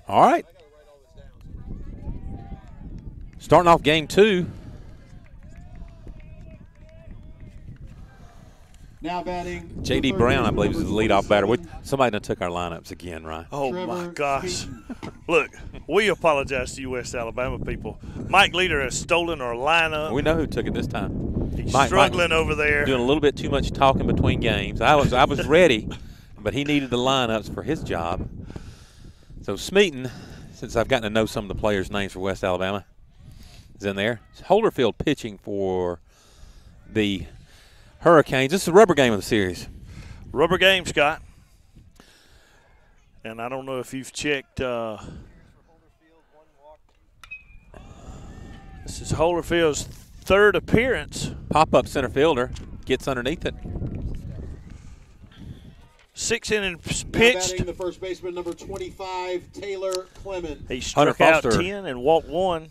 All right. Starting off game 2. Now batting. J.D. Brown, I believe, is the leadoff batter. Somebody done took our lineups again, right? Oh, Trevor my gosh. Smeaton. Look, we apologize to you West Alabama people. Mike Leader has stolen our lineup. We know who took it this time. He's Mike struggling over there. Doing a little bit too much talking between games. I was ready, but he needed the lineups for his job. So Smeaton, since I've gotten to know some of the players' names for West Alabama, is in there. Holderfield pitching for the Hurricanes. This is the rubber game of the series. Rubber game, Scott. And I don't know if you've checked. This is Holderfield's third appearance. Pop-up center fielder gets underneath it. 6 innings Now pitched. batting the first baseman, number 25, Taylor Clemens. He struck out 10 and walked 1.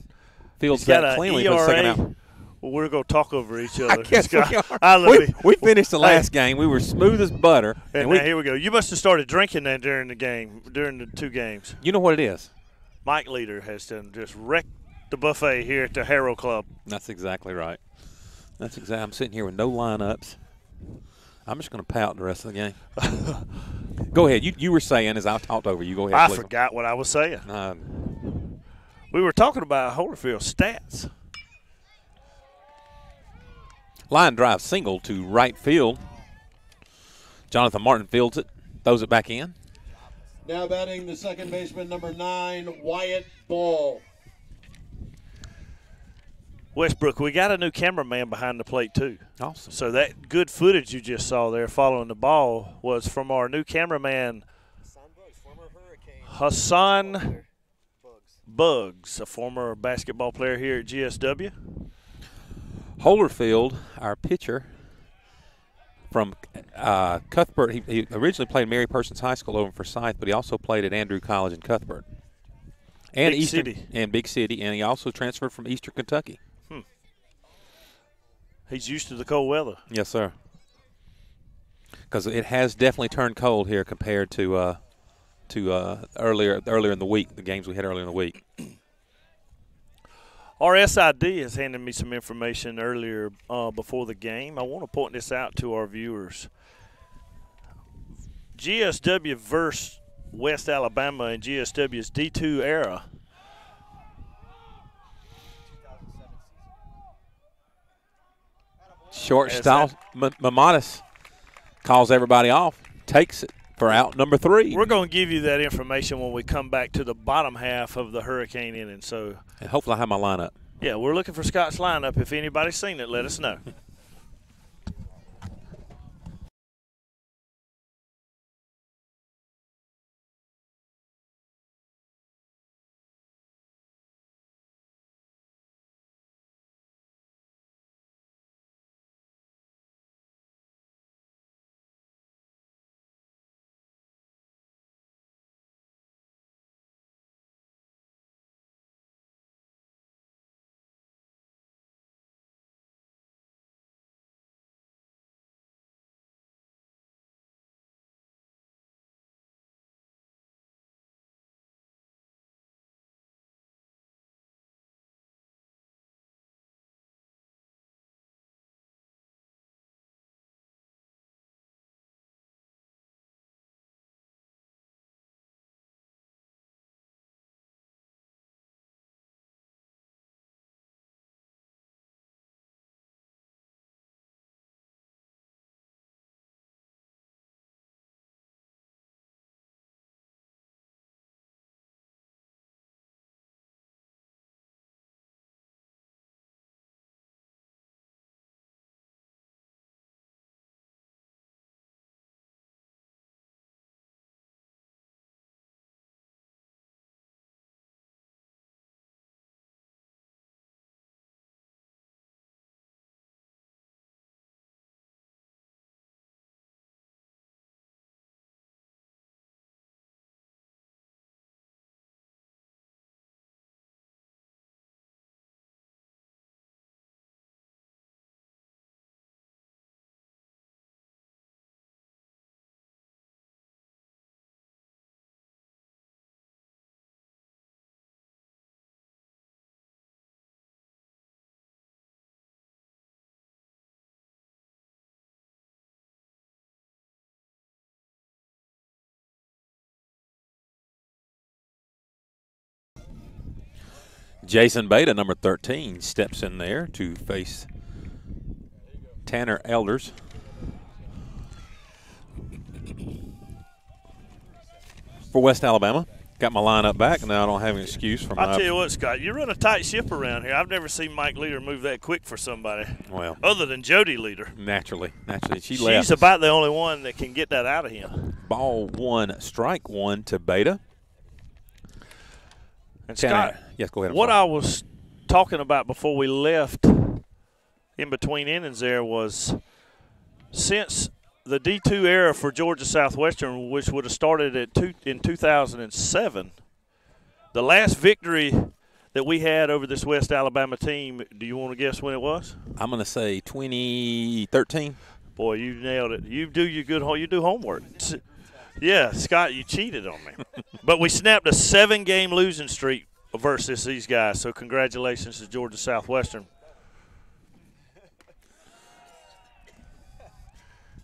Fields He's got that an cleanly for the second ERA. out. Well, we're going to talk over each other. I guess Scott. we are. We finished the last game. We were smooth as butter. And now here we go. You must have started drinking that during the game, during the 2 games. You know what it is? Mike Leader has done just wrecked the buffet here at the Harrow Club. That's exactly right. I'm sitting here with no lineups. I'm just going to pout the rest of the game. Go ahead. You were saying as I talked over you. Go ahead. I please. forgot what I was saying. We were talking about Holderfield's stats. Line drive single to right field. Jonathan Martin fields it, throws it back in. Now batting the second baseman, number 9, Wyatt Ball. Westbrook, we got a new cameraman behind the plate, too. Awesome. So that good footage you just saw there following the ball was from our new cameraman, Hassan Bugs, a former basketball player here at GSW. Holderfield, our pitcher from Cuthbert, he originally played Mary Persons High School over in Forsyth, but he also played at Andrew College in Cuthbert. And Big Eastern, city. And Big City, and he also transferred from Eastern Kentucky. He's used to the cold weather. Yes, sir. Because it has definitely turned cold here compared to earlier in the week, the games we had earlier in the week. Our SID has handed me some information earlier before the game. I want to point this out to our viewers. GSW versus West Alabama in GSW's D2 era. Shortstop Mamatis calls everybody off, takes it for out number 3. We're going to give you that information when we come back to the bottom half of the Hurricane inning. So, and hopefully I have my lineup. Yeah, we're looking for Scott's lineup. If anybody's seen it, let us know. Jason Beta, number 13, steps in there to face Tanner Elders. For West Alabama. Got my lineup back, and now I don't have an excuse for my. I'll tell you what, Scott, you run a tight ship around here. I've never seen Mike Leader move that quick for somebody. Well, other than Jody Leader. Naturally. She's left. About the only one that can get that out of him. Ball 1, strike 1 to Beta. And Scott, yes, go ahead. What I was talking about before we left in between innings there was since the D2 era for Georgia Southwestern, which would have started in 2007, the last victory that we had over this West Alabama team, do you want to guess when it was? I'm going to say 2013. Boy, you nailed it. You do homework. Yeah, Scott, you cheated on me. But we snapped a 7-game losing streak versus these guys, so congratulations to Georgia Southwestern.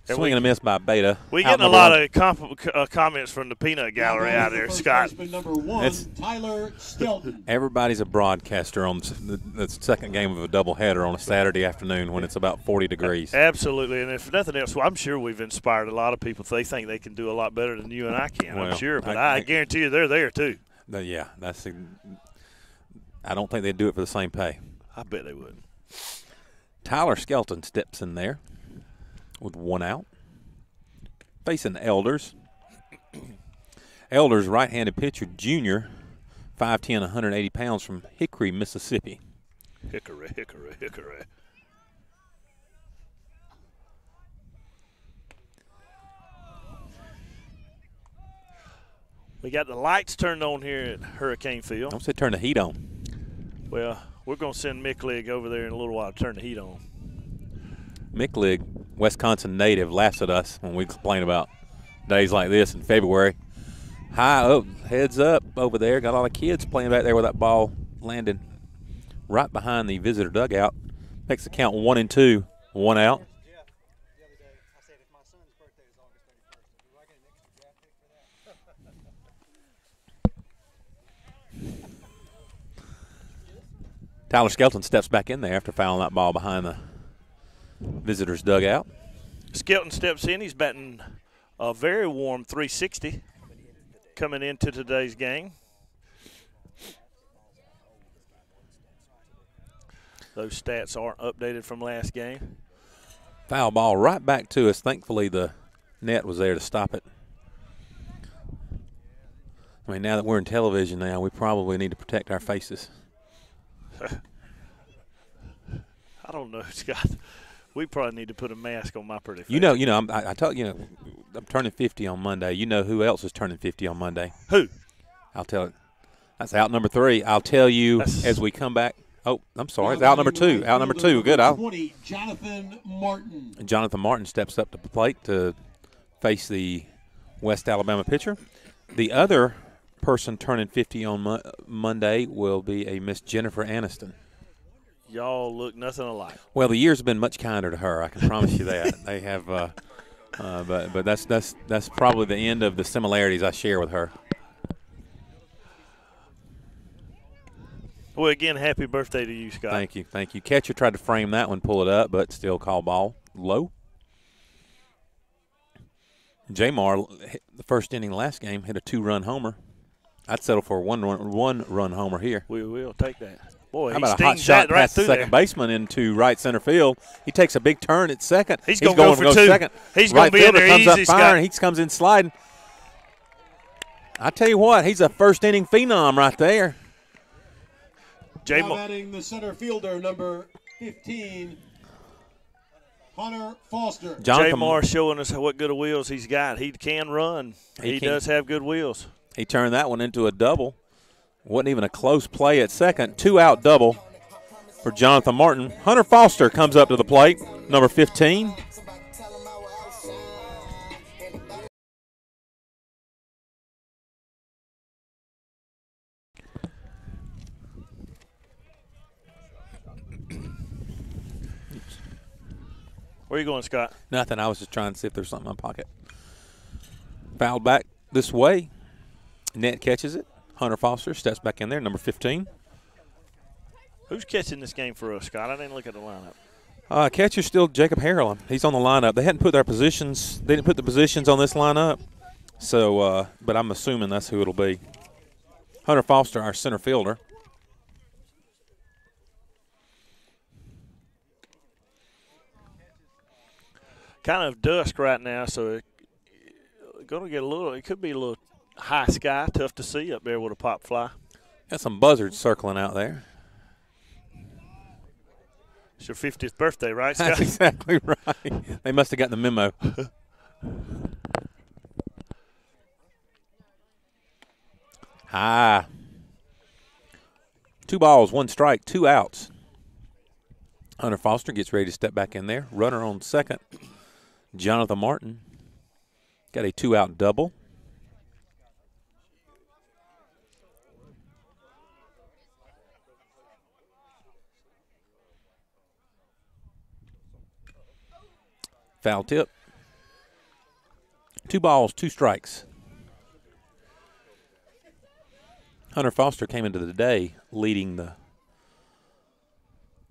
Swing and a miss by Beta. We're getting a lot of comments from the peanut gallery out there, Scott. Number 1, Tyler Skelton. Everybody's a broadcaster on the second game of a doubleheader on a Saturday afternoon when it's about 40 degrees. Absolutely, and if nothing else, well, I'm sure we've inspired a lot of people. They think they can do a lot better than you and I can, I'm sure. But I guarantee you they're there, too. Yeah, I don't think they'd do it for the same pay. I bet they would. Tyler Skelton steps in there with 1 out. Facing Elders. Elders, right-handed pitcher, junior, 5'10", 180 pounds from Hickory, Mississippi. Hickory, Hickory, Hickory. We got the lights turned on here at Hurricane Field. Don't say turn the heat on. Well, we're going to send Mick Ligg over there in a little while to turn the heat on. Mick Ligg, Wisconsin native, laughs at us when we complain about days like this in February. High up, heads up over there. Got a lot of kids playing back there with that ball landing right behind the visitor dugout. Makes the count 1-2, 1 out. Tyler Skelton steps back in there after fouling that ball behind the visitor's dugout. Skelton steps in. He's batting a very warm 360 coming into today's game. Those stats aren't updated from last game. Foul ball right back to us. Thankfully, the net was there to stop it. I mean, now that we're in television now, we probably need to protect our faces. I don't know, Scott. We probably need to put a mask on my pretty face. I'm turning 50 on Monday. You know who else is turning 50 on Monday? Who? I'll tell it. That's out number 3. I'll tell you as we come back. Oh, I'm sorry. It's out number 2. Out number 2. Good. 20, Jonathan Martin. Jonathan Martin steps up to the plate to face the West Alabama pitcher. The other person turning 50 on Monday will be a Miss Jennifer Aniston. Y'all look nothing alike. Well, the years have been much kinder to her. I can promise you that. They have, but that's probably the end of the similarities I share with her. Well, again, happy birthday to you, Scott. Thank you. Catcher tried to frame that one, pull it up, but still call ball low. Jamar, the first inning last game, hit a 2-run homer. I'd settle for a one-run homer here. We will take that. Boy, how about a hot shot right past the second baseman into right center field? He takes a big turn at second. He's going to go for 2. Second. He's going to be in there comes easy, up firing. He comes in sliding. I tell you what, he's a first-inning phenom right there. Now batting the center fielder, number 15, Hunter Foster. Jamar showing us what good of wheels he's got. He can run. He does have good wheels. He turned that one into a double. Wasn't even a close play at second. 2-out double for Jonathan Martin. Hunter Foster comes up to the plate, number 15. Where are you going, Scott? Nothing. I was just trying to see if there's something in my pocket. Fouled back this way. Net catches it. Hunter Foster steps back in there, number 15. Who's catching this game for us, Scott? I didn't look at the lineup. Catcher's still Jacob Harrell. He's on the lineup. They hadn't put their positions. They didn't put the positions on this lineup. So, but I'm assuming that's who it'll be. Hunter Foster, our center fielder. Kind of dusk right now, so going to get a little. It could be a little high sky, tough to see up there with a pop fly. Got some buzzards circling out there. It's your 50th birthday, right, Scott? That's exactly right. They must have gotten the memo. High. 2 balls, 1 strike, 2 outs. Hunter Foster gets ready to step back in there. Runner on second. Jonathan Martin got a 2-out double. Foul tip. 2 balls, 2 strikes. Hunter Foster came into the day leading the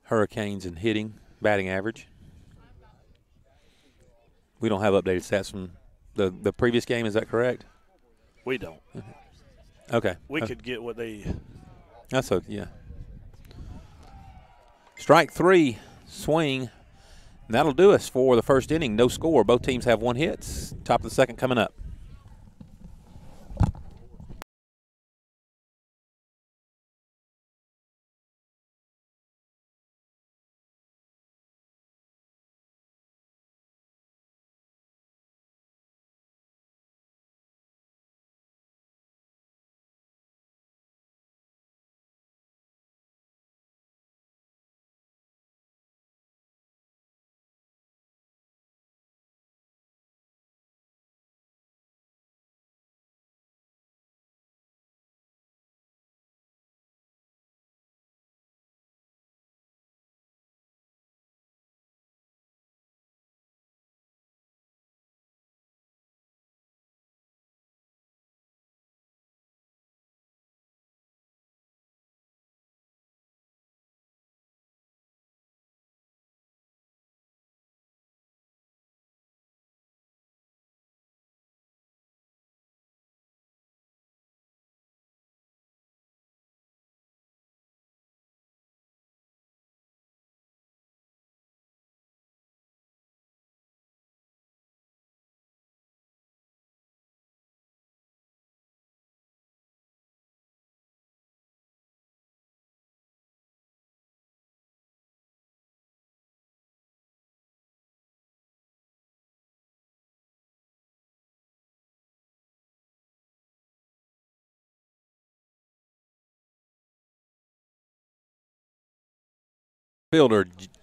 Hurricanes in hitting, batting average. We don't have updated stats from the previous game, is that correct? We don't. Okay. We could get what they. That's okay, yeah. Strike 3, swing. And that'll do us for the first inning. No score. Both teams have 1 hit. Top of the second coming up.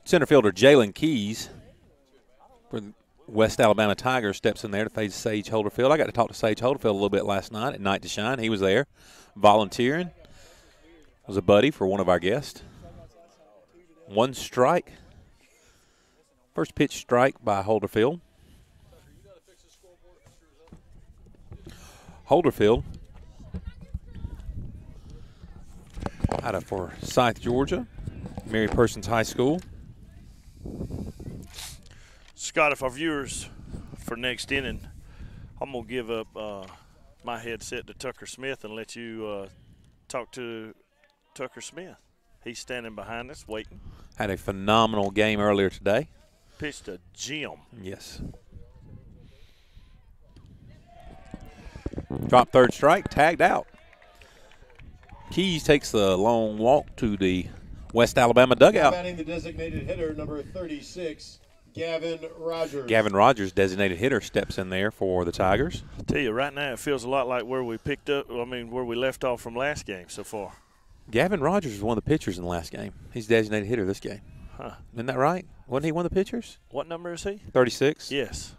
Center fielder Jalen Keys for the West Alabama Tigers steps in there to face Sage Holderfield. I got to talk to Sage Holderfield a little bit last night at Night to Shine. He was there volunteering. Was a buddy for one of our guests. 1 strike. First pitch strike by Holderfield. Holderfield out of Forsyth, Georgia. Mary Persons High School. Scott, if our viewers for next inning, I'm going to give up my headset to Tucker Smith and let you talk to Tucker Smith. He's standing behind us waiting. Had a phenomenal game earlier today. Pitched a gem. Yes. Drop 3rd strike, tagged out. Keys takes the long walk to the West Alabama dugout. Batting the designated hitter, number 36, Gavin Rogers. Gavin Rogers, designated hitter, steps in there for the Tigers. I tell you, right now it feels a lot like where we where we left off from last game so far. Gavin Rogers was one of the pitchers in the last game. He's designated hitter this game. Huh. Isn't that right? Wasn't he one of the pitchers? What number is he? 36. Yes.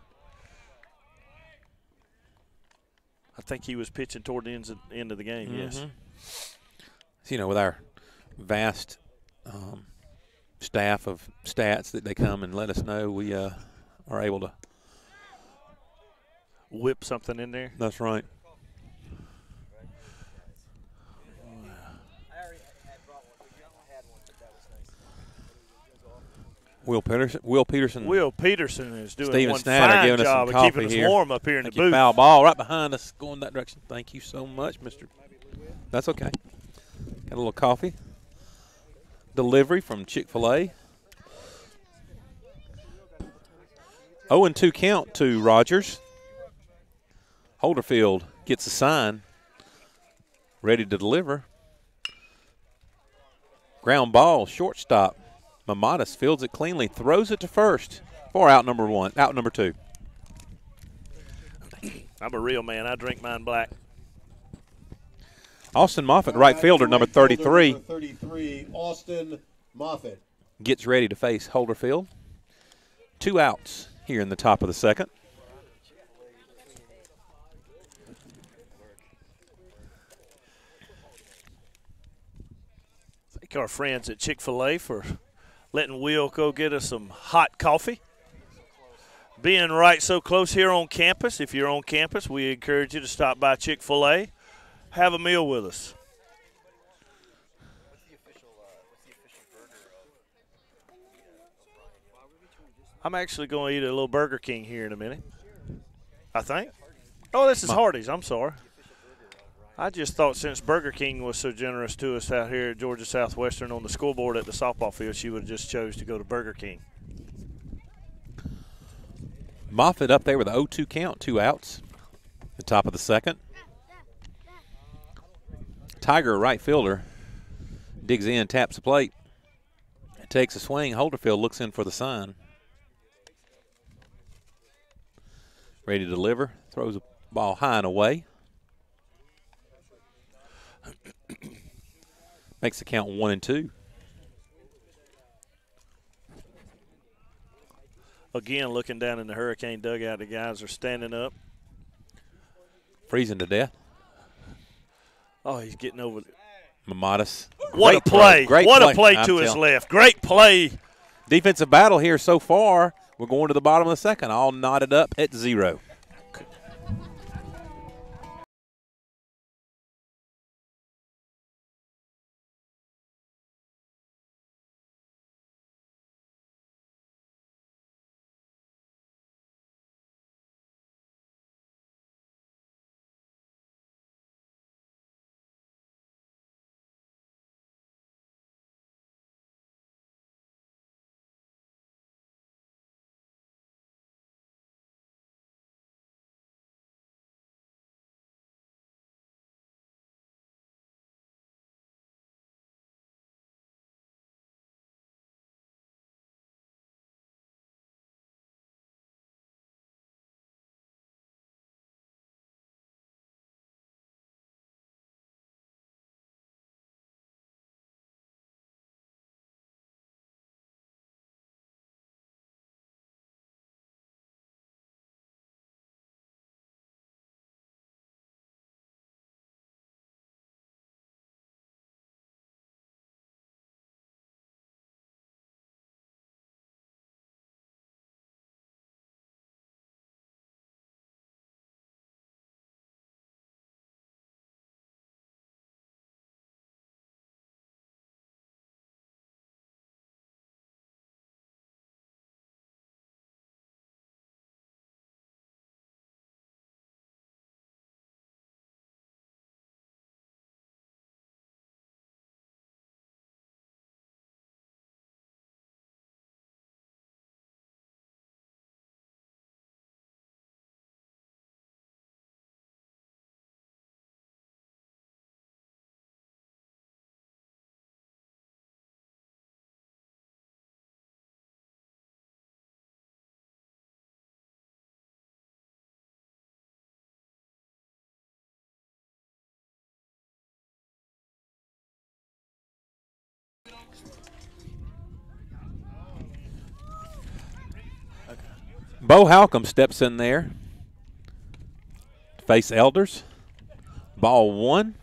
I think he was pitching toward the end of the game, yes. So, you know, with our vast staff of stats that they come and let us know, we are able to whip something in there. That's right. Will Peterson. Will Peterson is doing Steven one Snyder fine giving us job some of keeping coffee us here. warm up here in Thank the you, booth. foul ball right behind us, going that direction. Thank you so much, Mr. That's okay. Got a little coffee. Delivery from Chick-fil-A. 0-2 count to Rogers. Holderfield gets a sign. Ready to deliver. Ground ball, shortstop. Mamadas fields it cleanly, throws it to first for out number 2. I'm a real man. I drink mine black. Austin Moffitt, right fielder, number 33. Number 33, Austin Moffitt. Gets ready to face Holderfield. 2 outs here in the top of the second. Thank our friends at Chick-fil-A for letting Will go get us some hot coffee. Being right so close here on campus, if you're on campus, we encourage you to stop by Chick-fil-A, have a meal with us. I'm actually going to eat a little Burger King here in a minute, I think. Oh, this is Hardee's. I'm sorry. I just thought since Burger King was so generous to us out here at Georgia Southwestern on the scoreboard at the softball field, she would have just chose to go to Burger King. Moffitt up there with an 0-2 count, 2 outs. The top of the second. Tiger, right fielder, digs in, taps the plate. Takes a swing. Holderfield looks in for the sign. Ready to deliver. Throws a ball high and away. Makes the count 1-2. Again, looking down in the Hurricane dugout, the guys are standing up. Freezing to death. Oh, he's getting over it. Mamadas. What a play. What a play to his telling. left. Great play. Defensive battle here so far. We're going to the bottom of the second, all knotted up at 0. Bo Halcomb steps in there to face Elders. Ball 1.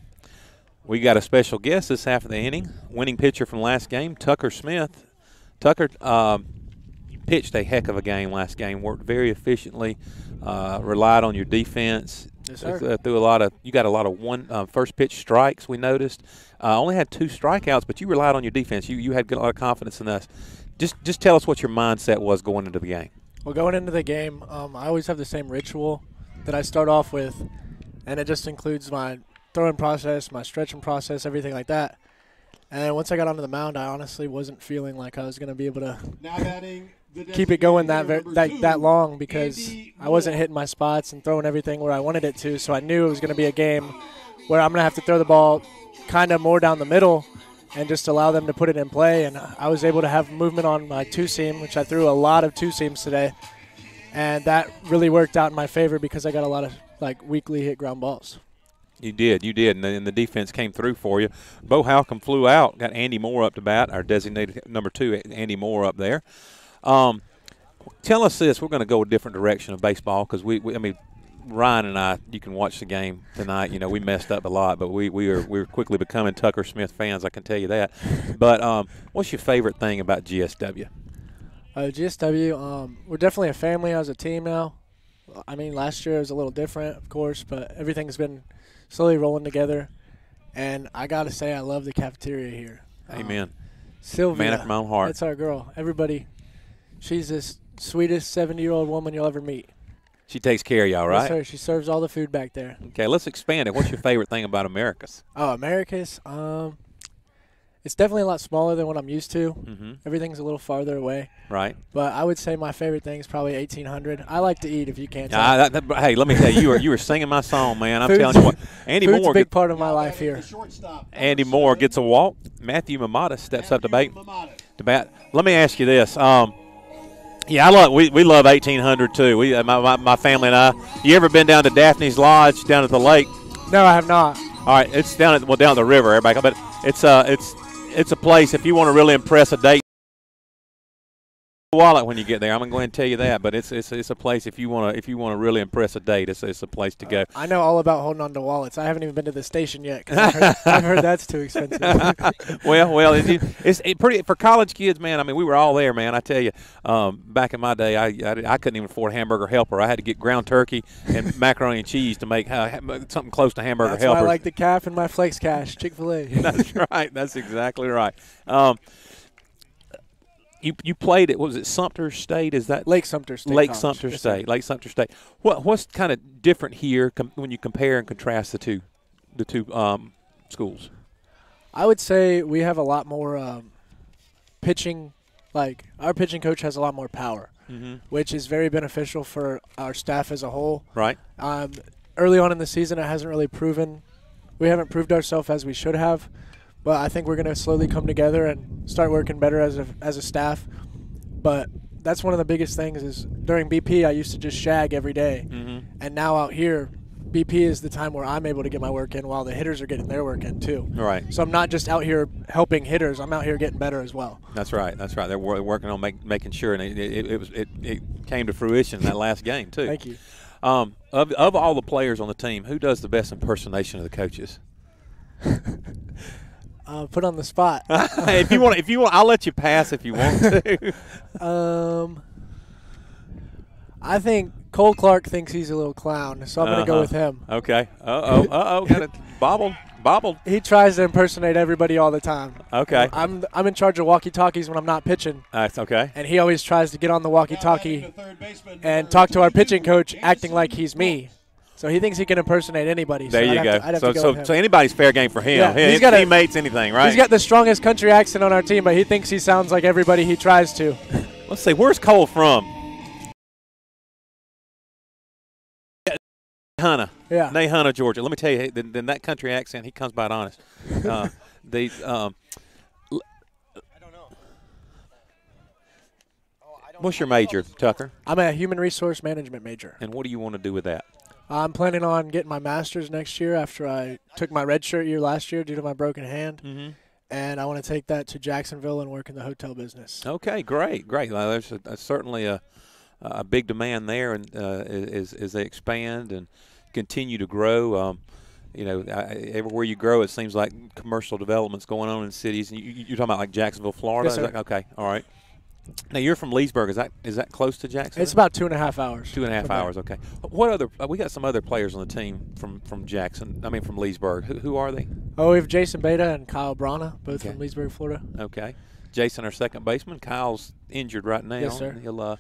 We got a special guest this half of the inning. Winning pitcher from last game, Tucker Smith. Tucker pitched a heck of a game last game, worked very efficiently, relied on your defense Yes, sir. Threw a lot of. You got a lot of first pitch strikes. We noticed. Only had 2 strikeouts, but you relied on your defense. You had a lot of confidence in us. Just tell us what your mindset was going into the game. Well, going into the game, I always have the same ritual that I start off with, and it just includes my throwing process, my stretching process, everything like that. And once I got onto the mound, I honestly wasn't feeling like I was going to be able to Now batting the keep it going designated that hitter, number 2, that long because Andy I wasn't Moore. hitting my spots and throwing everything where I wanted it to. So I knew it was going to be a game where I'm going to have to throw the ball kind of more down the middle and just allow them to put it in play. And I was able to have movement on my two-seam, which I threw a lot of two-seams today. And that really worked out in my favor because I got a lot of weakly hit ground balls. You did, and the defense came through for you. Bo Halcomb flew out, got Andy Moore up to bat, our designated number 2, Andy Moore up there. Tell us this: we're going to go a different direction of baseball because I mean, Ryan and I. You can watch the game tonight. You know, we messed up a lot, but we're quickly becoming Tucker Smith fans. I can tell you that. But what's your favorite thing about GSW? GSW, we're definitely a family as a team now. I mean, last year was a little different, of course, but everything's been slowly rolling together. And I got to say, I love the cafeteria here. Amen. Sylvia, Man after my own heart. that's our girl. Everybody, she's the sweetest 70-year-old woman you'll ever meet. She takes care of y'all, right? Yes, sir. She serves all the food back there. Okay, let's expand it. What's your favorite thing about Americas? Oh, Americas, it's definitely a lot smaller than what I'm used to. Mm-hmm. Everything's a little farther away. Right. But I would say my favorite thing is probably 1800. I like to eat, if you can't tell. Hey, let me tell you, you were singing my song, man. I'm Food's- telling you what. Andy Food's Moore a big part of my life here. Andy Moore gets a walk. Matthew Mamata steps up to bat. Let me ask you this. Yeah, we love 1800 too. My family and I. You ever been down to Daphne's Lodge down at the lake? No, I have not. All right, it's down at the river, everybody. But it's a place if you want to really impress a date. Wallet when you get there. I'm gonna go ahead and tell you that, but it's a place if you want to really impress a date, it's a place to go. I know all about holding on to wallets. I haven't even been to the station yet. 'Cause I've heard that's too expensive. well, it's pretty for college kids, man. I mean, we were all there, man. I tell you, back in my day, I couldn't even afford a hamburger helper. I had to get ground turkey and macaroni and cheese to make something close to hamburger That's helper. why I like the calf and my Flex Cash, Chick-fil-A. That's right. That's exactly right. You played at, what was it, Sumter State? Is that Lake Sumter State? Lake College. Sumter Yes, State. sir. Lake Sumter State. What's kind of different here when you compare and contrast the two schools? I would say we have a lot more pitching. Like our pitching coach has a lot more power, which is very beneficial for our staff as a whole. Right. Early on in the season, it hasn't really proven. We haven't proved ourselves as we should have. But I think we're going to slowly come together and start working better as a staff. But that's one of the biggest things is during BP, I used to just shag every day. And now out here, BP is the time where I'm able to get my work in while the hitters are getting their work in too. Right. So I'm not just out here helping hitters. I'm out here getting better as well. That's right. That's right. They're working on making sure, and it came to fruition in that last game too. Thank you. Of all the players on the team, who does the best impersonation of the coaches? Put on the spot. if you want, I'll let you pass if you want to. I think Cole Clark thinks he's a little clown, so I'm going to go with him. Okay. Got it bobbled. He tries to impersonate everybody all the time. Okay. I'm in charge of walkie-talkies when I'm not pitching. That's okay. And he always tries to get on the walkie-talkie and talk to our pitching coach acting like he's me. So he thinks he can impersonate anybody. There so you go. I'd have to go with him. So anybody's fair game for him. Yeah, His got teammates, anything, right? He's got the strongest country accent on our team, but he thinks he sounds like everybody he tries to. Let's see. Where's Cole from? Hunter. Yeah. Nahunta, Georgia. Let me tell you, then that country accent, he comes by it honest. I don't know. What's your major, Tucker? I'm a human resource management major. And what do you want to do with that? I'm planning on getting my master's next year after I took my redshirt year last year due to my broken hand. And I want to take that to Jacksonville and work in the hotel business. Okay, great. Well, there's certainly a big demand there, and as they expand and continue to grow. Everywhere you grow, it seems like commercial development's going on in cities. And you're talking about like Jacksonville, Florida? Yes, sir. Okay, all right. Now you're from Leesburg. Is that close to Jackson? It's about 2.5 hours. 2.5 hours. Okay. What other? We got some other players on the team from Jackson. I mean from Leesburg. Who are they? Oh, we have Jason Beta and Kyle Brana, both Okay. from Leesburg, Florida. Okay. Jason, our second baseman. Kyle's injured right now. Yes, sir. He'll.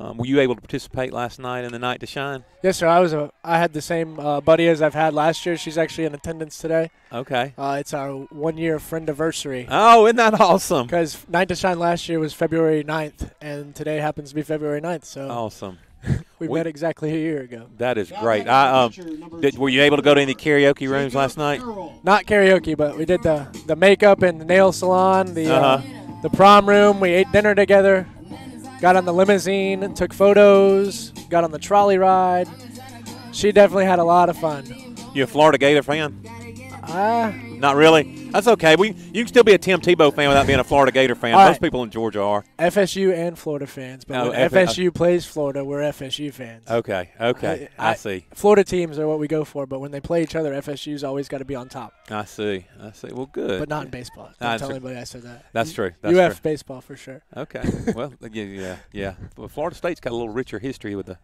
Were you able to participate last night in the Night to Shine? Yes, sir. I had the same buddy as I've had last year. She's actually in attendance today. Okay. It's our 1-year friend-iversary. Oh, isn't that awesome? Because Night to Shine last year was February 9th, and today happens to be February 9th. So Awesome. we met exactly a year ago. That is great. Were you able to go to any karaoke rooms last night? Not karaoke, but we did the makeup and the nail salon, the prom room. We ate dinner together, got on the limousine, took photos, got on the trolley ride. She definitely had a lot of fun. You a Florida Gator fan? Uh, Not really. That's okay. You can still be a Tim Tebow fan without being a Florida Gator fan. All Most right. people in Georgia are. FSU and Florida fans, but Oh, when FSU plays Florida, we're FSU fans. Okay. I see. Florida teams are what we go for, but when they play each other, FSU's always got to be on top. I see. Well, good. But not in baseball. Nah, Don't tell true. anybody I said that. That's true. That's UF true. baseball for sure. Okay. Well, yeah. Well, Florida State's got a little richer history with the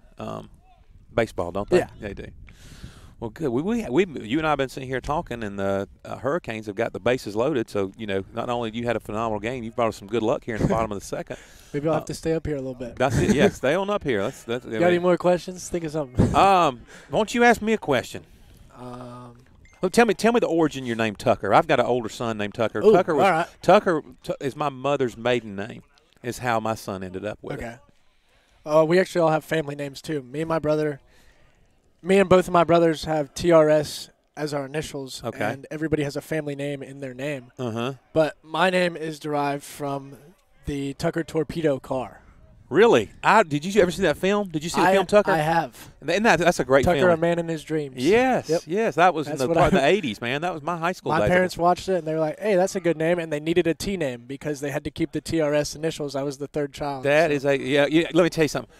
baseball, don't they? Yeah. They do. Well, good. You and I have been sitting here talking, and the Hurricanes have got the bases loaded. So, not only you had a phenomenal game, you brought us some good luck here in the bottom of the second. Maybe I'll have to stay up here a little bit. That's it. Yeah, stay on up here. You got any more questions? Think of something. Why don't you ask me a question? Well, tell me the origin of your name, Tucker. I've got an older son named Tucker. Ooh, Tucker was all right. Tucker is my mother's maiden name. Is how my son ended up with it. Okay. We actually all have family names too. Me and both of my brothers have TRS as our initials. Okay. And everybody has a family name in their name. Uh-huh. But my name is derived from the Tucker Torpedo car. Really? Did you ever see that film? Did you see the film Tucker? I have. And that's a great Tucker, film. A Man in His Dreams. Yes. Yep. Yes. That was That's in the what part of the 80s, man. That was my high school days. My parents watched it, and they were like, hey, that's a good name. And they needed a T name because they had to keep the TRS initials. I was the third child. That is yeah. Let me tell you something.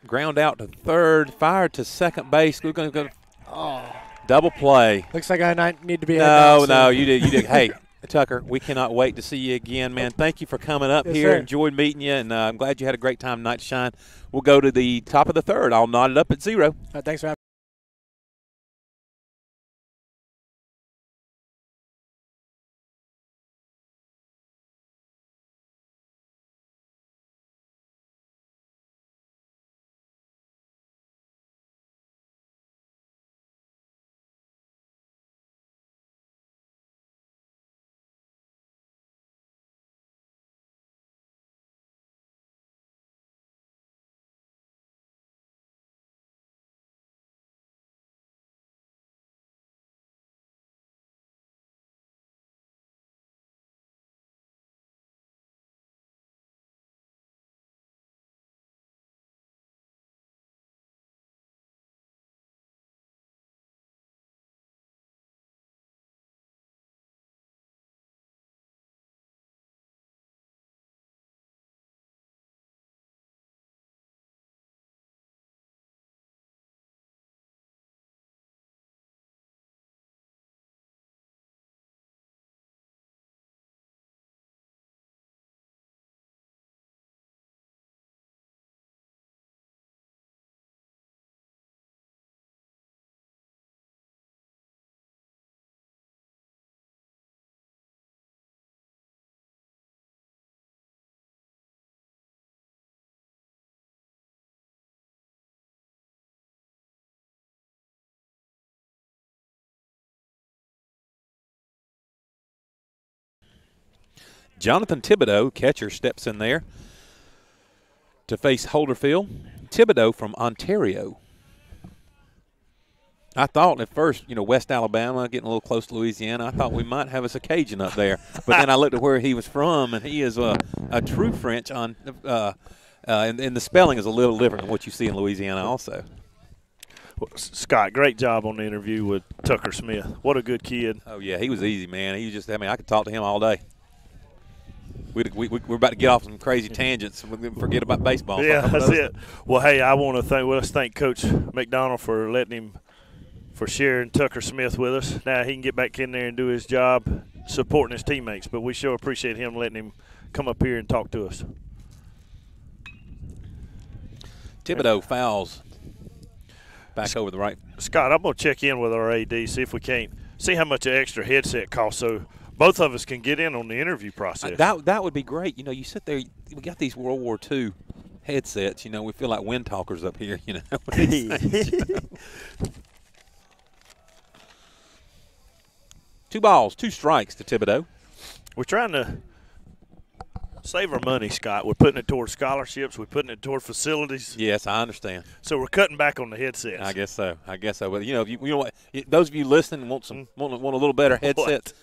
Ground out to third, fired to second base. We're going to go double play. Looks like I need to be No, you did. Hey, Tucker, we cannot wait to see you again, man. Thank you for coming up Yes, here. sir. Enjoyed meeting you, and I'm glad you had a great time tonight to shine. We'll go to the top of the third. I'll knot it up at 0. Thanks for having me. Jonathan Thibodeau, catcher, steps in there to face Holderfield. Thibodeau from Ontario. I thought at first, West Alabama, getting a little close to Louisiana, I thought we might have us a Cajun up there. But then I looked at where he was from, and he is a true French. And the spelling is a little different than what you see in Louisiana also. Well, Scott, great job on the interview with Tucker Smith. What a good kid. Oh, yeah, he was easy, man. He was just, I could talk to him all day. We're about to get off some crazy tangents and forget about baseball. Yeah, that's it. Well, hey, let's thank Coach McDonald for letting him for sharing Tucker Smith with us. Now he can get back in there and do his job supporting his teammates, but we sure appreciate him letting him come up here and talk to us. Thibodeau fouls back over the right. Scott, I'm going to check in with our AD, see if we can't see how much an extra headset costs so both of us can get in on the interview process. That would be great. You know, you sit there, we got these World War II headsets. You know, we feel like wind talkers up here, you know. 2 balls, 2 strikes to Thibodeau. We're trying to save our money, Scott. We're putting it toward scholarships. We're putting it toward facilities. Yes, I understand. So we're cutting back on the headsets. I guess so. But you know, if you know what, those of you listening want a little better headset.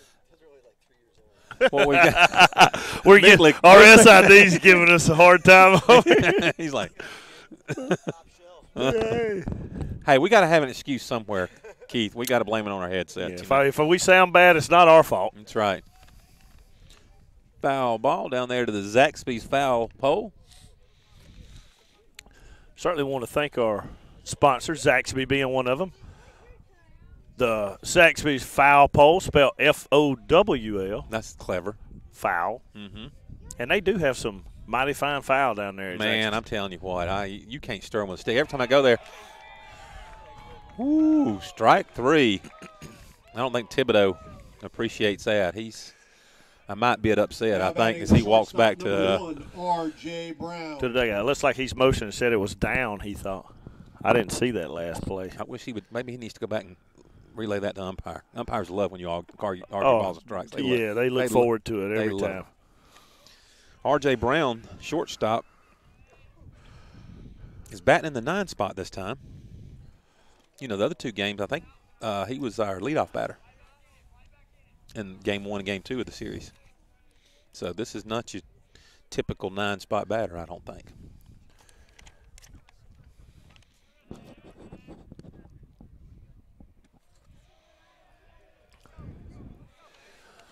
What we got? We're getting our SID's giving us a hard time. He's like, hey, we got to have an excuse somewhere, Keith. We got to blame it on our headsets. Yeah, if we sound bad, it's not our fault. That's right. Foul ball down there to the Zaxby's foul pole. Certainly want to thank our sponsors, Zaxby being one of them. The Zaxby's foul pole, spelled F-O-W-L. That's clever. Foul. Mm-hmm. And they do have some mighty fine foul down there. Man, I'm telling you what, you can't stir them with a stick. Every time I go there, ooh, strike 3. I don't think Thibodeau appreciates that. I might be upset, I think, as he walks back to R.J. Brown. To the dugout. It looks like he's motioned and said it was down, he thought. I didn't see that last play. I wish maybe he needs to go back and relay that to umpire. Umpires love when you argue balls and strikes. They look forward to it every time. R.J. Brown, shortstop, is batting in the 9 spot this time. You know, the other 2 games, I think he was our leadoff batter in Game 1 and Game 2 of the series. So this is not your typical 9-spot batter, I don't think.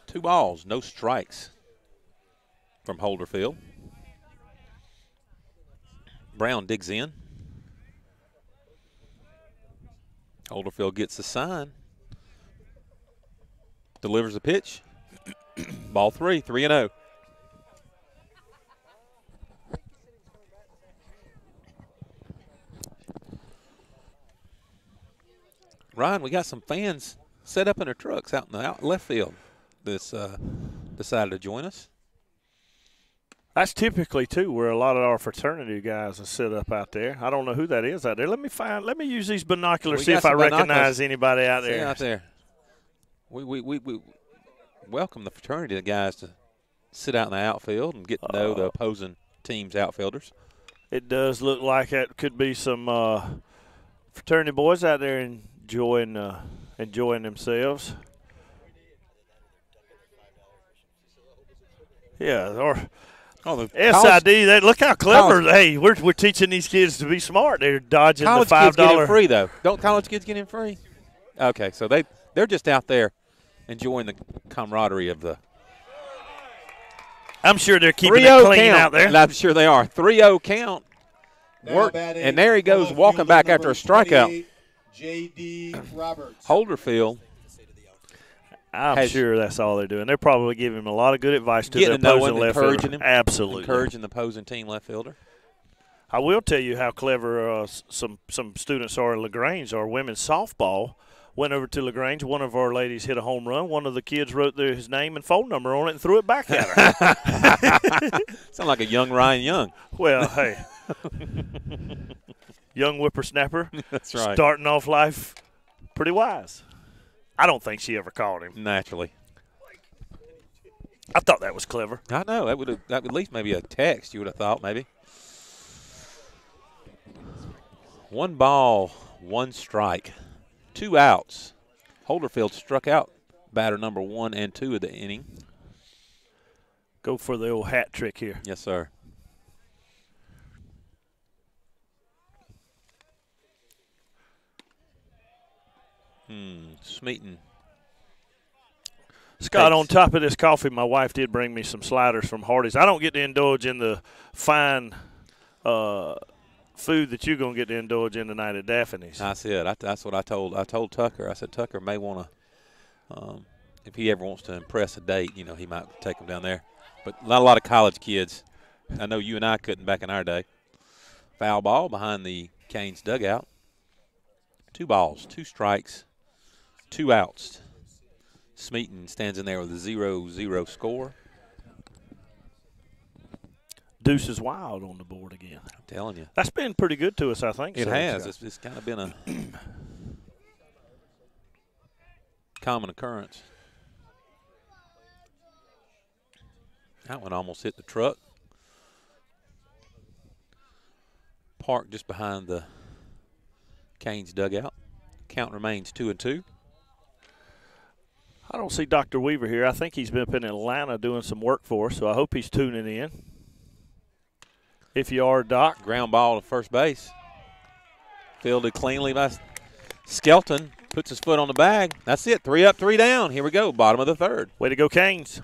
Two balls, no strikes from Holderfield. Brown digs in. Holderfield gets the sign. Delivers a pitch. Ball 3, 3-0. Ryan, we got some fans set up in their trucks out in the left field. This decided to join us. That's typically too where a lot of our fraternity guys are set up out there. I don't know who that is out there. Let me use these binoculars, see if I recognize anybody out there. Out there. We welcome the fraternity guys to sit out in the outfield and get to know the opposing team's outfielders. It does look like it could be some fraternity boys out there enjoying themselves. Yeah, or SID. Look how clever! Hey, we're teaching these kids to be smart. They're dodging the $5. College kids get in free though. Don't college kids get in free? Okay, so they're just out there enjoying the camaraderie of the. I'm sure they're keeping it clean count out there. I'm sure they are. 3-0 count. And there he goes walking back after a strikeout. J.D. Roberts. Holderfield. I'm sure that's all they're doing. They're probably giving him a lot of good advice to the opposing left fielder. Absolutely. Encouraging the opposing team left fielder. I will tell you how clever some students are in LaGrange. Our women's softball went over to LaGrange. One of our ladies hit a home run. One of the kids wrote his name and phone number on it and threw it back at her. Sound like a young Ryan Young. Well, hey. Young whippersnapper. That's right. Starting off life pretty wise. I don't think she ever called him. Naturally. I thought that was clever. I know. That would at least maybe a text you would have thought maybe. 1 ball, 1 strike, 2 outs. Holderfield struck out batter number 1 and 2 of the inning. Go for the old hat trick here. Yes, sir. Smeaton. Scott, on top of this coffee, my wife did bring me some sliders from Hardee's. I don't get to indulge in the fine food that you're going to get to indulge in tonight at Daphne's. That's it. That's what I told Tucker. I said Tucker may want to, if he ever wants to impress a date, he might take him down there. But not a lot of college kids. I know you and I couldn't back in our day. Foul ball behind the Canes dugout. 2 balls, 2 strikes, 2 outs. Smeaton stands in there with a 0-0 score. Deuce is Wild on the board again. I'm telling you. That's been pretty good to us, I think. It has. It's kind of been a common occurrence. That one almost hit the truck. Parked just behind the Canes dugout. Count remains 2-2. I don't see Dr. Weaver here. I think he's been up in Atlanta doing some work for us, so I hope he's tuning in. If you are, Doc. Ground ball to first base. Fielded cleanly by Skelton. Puts his foot on the bag. That's it. 3 up, 3 down. Here we go. Bottom of the 3rd. Way to go, Canes.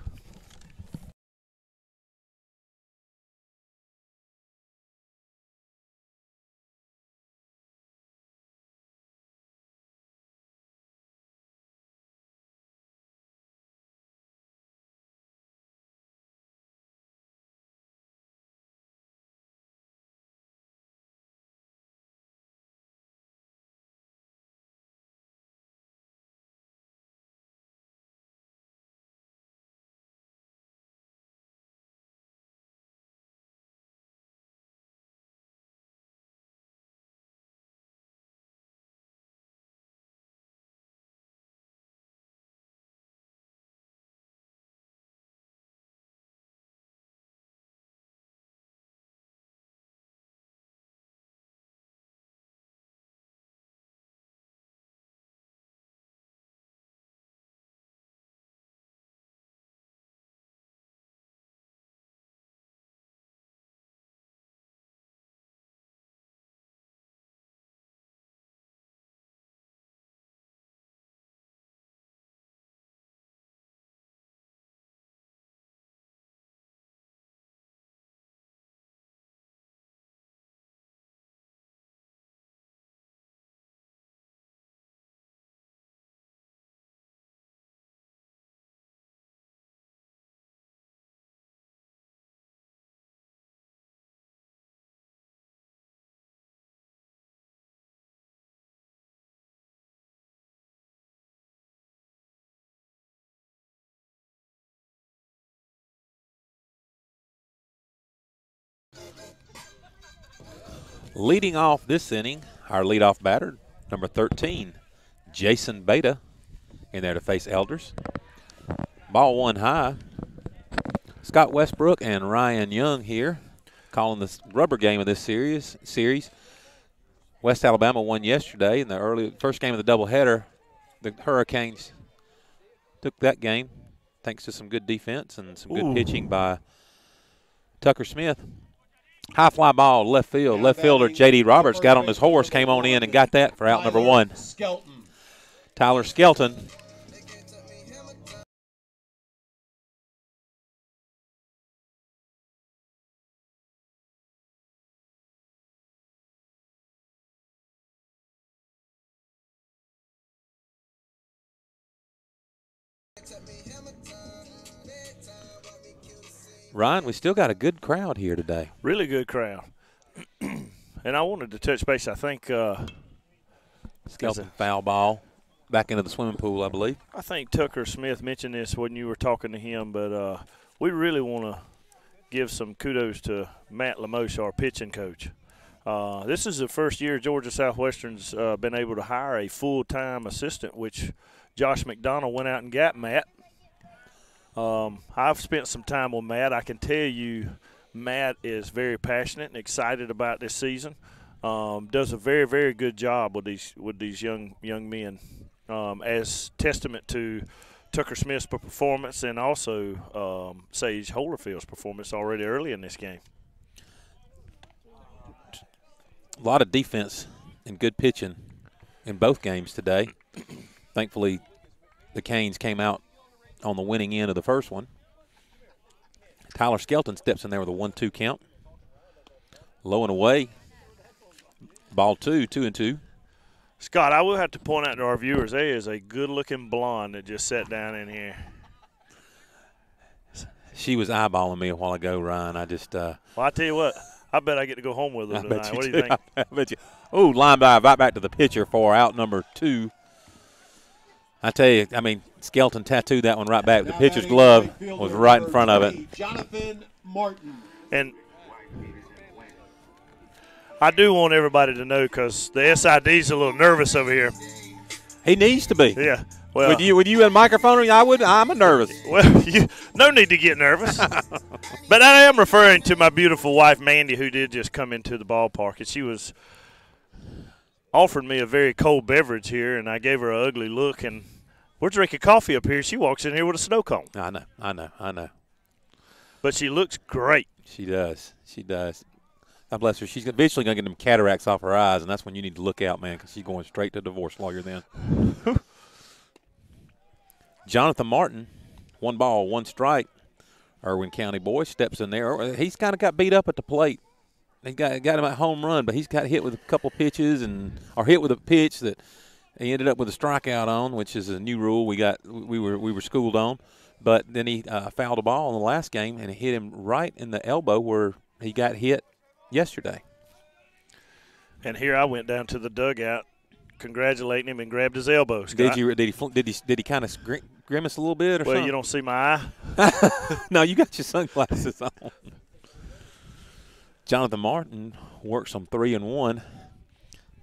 Leading off this inning, our leadoff batter, number 13, Jason Beta, in there to face Elders. Ball 1 high. Scott Westbrook and Ryan Young here, calling the rubber game of this series. West Alabama won yesterday in the first game of the doubleheader. The Hurricanes took that game thanks to some good defense and some good pitching by Tucker Smith. High fly ball, left field. Left fielder J.D. Roberts got on his horse, came on in and got that for out number 1. Tyler Skelton. Ryan, we still got a good crowd here today. Really good crowd. And I wanted to touch base, I think. Skelton foul ball back into the swimming pool, I believe. I think Tucker Smith mentioned this when you were talking to him, but we really want to give some kudos to Matt Lamosha, our pitching coach. This is the first year Georgia Southwestern's been able to hire a full-time assistant, which Josh McDonald went out and got Matt. I've spent some time with Matt. I can tell you Matt is very passionate and excited about this season. Does a very, very good job with these young men, as testament to Tucker Smith's performance and also Sage Holerfield's performance already early in this game. A lot of defense and good pitching in both games today. Thankfully, the Canes came out on the winning end of the first one. Tyler Skelton steps in there with a 1-2 count. Low and away. Ball 2-2-2. Scott, I will have to point out to our viewers, there is a good-looking blonde that just sat down in here. She was eyeballing me a while ago, Ryan. I just Well, I tell you what, I bet I get to go home with her I tonight. bet you What do do. you think? I bet you. Oh, line by right back to the pitcher for out number 2. I tell you, I mean, Skelton tattooed that one right back. The Now pitcher's batting glove right fielder was right in number front of 3, it. Jonathan Martin. And I do want everybody to know, because the SID's a little nervous over here. He needs to be. Yeah. Well, With you and a microphone, I'm a nervous. Well, no need to get nervous. But I am referring to my beautiful wife, Mandy, who did just come into the ballpark. And she was offered me a very cold beverage here, and I gave her an ugly look. And we're drinking coffee up here. She walks in here with a snow cone. I know. But she looks great. She does. God bless her. She's eventually going to get them cataracts off her eyes, and that's when you need to look out, man, because she's going straight to divorce lawyer then. Jonathan Martin, 1 ball, 1 strike. Irwin County boy steps in there. He's kind of got beat up at the plate. He got him at home run, but he's got hit with a couple pitches or hit with a pitch that he ended up with a strikeout on, which is a new rule we were schooled on. But then he fouled a ball in the last game, and it hit him right in the elbow where he got hit yesterday. And here I went down to the dugout congratulating him and grabbed his elbow, Scott. Did he kind of grimace a little bit or well, something? you don't see my eye? No, you got your sunglasses on. Jonathan Martin works on 3-1.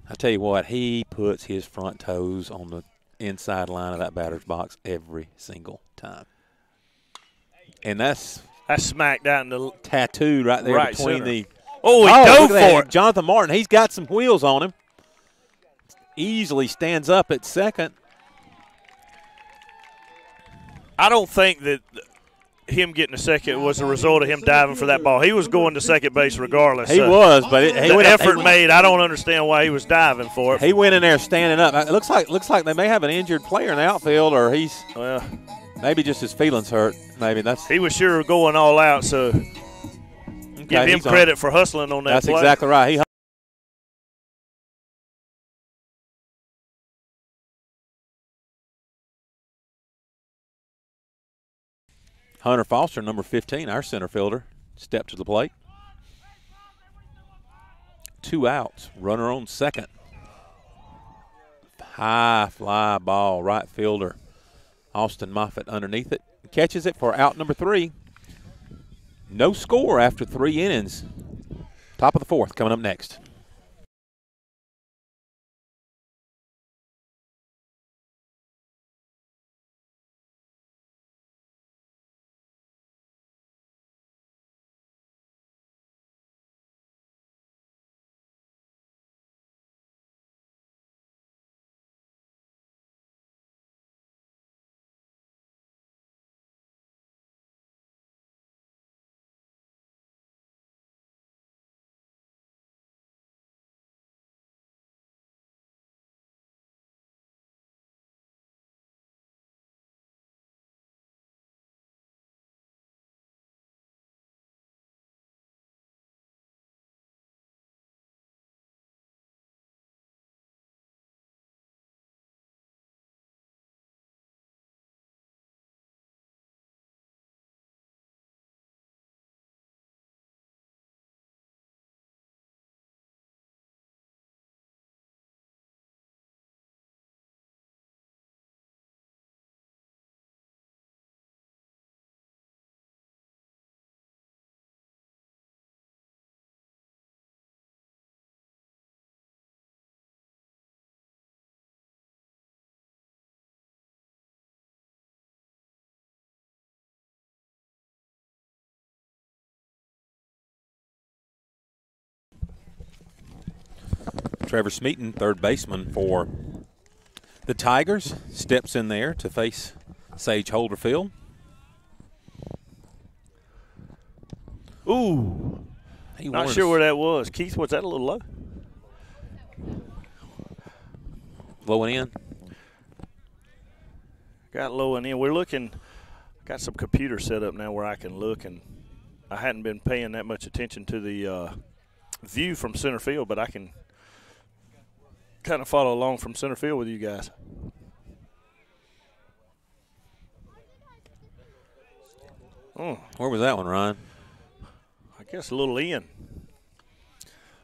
I tell you what, he puts his front toes on the inside line of that batter's box every single time. And that's smacked out in the tattooed right there right between center. the – Oh, he dove for it. Jonathan Martin, he's got some wheels on him. Easily stands up at second. I don't think that him getting a second was a result of him diving for that ball. He was going to second base regardless. He was, but the effort made, I don't understand why he was diving for it. He went in there standing up. It looks like they may have an injured player in the outfield, or he's maybe just his feelings hurt. Maybe that's he was sure going all out. So give him credit for hustling on that. That's play. exactly right. Hunter Foster, number 15, our center fielder, stepped to the plate. 2 outs, runner on second. High fly ball, right fielder. Austin Moffitt underneath it. Catches it for out number 3. No score after 3 innings. Top of the 4th coming up next. Trevor Smeaton, third baseman for the Tigers, steps in there to face Sage Holderfield. Ooh. Not sure where that was. Keith, was that a little low? Low and in. Got low and in. We're looking, got some computer set up now where I can look, and I hadn't been paying that much attention to the view from center field, but I can kind of follow along from center field with you guys. Where was that one, Ryan? I guess a little in.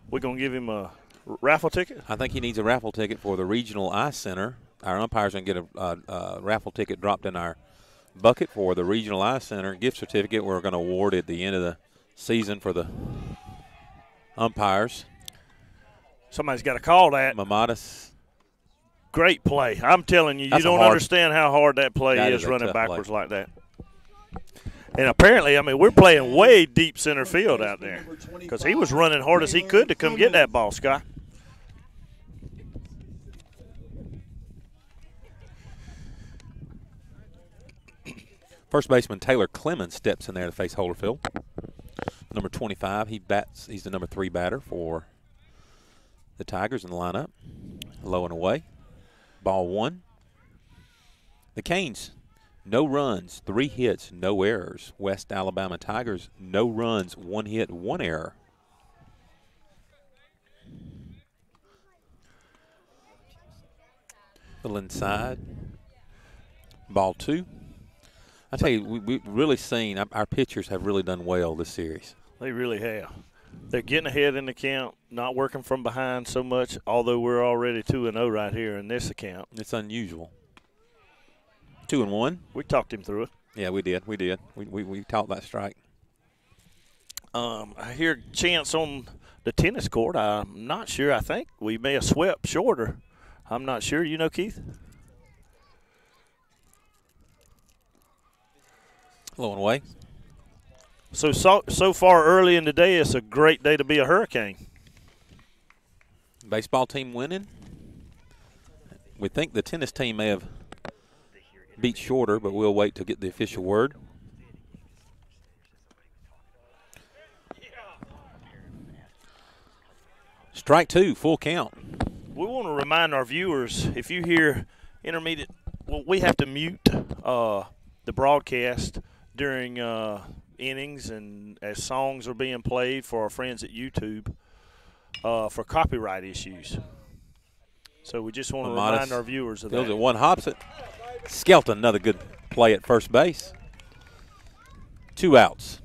We're going to give him a raffle ticket? I think he needs a raffle ticket for the Regional Ice Center. Our umpires going to get a raffle ticket dropped in our bucket for the Regional Ice Center gift certificate. We're going to award at the end of the season for the umpires. Somebody's got to call that. Mamadas. Great play. I'm telling you, you don't understand how hard that play is running backwards like that. And apparently, I mean, we're playing way deep center field out there because he was running hard as he could to come get that ball, Scott. First baseman Taylor Clemens steps in there to face Holdfield. Number 25, he bats. He's the number 3 batter for the Tigers in the lineup. Low and away. Ball 1. The Canes, no runs, 3 hits, no errors. West Alabama Tigers, no runs, 1 hit, 1 error. Little inside. Ball 2. I tell you, we've really seen our pitchers have really done well this series. They really have. They're getting ahead in the count, not working from behind so much, although we're already 2-0 right here in this account. It's unusual. 2-1. We talked him through it. Yeah, we did. We talked that strike. I hear chants on the tennis court. I'm not sure. I think we may have swept shorter. I'm not sure. You know, Keith? Low and away. So far early in the day, it's a great day to be a Hurricane. Baseball team winning. We think the tennis team may have beat Shorter, but we'll wait to get the official word. Strike 2, full count. We want to remind our viewers, if you hear intermediate, well, we have to mute the broadcast during innings and as songs are being played for our friends at YouTube for copyright issues. So we just want to remind our viewers of that. Fields at one, hops it. Skelton, another good play at first base. 2 outs.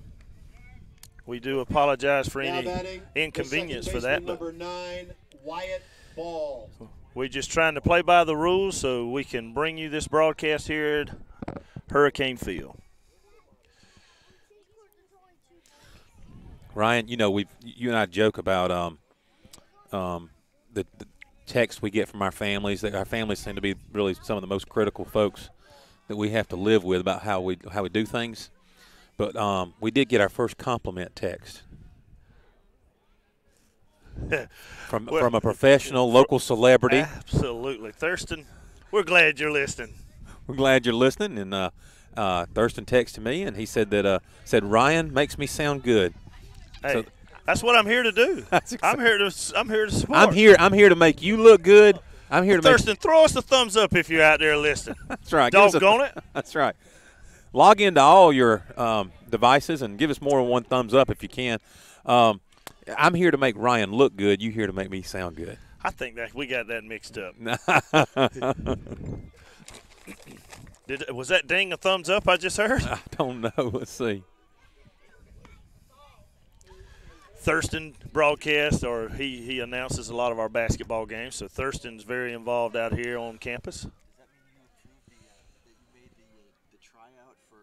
We do apologize for any batting, inconvenience for that. Number 9, Wyatt Ball. We're just trying to play by the rules so we can bring you this broadcast here at Hurricane Field. Ryan, you know, you and I joke about the text we get from our families. That our families seem to be really some of the most critical folks that we have to live with about how we do things. But we did get our first compliment text from a professional local celebrity. Absolutely, Thurston. We're glad you're listening. We're glad you're listening. And Thurston texted me, and he said that Ryan makes me sound good. Hey, so, that's what I'm here to do. I'm here to support. I'm here to make you look good. I'm here to Thurston, throw us a thumbs up if you're out there listening. That's right. Doggone it. That's right. Log into all your devices and give us more than one thumbs up if you can. I'm here to make Ryan look good. You here to make me sound good. I think that we got that mixed up. Was that ding a thumbs up I just heard? I don't know. Let's see. Thurston broadcasts, or he announces a lot of our basketball games. So Thurston's very involved out here on campus. Does that mean you approved that you made the tryout for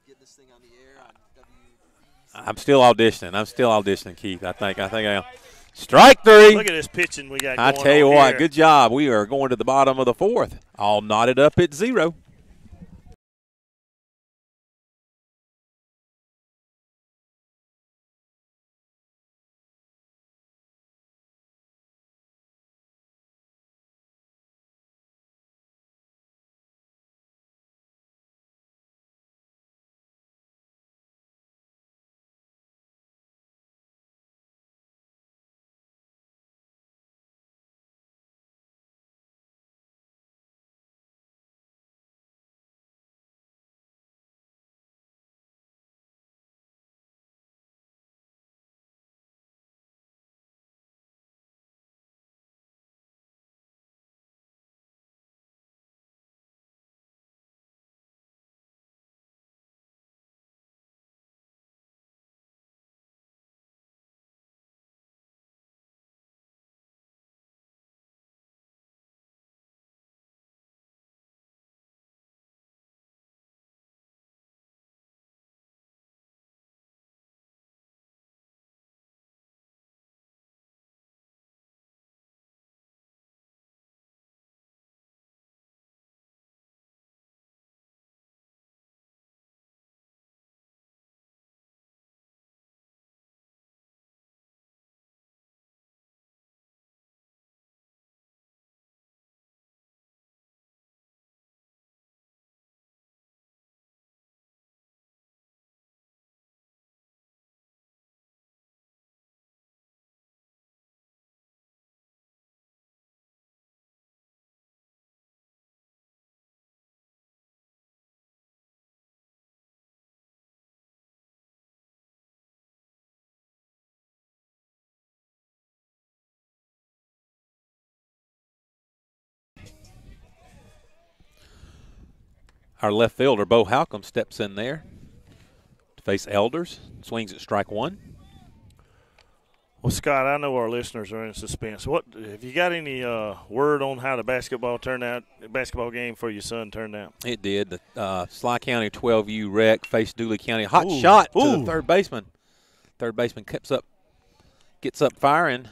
getting this thing on the air on WBC? I'm still auditioning, Keith. I think I am. Strike 3. Look at this pitching we got going on. I tell you what, here. good job. We are going to the bottom of the 4th. All knotted up at 0. Our left fielder, Bo Halcomb, steps in there to face Elders. Swings at strike one. Well, Scott, I know our listeners are in suspense. What have you got any word on how the basketball game for your son turned out? It did. The Sly County 12U Rec faced Dooley County. Hot shot to the third baseman. Third baseman gets up firing,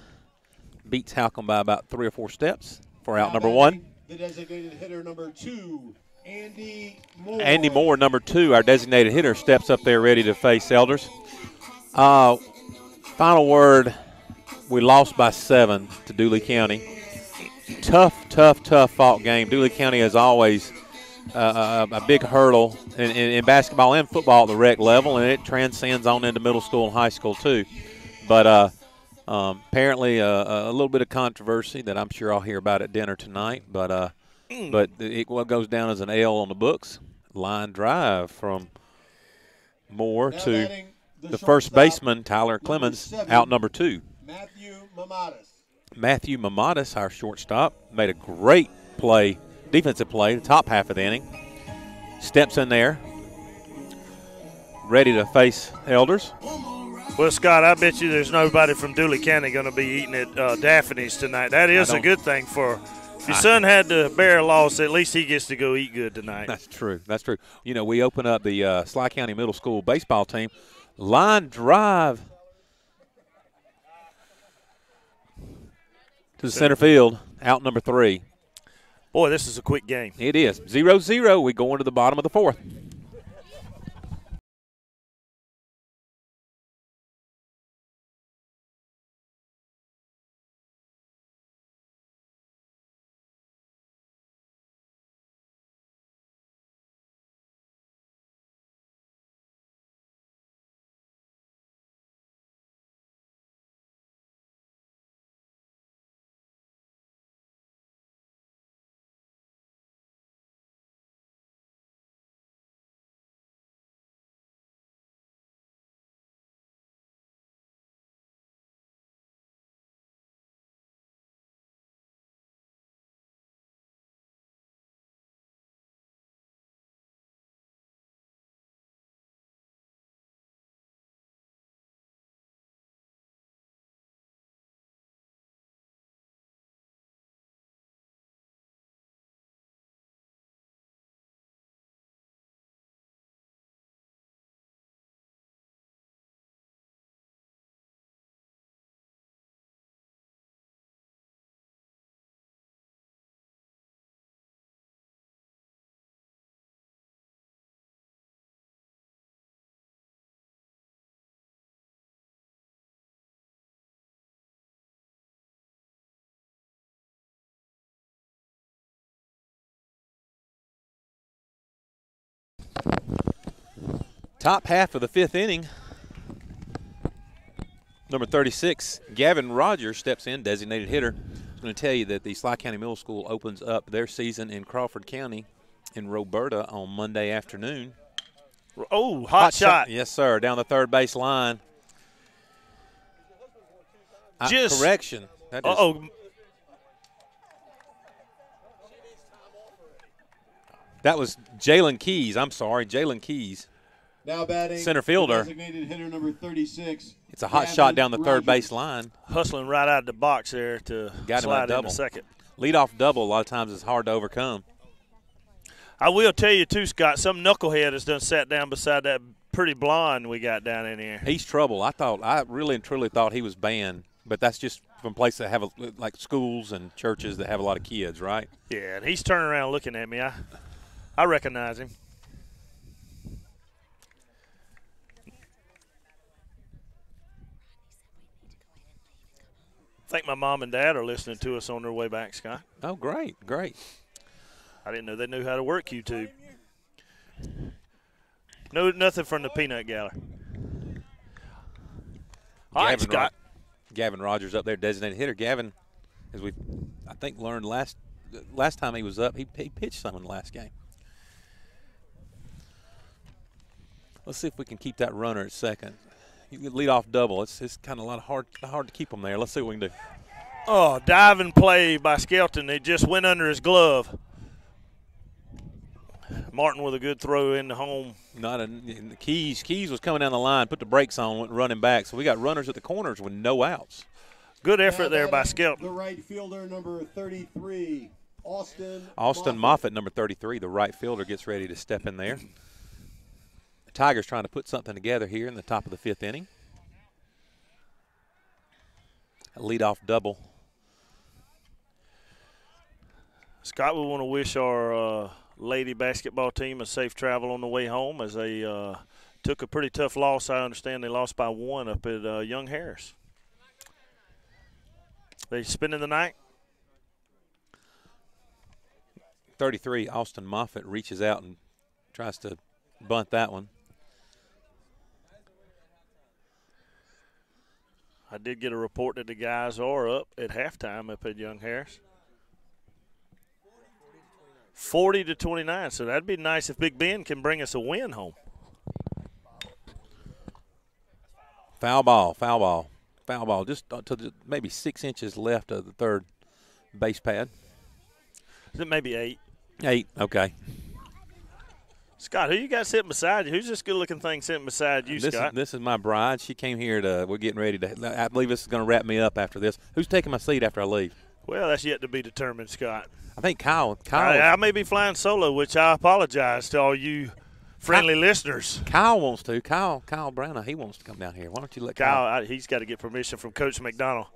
beats Halcomb by about 3 or 4 steps for out number 1. The designated hitter number 2, Andy Moore. Andy Moore, number 2, our designated hitter, steps up there ready to face Elders. Final word, we lost by 7 to Dooley County. Tough fought game. Dooley County is always a big hurdle in basketball and football at the rec level, and it transcends on into middle school and high school too. But apparently a little bit of controversy that I'm sure I'll hear about at dinner tonight. But what goes down as an L on the books. Line drive from Moore Now to batting the first baseman, Tyler Clemens, 7, out number 2. Matthew Mamadas. Matthew Mamadas, our shortstop, made a great play, defensive play, the top half of the inning. Steps in there, ready to face Elders. Well, Scott, I bet you there's nobody from Dooley County going to be eating at Daphne's tonight. That is a good thing for – if your son had to bear a loss, at least he gets to go eat good tonight. That's true. You know, we open up the Sly County Middle School baseball team. Line drive to the center field, out number 3. Boy, this is a quick game. It is. 0-0. We go into the bottom of the 4th. Top half of the 5th inning. Number 36, Gavin Rogers, steps in, designated hitter. I'm going to tell you that the Sly County Middle School opens up their season in Crawford County in Roberta on Monday afternoon. Oh, hot shot. Yes, sir, down the third base line. Correction. That was Jalen Keys. I'm sorry, Jalen Keys. Now batting center fielder. Designated hitter number 36. It's a hot shot down the third base line. Hustling right out of the box there to slide into second. Leadoff double a lot of times is hard to overcome. I will tell you, too, Scott, some knucklehead has done sat down beside that pretty blonde we got down in here. He's trouble. I really and truly thought he was banned, but that's just from places that have, like schools and churches that have a lot of kids, right? Yeah, and he's turning around looking at me. I recognize him. I think my mom and dad are listening to us on their way back, Scott. Oh, great. I didn't know they knew how to work YouTube. No, nothing from the peanut gallery. All right, Scott. Gavin Rogers up there, designated hitter. Gavin, as we, I think, learned last time he was up, he pitched some in the last game. Let's see if we can keep that runner at second. You can lead off double. It's kind of a lot hard to keep him there. Let's see what we can do. Oh, diving play by Skelton. It just went under his glove. Martin with a good throw in the home. Keys was coming down the line, put the brakes on, went running back. So we got runners at the corners with no outs. Good effort there by Skelton. The right fielder, number 33, Austin Moffitt, number 33, the right fielder, gets ready to step in there. The Tigers trying to put something together here in the top of the 5th inning. A leadoff double. Scott, we want to wish our lady basketball team a safe travel on the way home as they took a pretty tough loss. I understand they lost by 1 up at Young Harris. They spending the night? 33, Austin Moffitt reaches out and tries to bunt that one. I did get a report that the guys are up at halftime up at Young Harris. 40-29, so that'd be nice if Big Ben can bring us a win home. Foul ball, just to maybe 6 inches left of the third base pad. Is it maybe 8? 8, okay. Scott, who you got sitting beside you? Who's this good-looking thing sitting beside you, Scott? This is my bride. She came here we're getting ready to, I believe this is going to wrap me up after this. Who's taking my seat after I leave? Well, that's yet to be determined, Scott. I think Kyle. I may be flying solo, which I apologize to all you friendly listeners. Kyle wants to. Kyle Brown, he wants to come down here. Why don't you let Kyle? He's got to get permission from Coach McDonald.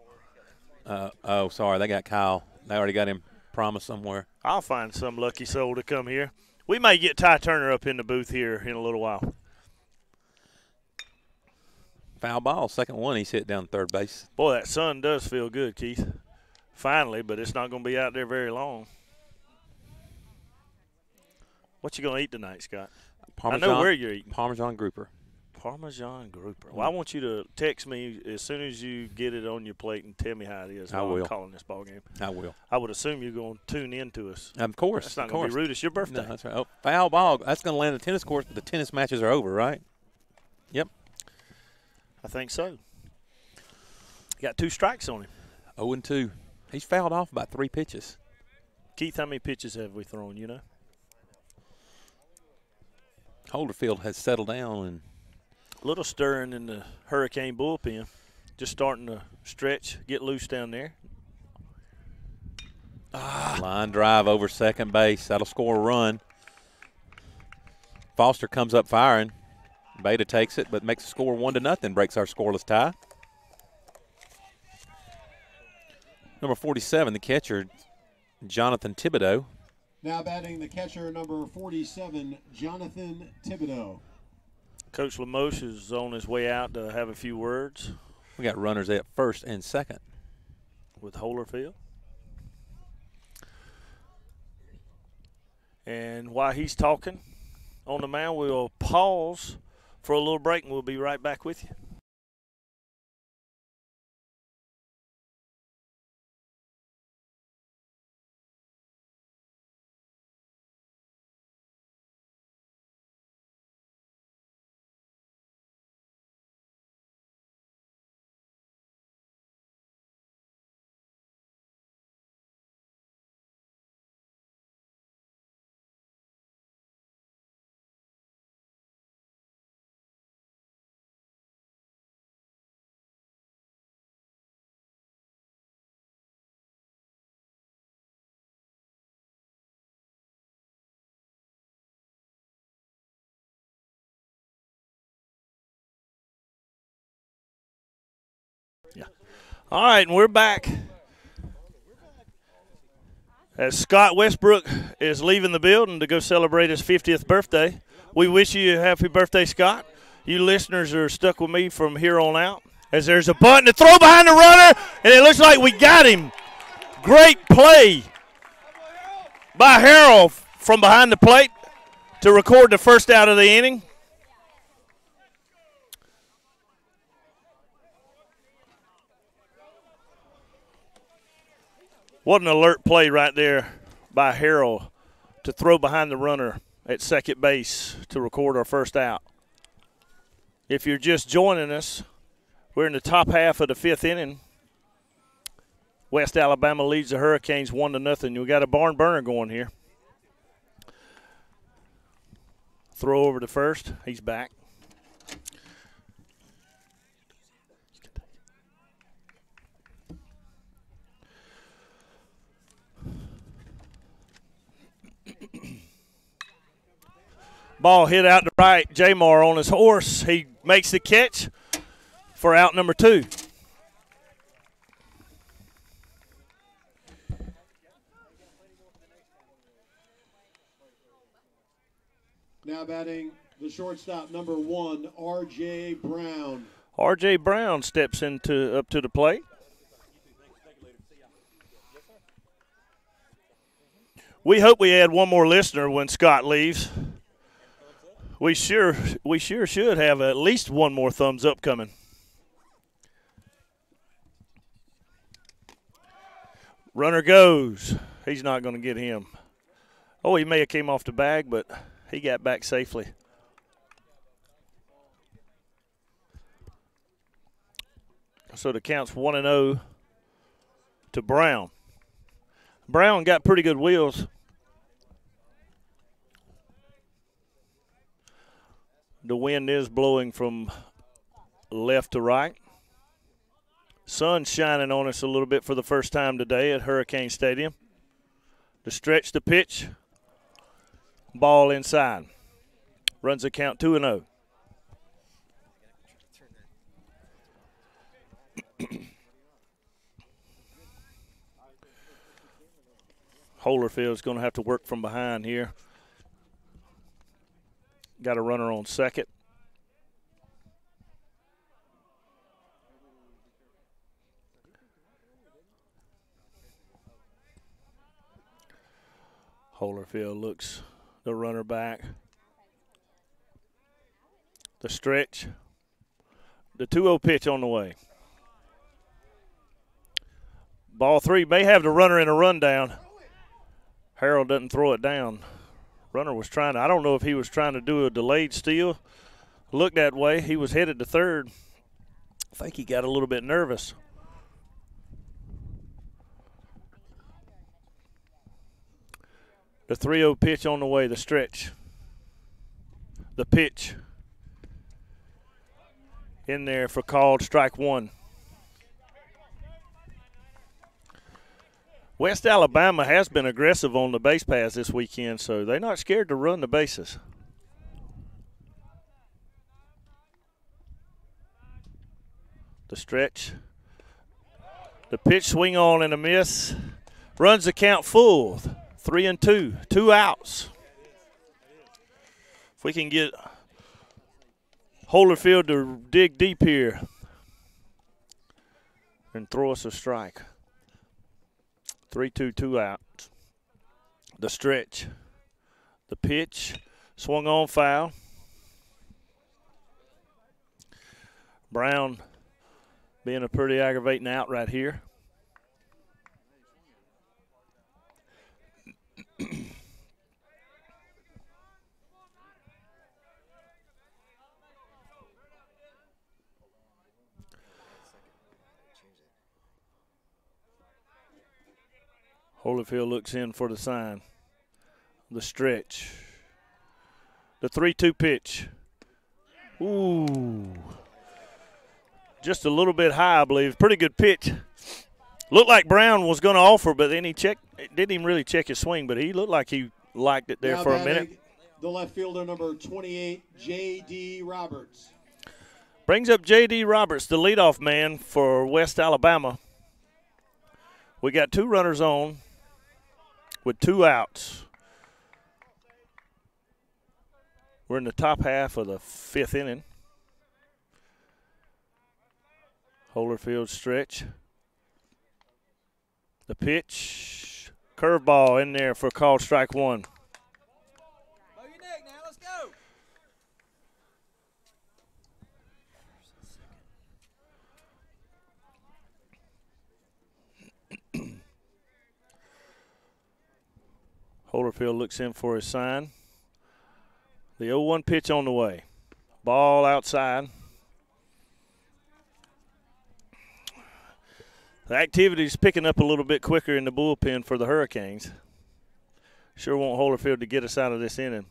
Sorry. They got Kyle. They already got him promised somewhere. I'll find some lucky soul to come here. We may get Ty Turner up in the booth here in a little while. Foul ball, second one. He's hit down third base. Boy, that sun does feel good, Keith. Finally, but it's not going to be out there very long. What you going to eat tonight, Scott? Parmesan, I know where you're eating. Parmesan grouper. Parmesan grouper. Well, I want you to text me as soon as you get it on your plate and tell me how it is. I will. I'm calling this ball game. I will. I would assume you're going to tune in to us. Of course. That's not going to be rude. It's your birthday. No, that's right. Oh, foul ball. That's going to land the tennis court, but the tennis matches are over, right? Yep. I think so. Got 2 strikes on him. 0-2. He's fouled off about 3 pitches. Keith, how many pitches have we thrown, you know? Holderfield has settled down. And a little stirring in the Hurricane bullpen. Just starting to stretch, get loose down there. Line drive over second base. That'll score a run. Foster comes up firing. Beta takes it, but makes the score 1-0, breaks our scoreless tie. Number 47, the catcher, Jonathan Thibodeau. Now batting the catcher, number 47, Jonathan Thibodeau. Coach Lamoche is on his way out to have a few words. We got runners at first and second. With Holerfield. And while he's talking on the mound, we'll pause for a little break, and we'll be right back with you. Yeah. All right, and we're back. As Scott Westbrook is leaving the building to go celebrate his 50th birthday, we wish you a happy birthday, Scott. You listeners are stuck with me from here on out. As there's a bunt to throw behind the runner, and it looks like we got him. Great play by Harrell from behind the plate to record the first out of the inning. What an alert play right there by Harrell to throw behind the runner at second base to record our first out. If you're just joining us, we're in the top half of the 5th inning. West Alabama leads the Hurricanes 1-0. We got a barn burner going here. throw over to first. He's back. Ball hit out to right. Jamar on his horse. He makes the catch for out number 2. Now batting the shortstop, number 1, R.J. Brown. R.J. Brown steps up to the plate. We hope we add one more listener when Scott leaves. We sure should have at least one more thumbs up coming. Runner goes. He's not going to get him. Oh, he may have came off the bag, but he got back safely. So the count's 1-0 to Brown. Brown got pretty good wheels. The wind is blowing from left to right. Sun's shining on us a little bit for the first time today at Hurricane Stadium. To stretch the pitch, ball inside. Runs the count 2-0. Holerfield's going to have to work from behind here. Got a runner on second. Holerfield looks the runner back. The stretch. The 2-0 pitch on the way. Ball 3 may have the runner in a rundown. Harold doesn't throw it down. Runner was trying to, I don't know if he was trying to do a delayed steal. Looked that way. He was headed to third. I think he got a little bit nervous. The 3-0 pitch on the way, the stretch. The pitch. In there for called strike 1. West Alabama has been aggressive on the base paths this weekend, so they're not scared to run the bases. The stretch. The pitch, swing on and a miss. Runs the count full. 3-2. 2 outs. If we can get Holerfield to dig deep here and throw us a strike. 3-2, 2 out. The stretch. The pitch. Swung on, foul. Brown being a pretty aggravating out right here. Holyfield looks in for the sign. The stretch. The 3-2 pitch. Ooh. Just a little bit high, I believe. Pretty good pitch. Looked like Brown was going to offer, but then he didn't even really check his swing, but he looked like he liked it there now for a minute. The left fielder, number 28, J.D. Roberts. Brings up J.D. Roberts, the leadoff man for West Alabama. We got 2 runners on with 2 outs. We're in the top half of the 5th inning. Holerfield stretch. The pitch. Curveball in there for called strike 1. Bow your neck now. Let's go. Holerfield looks in for his sign. The 0-1 pitch on the way. Ball outside. The activity is picking up a little bit quicker in the bullpen for the Hurricanes. Sure want Holerfield to get us out of this inning.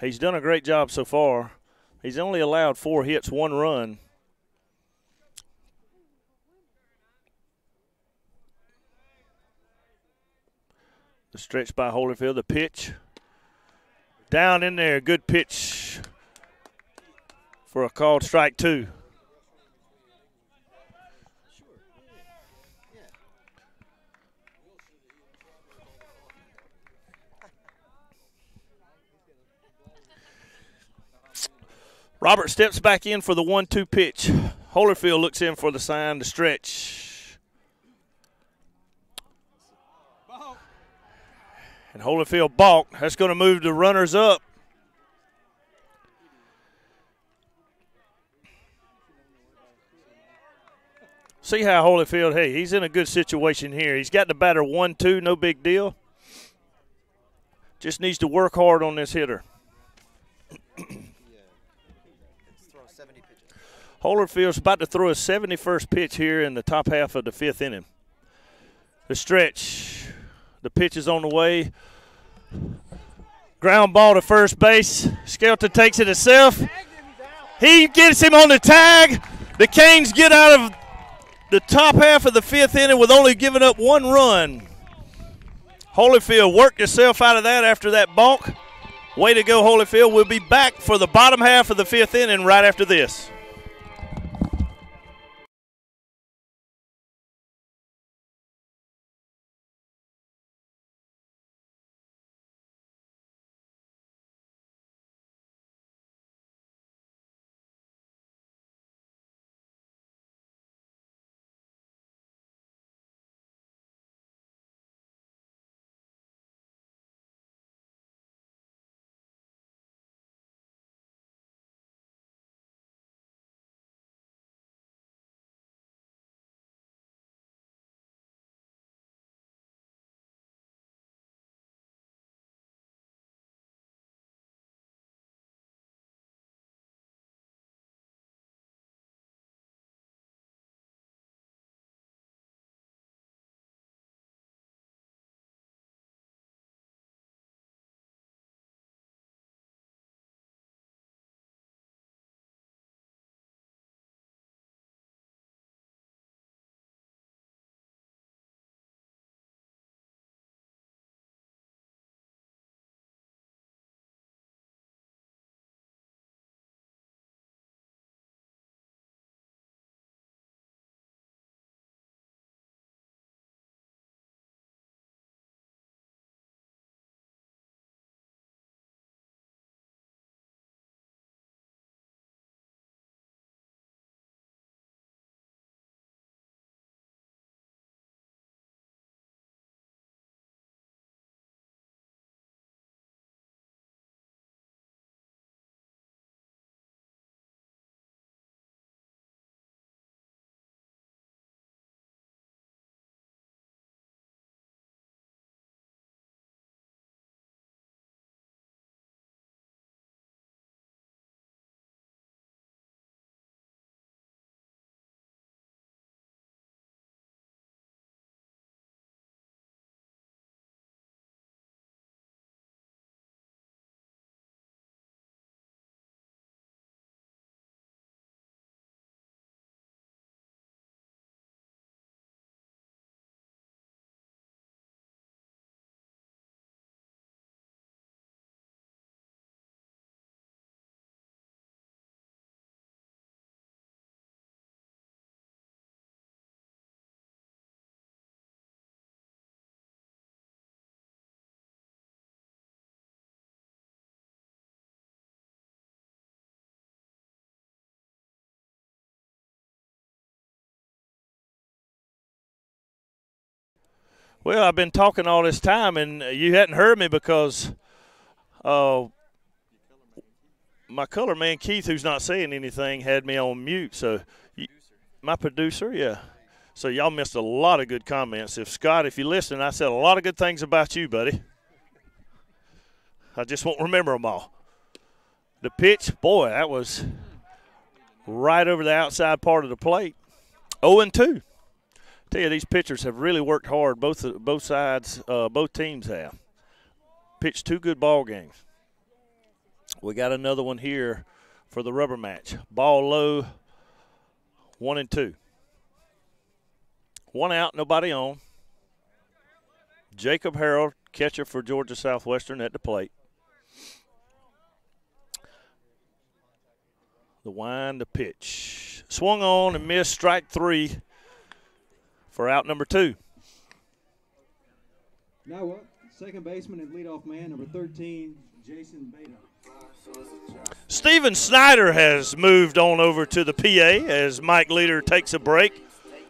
He's done a great job so far. He's only allowed 4 hits, 1 run. The stretch by Holyfield, the pitch. Down in there, good pitch for a called strike 2. Robert steps back in for the 1-2 pitch. Holyfield looks in for the sign to stretch. And Holyfield balked. That's going to move the runners up. See how Holyfield, hey, he's in a good situation here. He's got the batter 1-2, no big deal. Just needs to work hard on this hitter. Holyfield's about to throw his 71st pitch here in the top half of the 5th inning. The stretch. The pitch is on the way. Ground ball to first base. Skelton takes it himself. He gets him on the tag. The Canes get out of the top half of the 5th inning with only giving up 1 run. Holyfield worked himself out of that after that balk. Way to go, Holyfield. We'll be back for the bottom half of the 5th inning right after this. Well, I've been talking all this time, and you hadn't heard me because my color man, Keith, who's not saying anything, had me on mute. So my producer, yeah. So y'all missed a lot of good comments. Scott, if you're listening, I said a lot of good things about you, buddy. I just won't remember them all. The pitch, boy, that was right over the outside part of the plate. 0-2. Tell you, these pitchers have really worked hard. Both sides, both teams have pitched 2 good ball games. We got another one here for the rubber match. Ball low, 1-2. One out, nobody on. Jacob Harold, catcher for Georgia Southwestern, at the plate. The wind, the pitch. Swung on and missed, strike 3 for out number 2. Now up, second baseman and leadoff man, number 13, Jason Beta. Steven Snyder has moved on over to the PA as Mike Leader takes a break,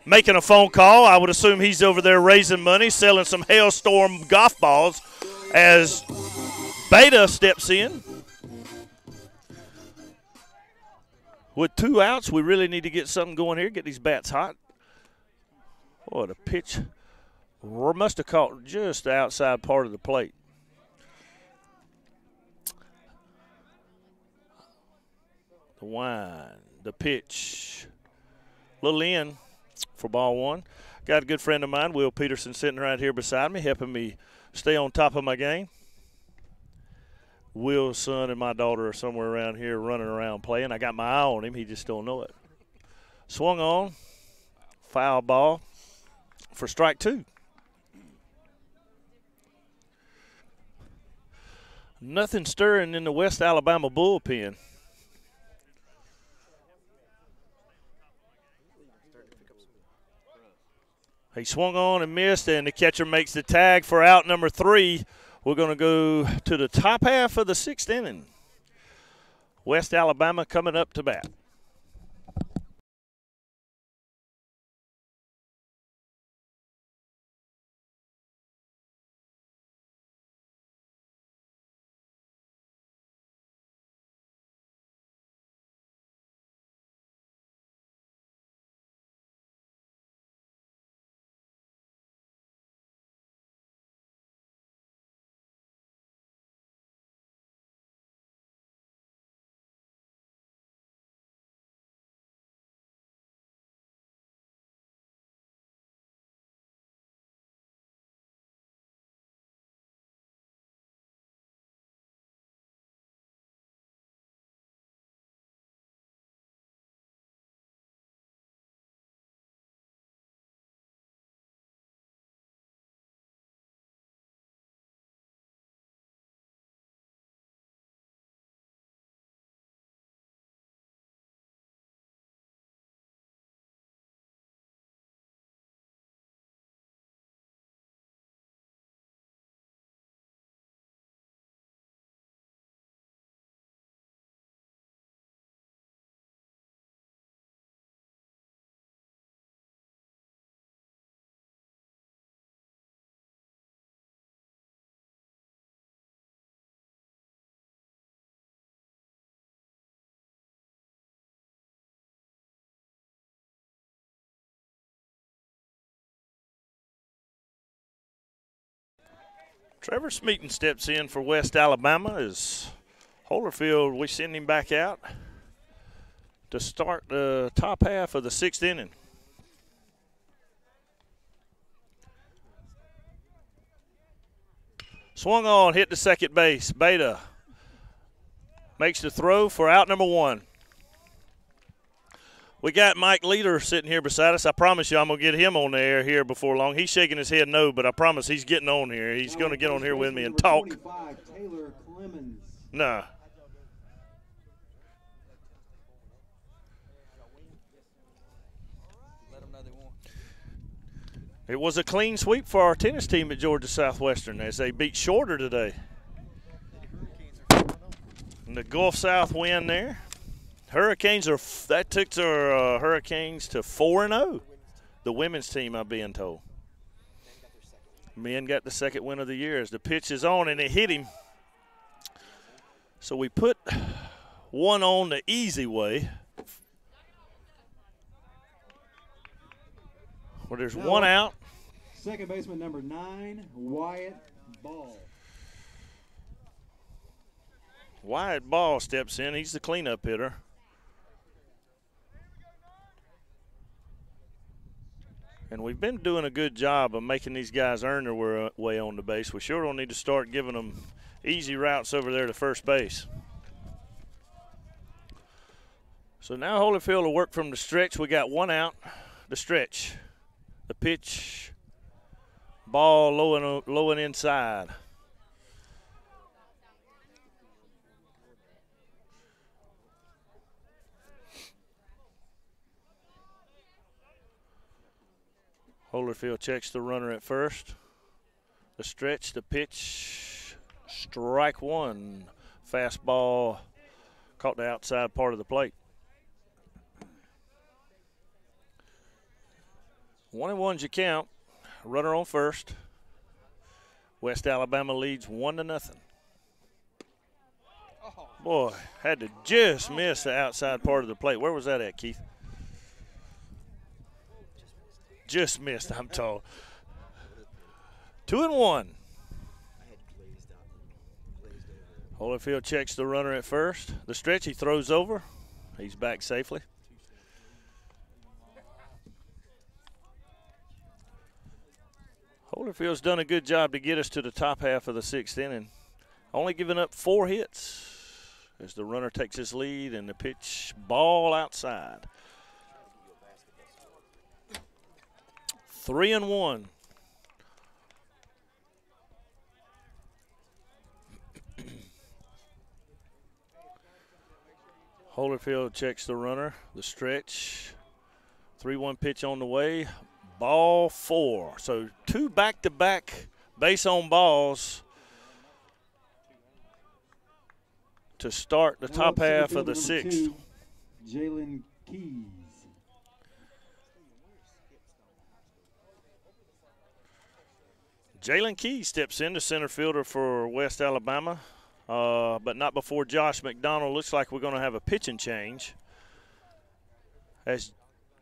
making a phone call. I would assume he's over there raising money, selling some Hailstorm golf balls as Beta steps in. With 2 outs, we really need to get something going here, get these bats hot. Oh, the pitch must have caught just the outside part of the plate. The wind, the pitch, little in for ball 1. Got a good friend of mine, Will Peterson, sitting right here beside me, helping me stay on top of my game. Will's son and my daughter are somewhere around here running around playing. I got my eye on him. He just don't know it. Swung on, foul ball for strike 2. Nothing stirring in the West Alabama bullpen. He swung on and missed, and the catcher makes the tag for out number 3. We're going to go to the top half of the 6th inning. West Alabama coming up to bat. Trevor Smeaton steps in for West Alabama as Holyfield, we send him back out to start the top half of the 6th inning. Swung on, hit the second base. Beta makes the throw for out number 1. We got Mike Leader sitting here beside us. I promise you I'm going to get him on the air here before long. He's shaking his head no, but I promise he's getting on here. He's going to get on here with me and talk. Taylor Clemens. Nah. It was a clean sweep for our tennis team at Georgia Southwestern as they beat Shorter today. And the Gulf South win there. Hurricanes that took their Hurricanes to 4-0. The women's team, I'm being told. Men got the second win of the year as the pitch is on and it hit him. So we put one on the easy way. Well, there's one out. Second baseman number 9, Wyatt Ball. Wyatt Ball steps in. He's the cleanup hitter. And we've been doing a good job of making these guys earn their way on the base. We sure don't need to start giving them easy routes over there to first base. So now Holyfield will work from the stretch. We got one out. The stretch. The pitch. Ball low and inside. Holyfield checks the runner at first. The stretch, the pitch, strike one. Fastball caught the outside part of the plate. 1-1's your count. Runner on first. West Alabama leads 1-0. Boy, had to just miss the outside part of the plate. Where was that at, Keith? Just missed, I'm told. 2-1. Holyfield checks the runner at first. The stretch, he throws over. He's back safely. Holyfield's done a good job to get us to the top half of the 6th inning. Only giving up 4 hits as the runner takes his lead and the pitch ball outside. 3-1. Holyfield checks the runner, the stretch. 3-1 pitch on the way. Ball 4. So 2 back-to-back base on balls to start the top half of the 6th. Jalen Keys. Jalen Keys steps into center fielder for West Alabama, but not before Josh McDonald. Looks like we're going to have a pitching change. As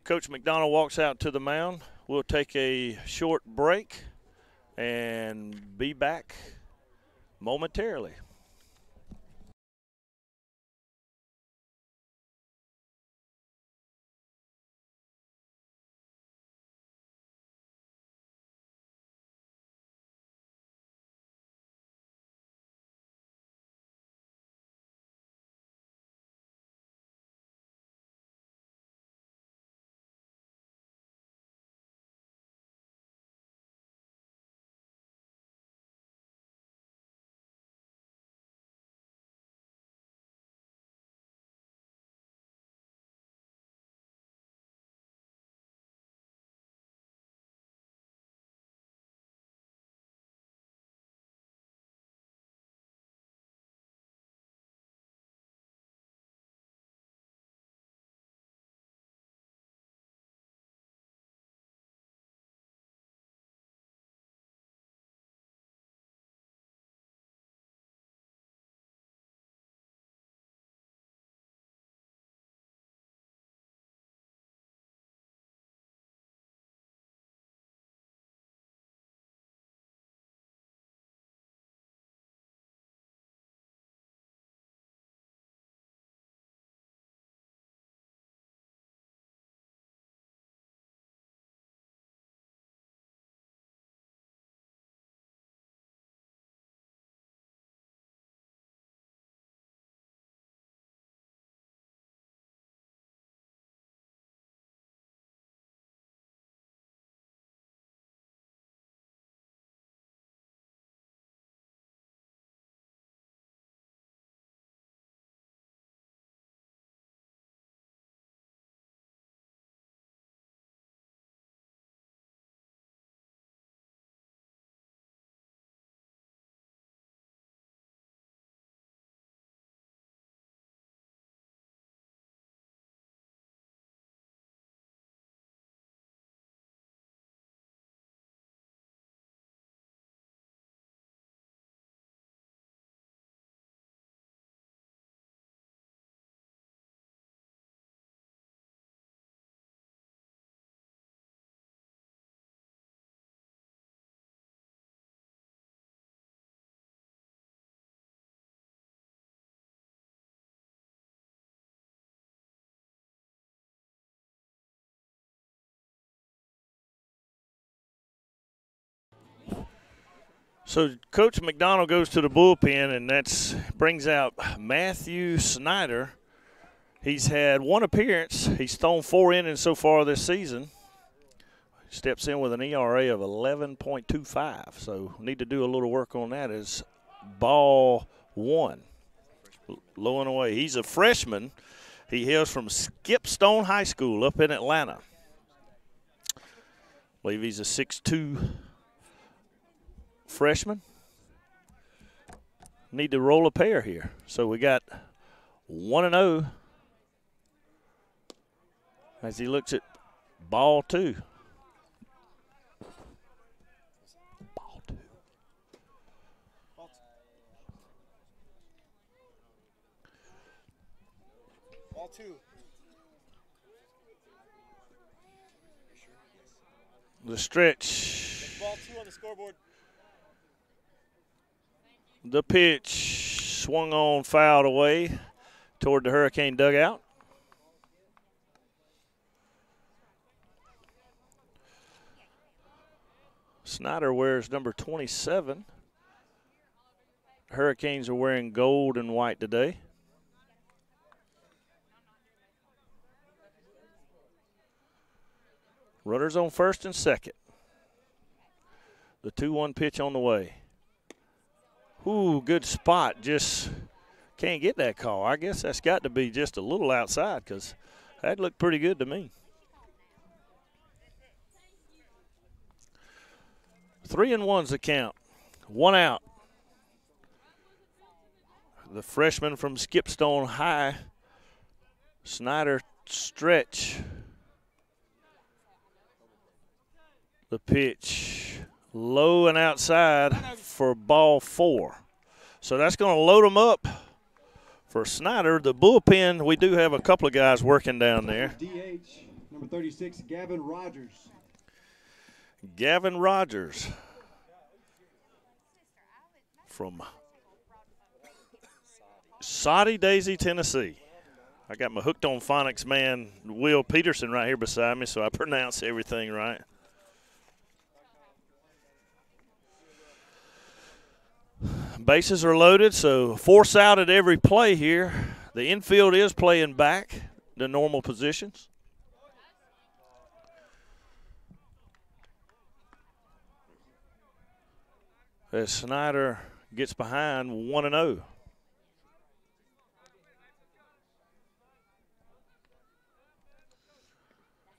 Coach McDonald walks out to the mound, we'll take a short break and be back momentarily. So Coach McDonald goes to the bullpen, and that brings out Matthew Snyder He's had one appearance. He's thrown 4 innings so far this season. Steps in with an ERA of 11.25. So need to do a little work on that. Is ball 1. Low and away. He's a freshman. He hails from Skipstone High School up in Atlanta. I believe he's a 6'2" freshman. Need to roll a pair here. So we got 1-0 as he looks at ball 2. Ball 2. Ball 2. The stretch. Ball 2 on the scoreboard. The pitch swung on, fouled away toward the Hurricane dugout. Snyder wears number 27. Hurricanes are wearing gold and white today. Runners on first and second. The 2-1 pitch on the way. Ooh, good spot. Just can't get that call. I guess that's got to be just a little outside because that looked pretty good to me. 3-1's the count. 1 out. The freshman from Skipstone High, Snyder stretch. The pitch low and outside for ball 4. So that's going to load them up for Snyder. The bullpen, we do have a couple of guys working down there. DH, number 36, Gavin Rogers. Gavin Rogers from Soddy Daisy, Tennessee. I got my Hooked on Phonics man, Will Peterson, right here beside me, so I pronounce everything right. Bases are loaded, so force out at every play here. The infield is playing back to normal positions. As Snyder gets behind 1-0.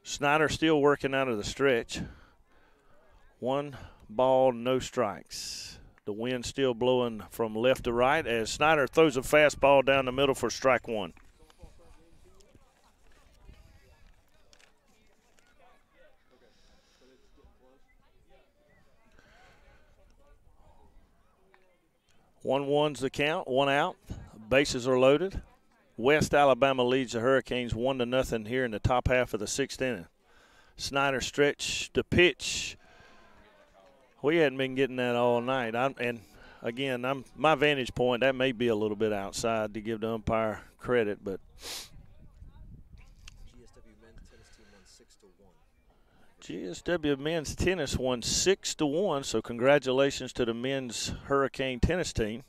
Snyder still working out of the stretch. 1 ball, no strikes. The wind still blowing from left to right as Snyder throws a fastball down the middle for strike 1. One's the count, 1 out. Bases are loaded. West Alabama leads the Hurricanes 1-0 here in the top half of the 6th inning. Snyder stretch the pitch. We hadn't been getting that all night. My vantage point, that may be a little bit outside to give the umpire credit, but GSW men's tennis won 6-1, so congratulations to the men's Hurricane tennis team.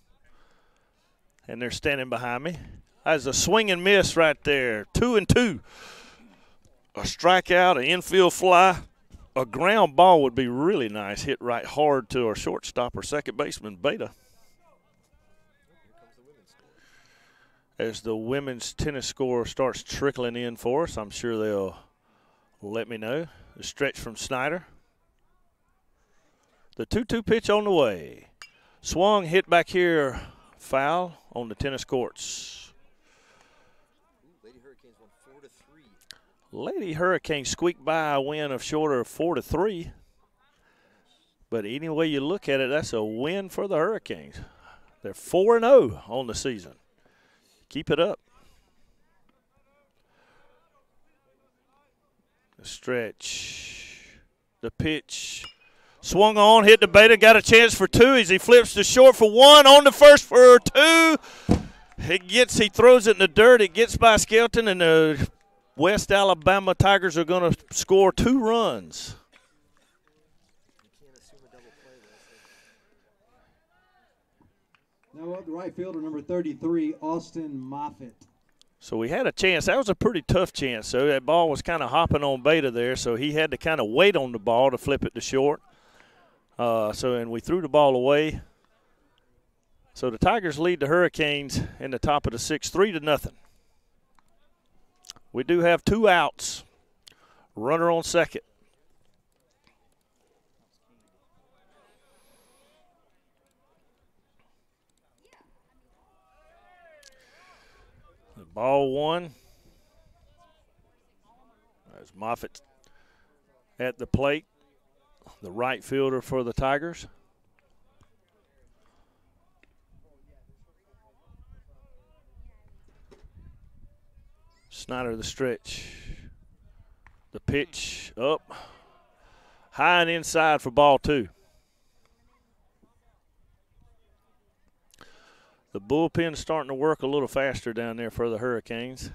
And they're standing behind me. That's a swing and miss right there. 2-2. A strikeout, an infield fly. A ground ball would be really nice, hit right hard to our shortstop or second baseman, Beta. As the women's tennis score starts trickling in for us, I'm sure they'll let me know. The stretch from Snyder. The 2-2 pitch on the way. Swung, hit back here, foul on the tennis courts. Lady Hurricanes squeaked by a win of shorter of 4-3. But any way you look at it, that's a win for the Hurricanes. They're 4-0 on the season. Keep it up. The stretch. The pitch. Swung on, hit the Beta, got a chance for 2 as he flips to short for 1, on the first for 2. He throws it in the dirt. It gets by Skelton, and the West Alabama Tigers are going to score 2 runs. Now up the right fielder, number 33, Austin Moffitt. So we had a chance. That was a pretty tough chance. So that ball was kind of hopping on Beta there, so he had to kind of wait on the ball to flip it to short. And we threw the ball away. So the Tigers lead the Hurricanes in the top of the sixth, 3-0. We do have 2 outs. Runner on second. Ball 1. There's Moffitt at the plate, the right fielder for the Tigers. Snyder the stretch. The pitch up. High and inside for ball 2. The bullpen's starting to work a little faster down there for the Hurricanes.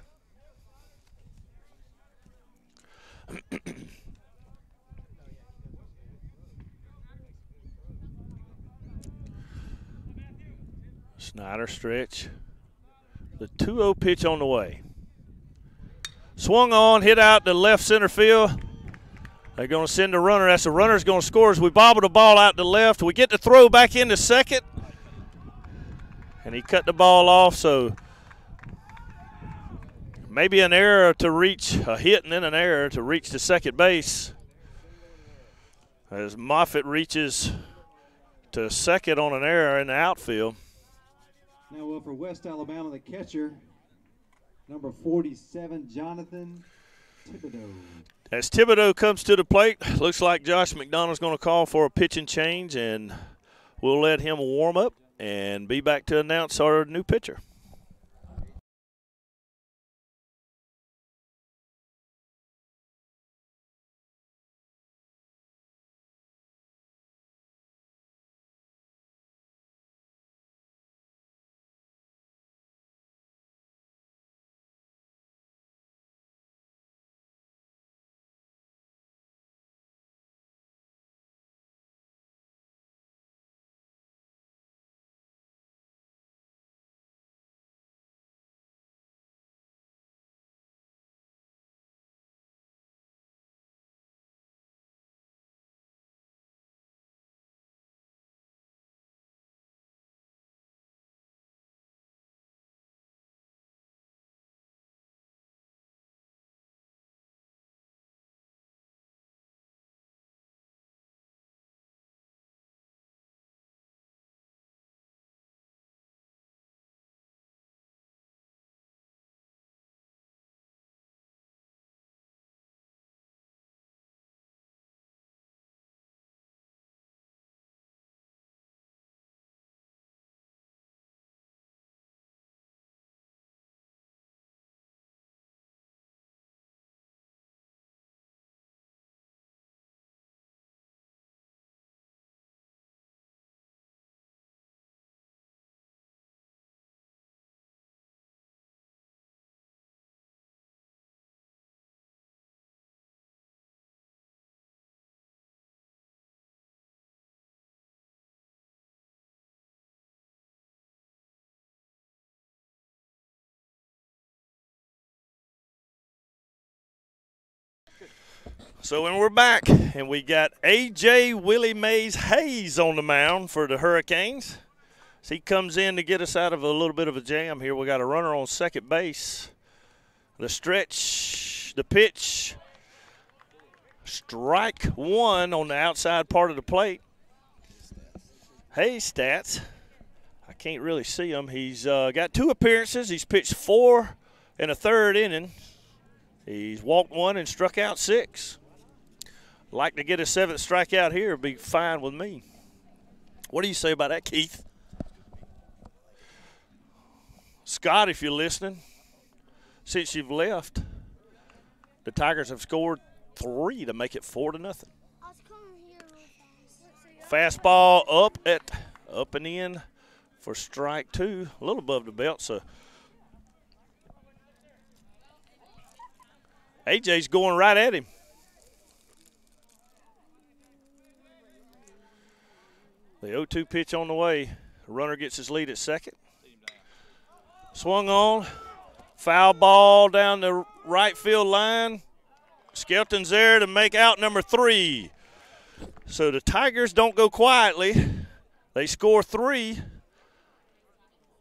Snyder stretch. The 2-0 pitch on the way. Swung on, hit out to left center field. They're going to send a runner. That's the runner's going to score as we bobble the ball out to left. We get the throw back into second. And he cut the ball off, so maybe an error to reach a hit and then an error to reach the second base. As Moffitt reaches to second on an error in the outfield. Now up for West Alabama, the catcher, number 47, Jonathan Thibodeau. As Thibodeau comes to the plate, looks like Josh McDonald's going to call for a pitching change, and we'll let him warm up and be back to announce our new pitcher. So when we're back, and we got A.J. Willie Mays Hayes on the mound for the Hurricanes. As he comes in to get us out of a little bit of a jam here. We got a runner on second base. The stretch, the pitch, strike 1 on the outside part of the plate. Hayes stats, I can't really see him. He's got 2 appearances. He's pitched 4 in a third inning. He's walked 1 and struck out 6. Like to get a 7th strikeout here, it'd be fine with me. What do you say about that, Keith? Scott, if you're listening, since you've left, the Tigers have scored 3 to make it 4-0. Fastball up and in for strike 2, a little above the belt. So AJ's going right at him. The 0-2 pitch on the way. The runner gets his lead at second. Swung on, Foul ball down the right field line. Skelton's there to make out number 3. So the Tigers don't go quietly. They score 3.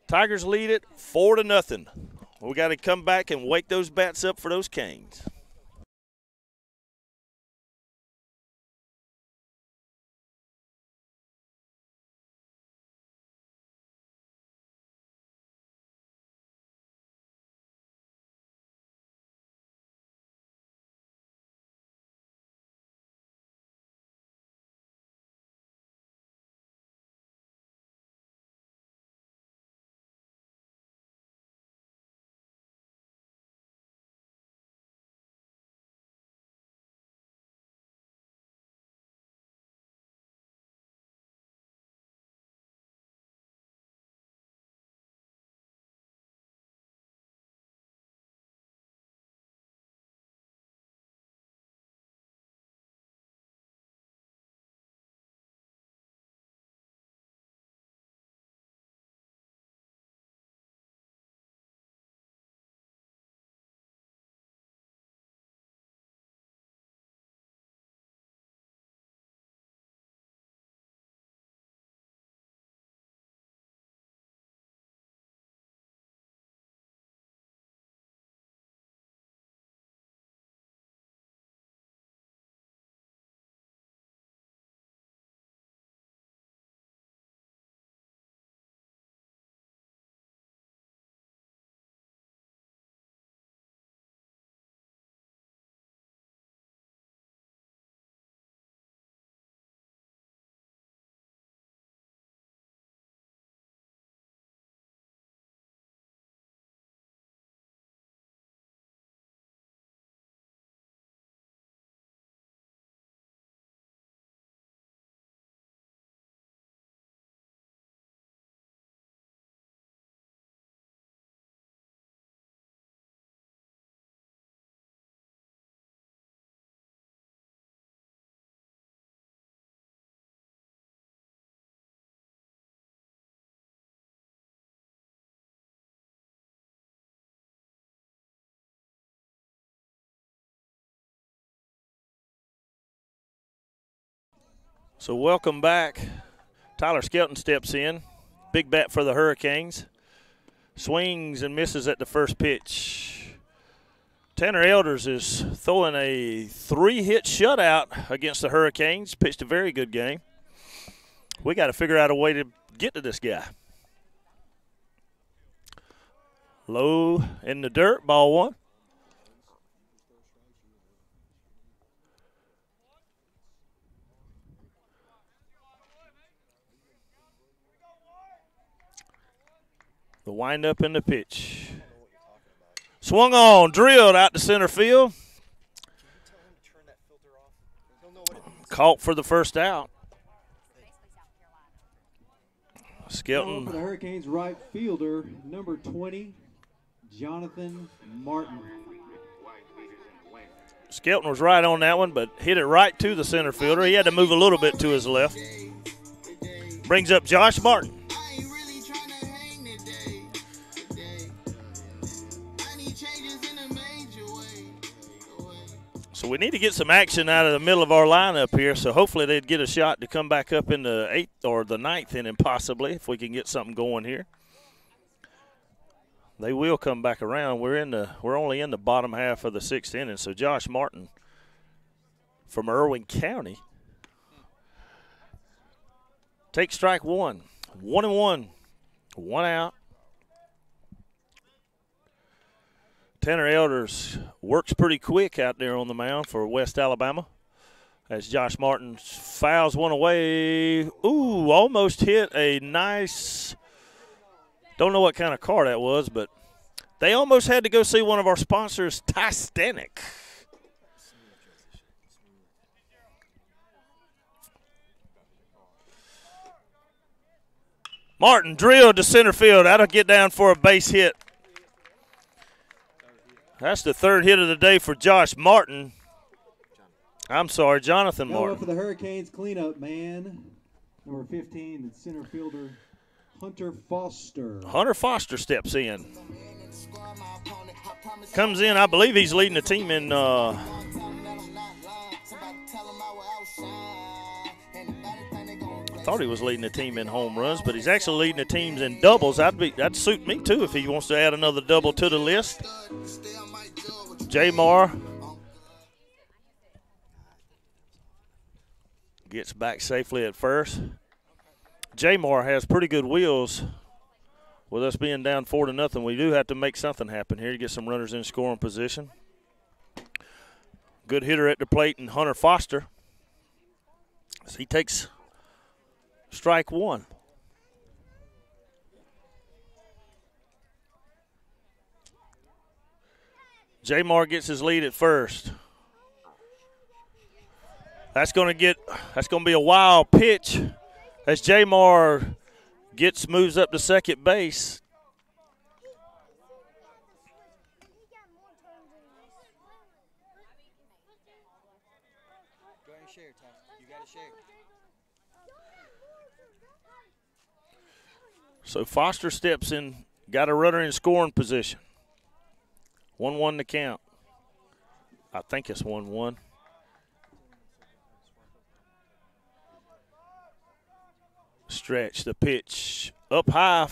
Tigers lead it 4-0. We got to come back and wake those bats up for those Canes. So welcome back. Tyler Skelton steps in. Big bat for the Hurricanes. Swings and misses at the first pitch. Tanner Elders is throwing a 3-hit shutout against the Hurricanes. Pitched a very good game. We got to figure out a way to get to this guy. Low in the dirt, ball 1. The windup in the pitch. Swung on, drilled out to center field. Caught for the first out. Skelton. For the Hurricanes right fielder, number 20, Jonathan Martin. Skelton was right on that one, but hit it right to the center fielder. He had to move a little bit to his left. Brings up Josh Martin. So we need to get some action out of the middle of our lineup here, so hopefully they'd get a shot to come back up in the 8th or the 9th inning possibly if we can get something going here. They will come back around. We're only in the bottom half of the 6th inning, so Josh Martin from Irwin County takes strike 1. 1-1. 1 out. Tanner Elders works pretty quick out there on the mound for West Alabama as Josh Martin fouls one away. Ooh, almost hit a nice, don't know what kind of car that was, but they almost had to go see one of our sponsors, Titanic. Martin drilled to center field. That'll get down for a base hit. That's the 3rd hit of the day for Josh Martin. I'm sorry, Jonathan Martin. For the Hurricanes cleanup man, number 15, the center fielder, Hunter Foster. Hunter Foster steps in. Comes in, I believe he's leading the team in I thought he was leading the team in home runs, but he's actually leading the teams in doubles. That'd suit me too if he wants to add another double to the list. Jamar gets back safely at first. Jamar has pretty good wheels. With us being down 4-0, we do have to make something happen here to get some runners in scoring position. Good hitter at the plate in Hunter Foster. So he takes strike one. Jamar gets his lead at first. That's going to be a wild pitch as Jamar moves up to second base. Go ahead and share, Tom. You got to share. So Foster steps in, got a runner in scoring position. 1-1 to count. I think it's 1-1. Stretch the pitch up high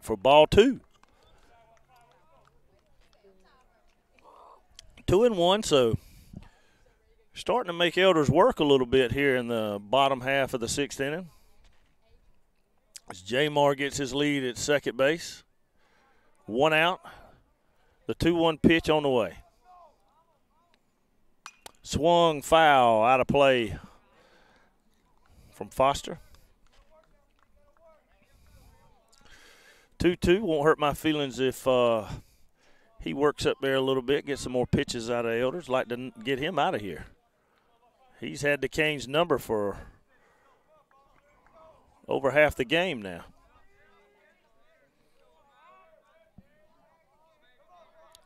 for ball two. 2-1, so starting to make Elders work a little bit here in the bottom half of the sixth inning. As Jamar gets his lead at second base. 1 out. The 2-1 pitch on the way. Swung foul, out of play from Foster. 2-2. Won't hurt my feelings if he works up there a little bit, gets some more pitches out of Elders. Like to get him out of here. He's had the Canes number for over half the game now.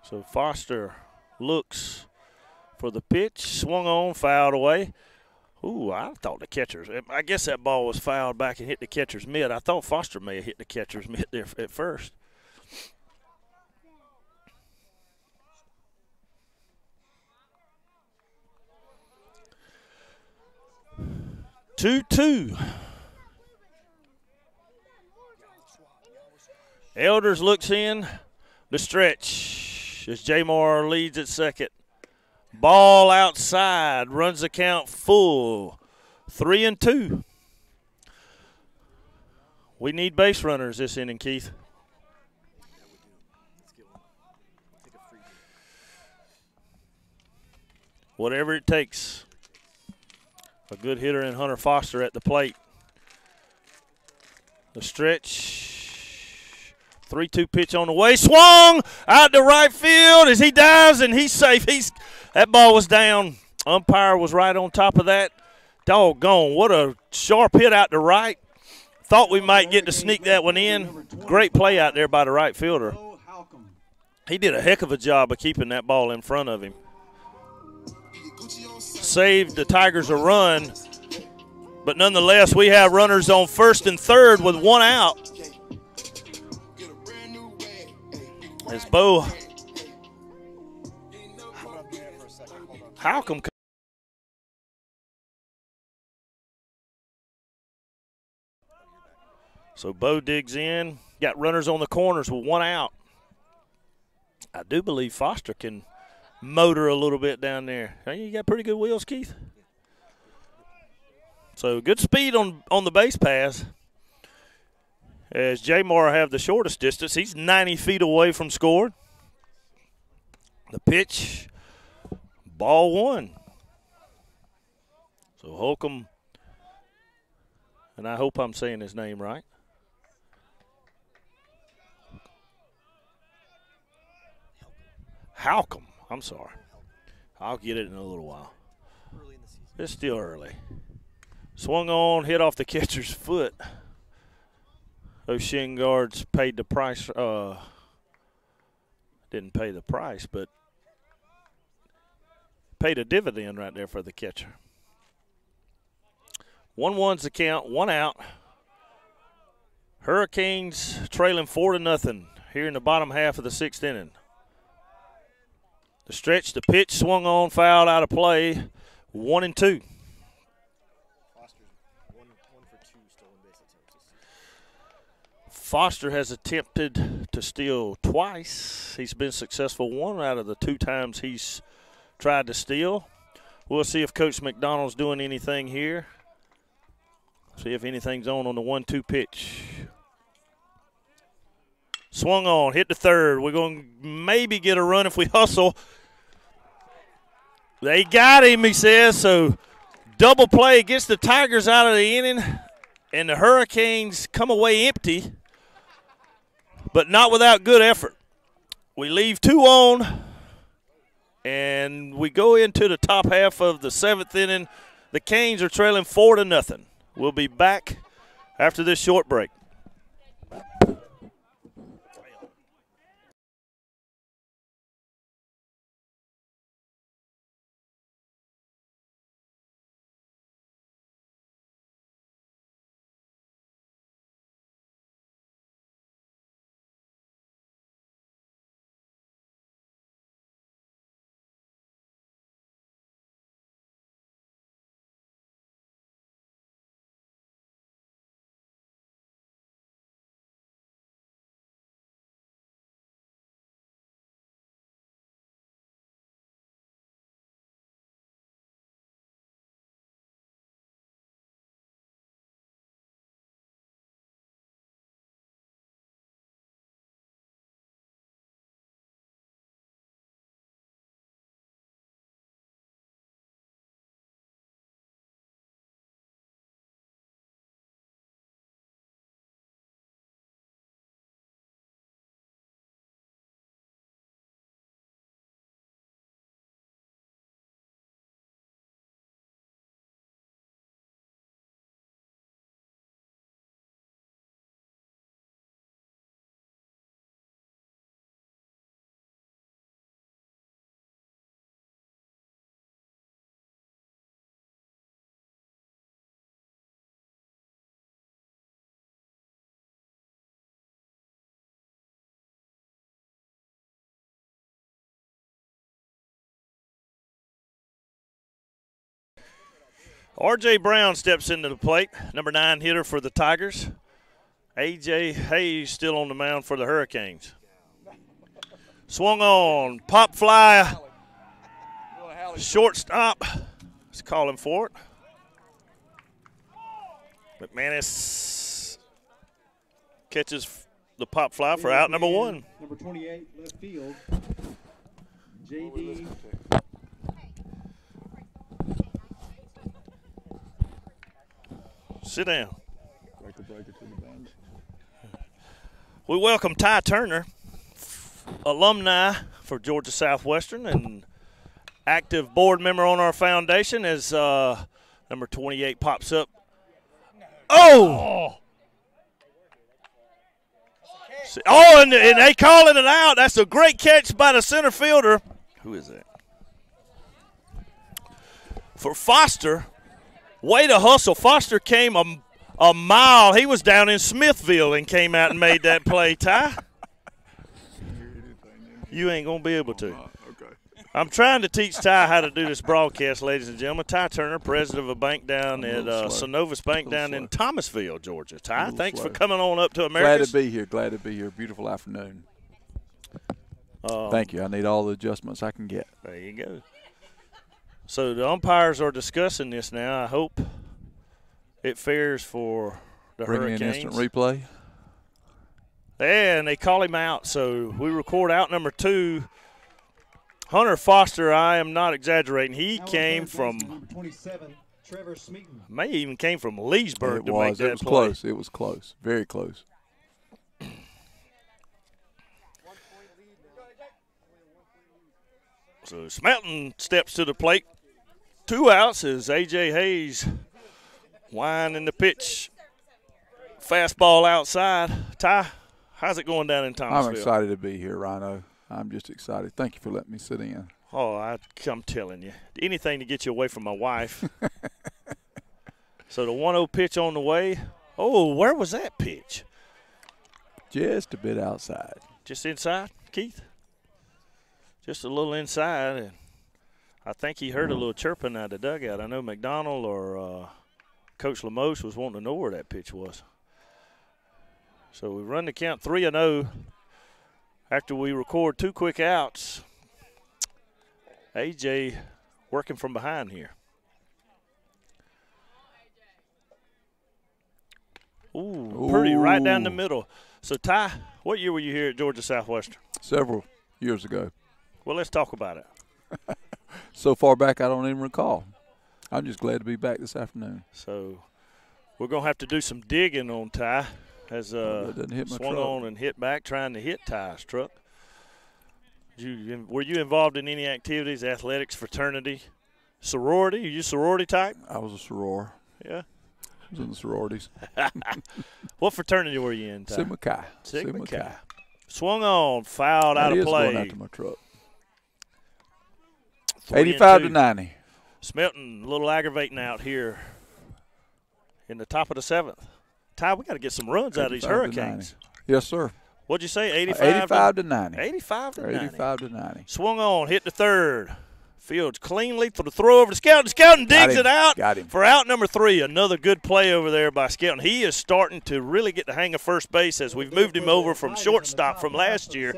So Foster looks for the pitch, swung on, fouled away. Ooh, I thought the catcher's. I guess that ball was fouled back and hit the catcher's mitt. I thought Foster may have hit the catcher's mitt there at first. Two. Elders looks in the stretch as Jamar leads at second. Ball outside, runs the count full. 3-2. We need base runners this inning, Keith. Whatever it takes. A good hitter in Hunter Foster at the plate. The stretch. 3-2 pitch on the way. Swung out to right field as he dives, and he's safe. That ball was down. Umpire was right on top of that. Doggone, what a sharp hit out to right. Thought we might get to sneak that one in. Great play out there by the right fielder. He did a heck of a job of keeping that ball in front of him. Saved the Tigers a run, but nonetheless, we have runners on first and third with 1 out. As Bo Halcomb. So Bo digs in, got runners on the corners with 1 out. I do believe Foster can motor a little bit down there. Hey, you got pretty good wheels, Keith. So good speed on the base pass. As Jamar have the shortest distance, he's 90 feet away from scoring. The pitch, ball 1. So Holcomb, and I hope I'm saying his name right. Halcomb, I'm sorry. I'll get it in a little while. Early in the season. It's still early. Swung on, hit off the catcher's foot. Those shin guards paid the price. Didn't pay the price, but paid a dividend right there for the catcher. 1-1's the count, 1 out. Hurricanes trailing 4-0 here in the bottom half of the 6th inning. The stretch, the pitch swung on, fouled out of play, 1-2. Foster has attempted to steal twice. He's been successful 1 out of the 2 times he's tried to steal. We'll see if Coach McDonald's doing anything here. See if anything's on the 1-2 pitch. Swung on, hit the third. We're going to maybe get a run if we hustle. They got him, he says. So double play gets the Tigers out of the inning, and the Hurricanes come away empty, but not without good effort. We leave 2 on, and we go into the top half of the 7th inning. The Canes are trailing 4-0. We'll be back after this short break. R.J. Brown steps into the plate, number 9 hitter for the Tigers. A.J. Hayes still on the mound for the Hurricanes. Swung on, pop fly, shortstop is calling for it. McManus catches the pop fly for out number 1. Number 28, left field, J.D. Sit down. We welcome Ty Turner, alumni for Georgia Southwestern and active board member on our foundation, as number 28 pops up. Oh! Oh, and they calling it out. That's a great catch by the center fielder. Who is that? For Foster. Way to hustle. Foster came a mile. He was down in Smithville and came out and made that play, Ty. You ain't going to be able to. I'm trying to teach Ty how to do this broadcast, ladies and gentlemen. Ty Turner, president of a bank down at Synovus Bank down in Thomasville, Georgia. Ty, thanks for coming on up to America. Glad to be here. Glad to be here. Beautiful afternoon. Thank you. I need all the adjustments I can get. There you go. So the umpires are discussing this now. I hope it fares for the Hurricanes. Bring in instant replay. And they call him out. So we record out number 2. Hunter Foster, I am not exaggerating. He came from number 27, Trevor Smeaton. May even came from Leesburg to make that play. It was close. It was close. Very close. So Smelton steps to the plate. 2 outs as A.J. Hayes winding the pitch. Fastball outside. Ty, how's it going down in Thomasville? I'm excited to be here, Rhino. I'm just excited. Thank you for letting me sit in. Oh, I'm telling you. Anything to get you away from my wife. So the 1-0 pitch on the way. Oh, where was that pitch? Just a bit outside. Just inside, Keith? Just a little inside. And I think he heard a little chirping out of the dugout. I know McDonald or Coach Lemos was wanting to know where that pitch was. So we run the count 3-0 after we record 2 quick outs. AJ working from behind here. Ooh, pretty right down the middle. So, Ty, what year were you here at Georgia Southwestern? Several years ago. Well, let's talk about it. So far back, I don't even recall. I'm just glad to be back this afternoon. So we're going to have to do some digging on Ty as that doesn't hit my swung truck. on and hit back trying to hit Ty's truck. Were you involved in any activities, athletics, fraternity, sorority? Are you sorority type? I was a soror. Yeah. I was in the sororities. What fraternity were you in, Ty? Sigma Chi. Sigma Chi. Swung on, fouled out That of is play. going out to my truck. 3-2. 85-90. Smelton a little aggravating out here in the top of the 7th. Ty, we got to get some runs out of these 85-90. Hurricanes. Yes, sir. What'd you say, 85? 85-90. 85-90. 85-90. Swung on, hit the third. Fields cleanly for the throw over to Skelton. Skelton digs it out Got him. for out number 3. Another good play over there by Skelton. He is starting to really get the hang of first base as we've moved him over from shortstop from last year.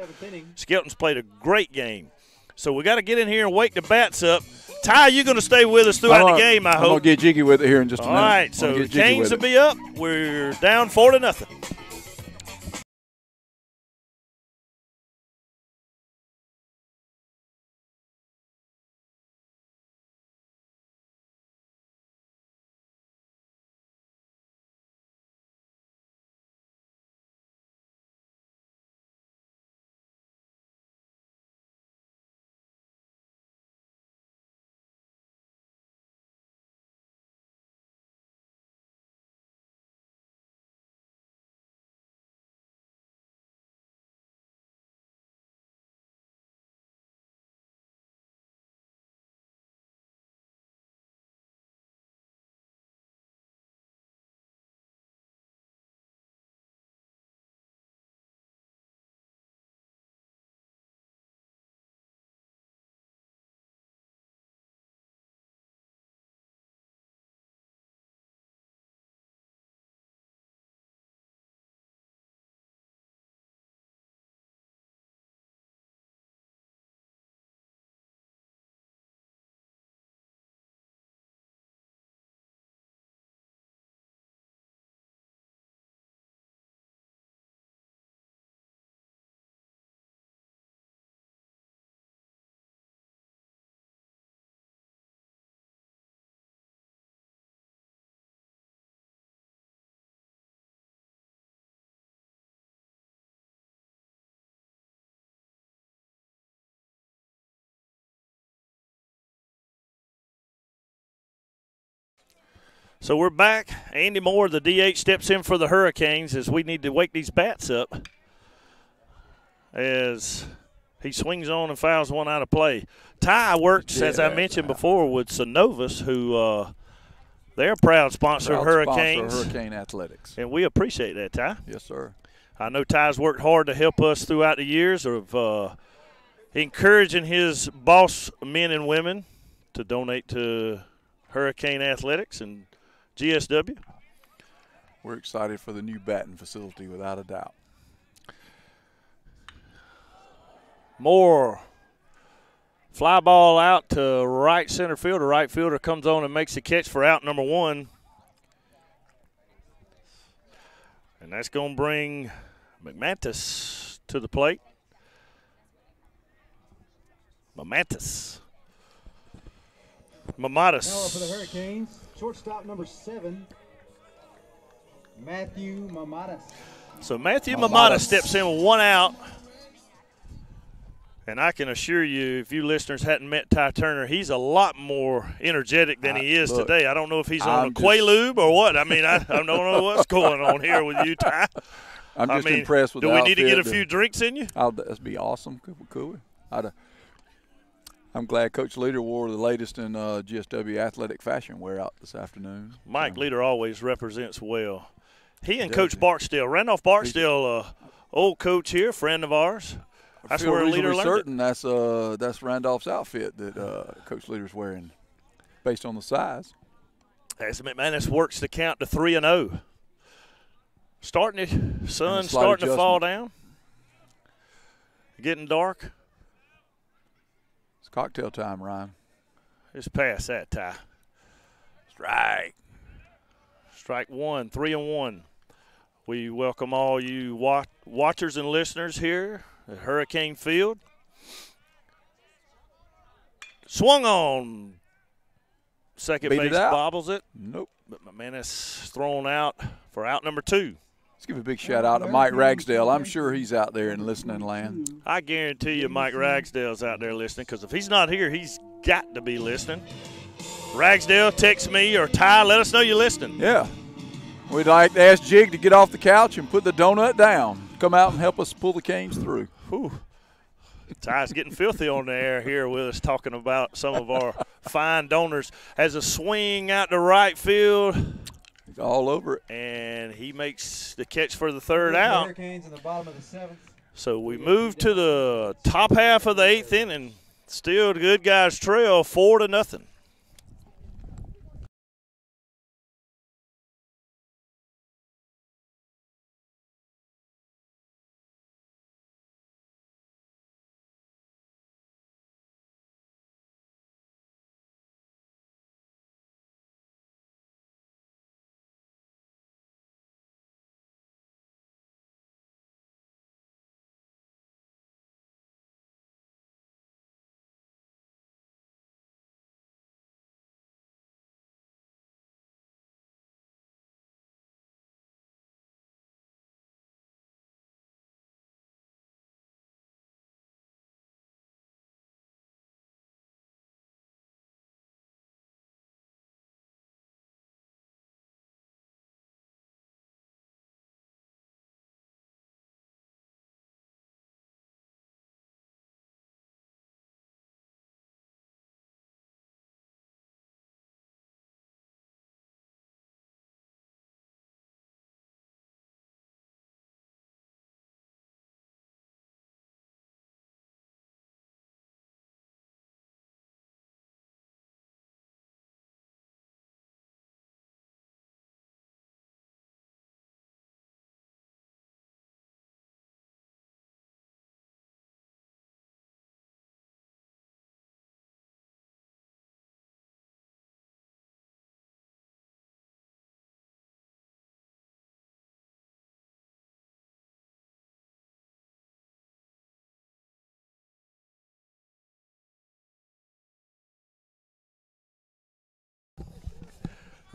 Skelton's played a great game. So we got to get in here and wake the bats up. Ty, you're going to stay with us throughout the game, I hope. I'm going to get jiggy with it here in just a minute. All right, so the Canes will be up. We're down 4-0. So we're back. Andy Moore, the DH, steps in for the Hurricanes as we need to wake these bats up as he swings on and fouls one out of play. Ty works, as I mentioned before, with Synovus, who they're a proud sponsor of Hurricanes. Sponsor of Hurricane Athletics. And we appreciate that, Ty. Yes, sir. I know Ty's worked hard to help us throughout the years of encouraging his boss men and women to donate to Hurricane Athletics and GSW. We're excited for the new batting facility, without a doubt. Moore, fly ball out to right center field. The right fielder comes on and makes the catch for out number 1. And that's going to bring McManus to the plate. Mamatis. Now up for the Hurricanes, shortstop number 7, Matthew Mamatis. So Matthew Mamatis steps in with 1 out. And I can assure you, if you listeners hadn't met Ty Turner, he's a lot more energetic than he is today. I don't know if he's on a Quaalude or what. I mean, I don't know what's going on here with you, Ty. I'm just impressed with the outfit. Do we need to get a outfit. few drinks in you? That'd be awesome. Could we? I'm glad Coach Leader wore the latest in GSW athletic fashion wear out this afternoon. Mike Leader always represents well. He and Coach Barksdale, Randolph Barksdale, old coach here, friend of ours. That's I feel where Leader reasonably learned it. certain that's Randolph's outfit that Coach Leader's wearing, based on the size. As McManus works the count to 3-0. Starting it, sun slight starting to fall adjustment. down. Getting dark. It's cocktail time, Ryan. It's past that, Ty. Strike. Strike one, 3-1. We welcome all you watchers and listeners here at Hurricane Field. Swung on. Second Beat it base out. bobbles it. Nope. But McManus thrown out for out number 2. Let's give a big shout out to Mike Ragsdale. I'm sure he's out there in listening land. I guarantee you Mike Ragsdale's out there listening, because if he's not here, he's got to be listening. Ragsdale, text me or Ty, let us know you're listening. Yeah. We'd like to ask Jig to get off the couch and put the donut down. Come out and help us pull the Canes through. Whew. Ty's getting filthy on the air here with us, talking about some of our fine donors. Has a swing out to right field. He's all over it. And he makes the catch for the third out. Hurricanes in the bottom of the 7th. So we move to the top half of the 8th inning. Still the good guys trail 4-0.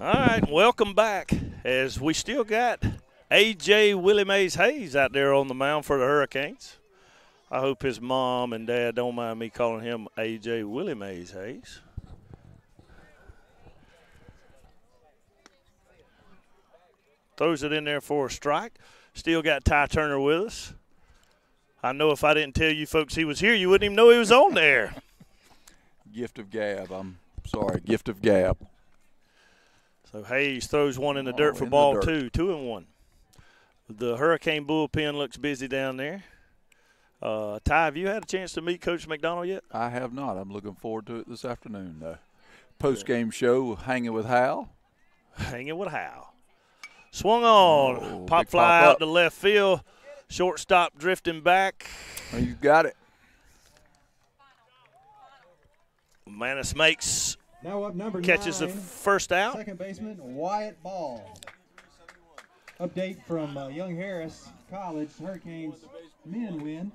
All right, welcome back, as we still got A.J. Willie Mays Hayes out there on the mound for the Hurricanes. I hope his mom and dad don't mind me calling him A.J. Willie Mays Hayes. Throws it in there for a strike. Still got Ty Turner with us. I know if I didn't tell you folks he was here, you wouldn't even know he was on there. Gift of gab. I'm sorry. Gift of gab. So Hayes throws one in the dirt for ball 2, 2-1. The Hurricane bullpen looks busy down there. Ty, have you had a chance to meet Coach McDonald yet? I have not. I'm looking forward to it this afternoon, though. Post-game show, hanging with Hal. Hanging with Hal. Swung on. Oh, Pop big fly pop out up. to left field. Shortstop drifting back. Oh, you got it. Manus makes Now up number catches the 9, first out. second baseman Wyatt Ball. Update from Young Harris College. Hurricanes men win.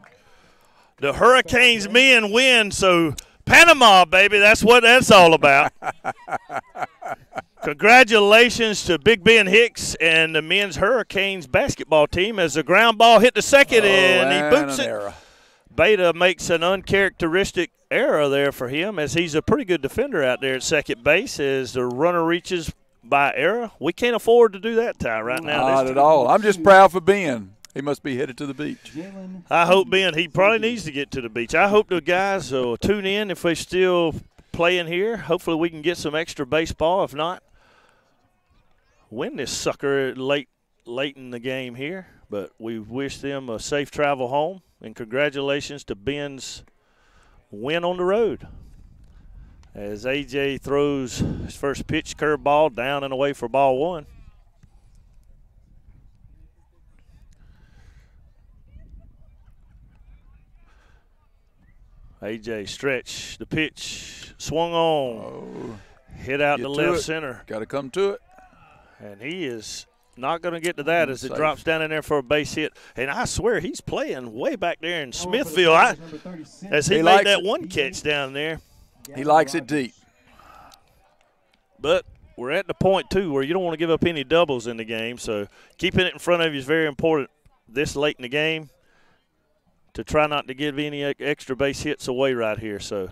The Hurricanes men win, so Panama, baby, that's what that's all about. Congratulations to Big Ben Hicks and the men's Hurricanes basketball team as the ground ball hit the second and he boots it. Error. Beta makes an uncharacteristic error there for him, as he's a pretty good defender out there at second base as the runner reaches by error. We can't afford to do that, Ty, right now. Not at all. I'm just proud for Ben. He must be headed to the beach. I hope Ben, he probably needs to get to the beach. I hope the guys will tune in if they're still playing here. Hopefully we can get some extra baseball. If not, win this sucker late late in the game here, but we wish them a safe travel home, and congratulations to Ben's win on the road. As A.J. throws his first pitch, curveball, down and away for ball one. A.J. stretch, the pitch, swung on, hit out to left center. Got to come to it. And he is not going to get to that as it drops down in there for a base hit. And I swear he's playing way back there in Smithfield. As he made that one catch down there. He likes it deep. But we're at the point, too, where you don't want to give up any doubles in the game. So keeping it in front of you is very important this late in the game to try not to give any extra base hits away right here. So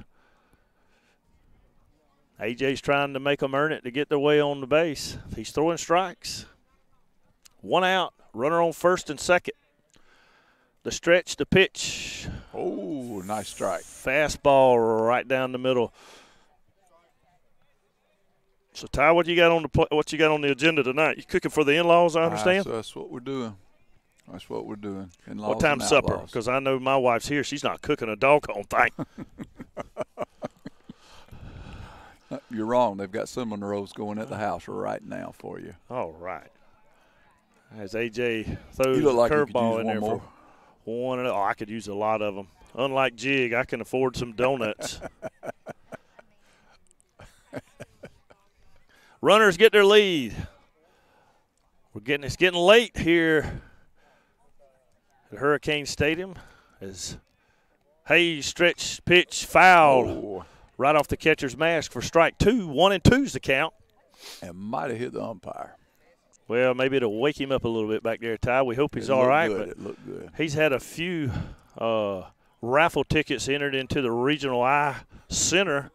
A.J.'s trying to make them earn it to get their way on the base. He's throwing strikes. One out, runner on first and second. The stretch, the pitch. Oh, nice strike. Fastball right down the middle. So Ty, what you got on the agenda tonight? You cooking for the in-laws, I understand? That's what we're doing. That's what we're doing. In-laws what time's supper? Because I know my wife's here. She's not cooking a doggone thing. You're wrong. They've got cinnamon rolls going at the house right now for you. All right. As A.J. throws a like curveball in there for one. Oh, I could use a lot of them. Unlike Jig, I can afford some donuts. Runners get their lead. It's getting late here at Hurricane Stadium as Hayes stretch pitch foul right off the catcher's mask for strike two. 1-2's the count. And might have hit the umpire. Well, maybe it'll wake him up a little bit back there, Ty. We hope he's all right. Good. But it looked good. He's had a few raffle tickets entered into the Regional I Center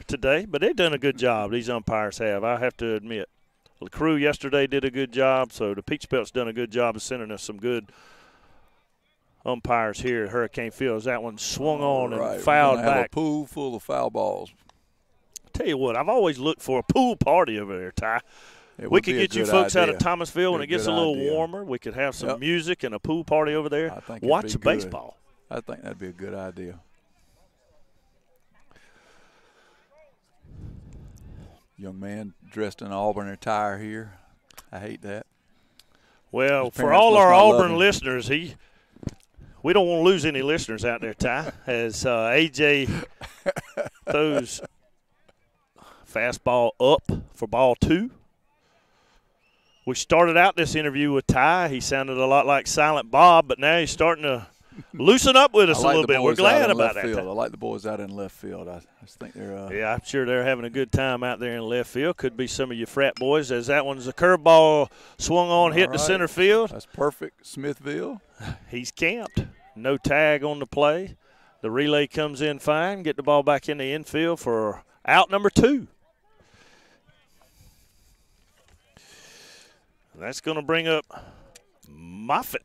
today, but they've done a good job. These umpires have, I have to admit. The crew yesterday did a good job, so the Peach Belt's done a good job of sending us some good umpires here at Hurricane Field. As that one swung on and fouled back. Have a pool full of foul balls. Tell you what, I've always looked for a pool party over there, Ty. We could get you folks out of Thomasville when it gets a little warmer. We could have some music and a pool party over there. Watch baseball. I think that'd be a good idea. Young man dressed in an Auburn attire here. I hate that. Well, for all our Auburn listeners, we don't want to lose any listeners out there, Ty, as A.J. throws fastball up for ball two. We started out this interview with Ty. He sounded a lot like Silent Bob, but now he's starting to loosen up with us a little bit. We're glad about that. I like the boys out in left field. I just think they're yeah, I'm sure they're having a good time out there in left field. Could be some of you frat boys, as that one's a curveball swung on, hit the center field. That's perfect, Smithville. He's camped. No tag on the play. The relay comes in fine. Get the ball back in the infield for out number two. That's going to bring up Moffitt,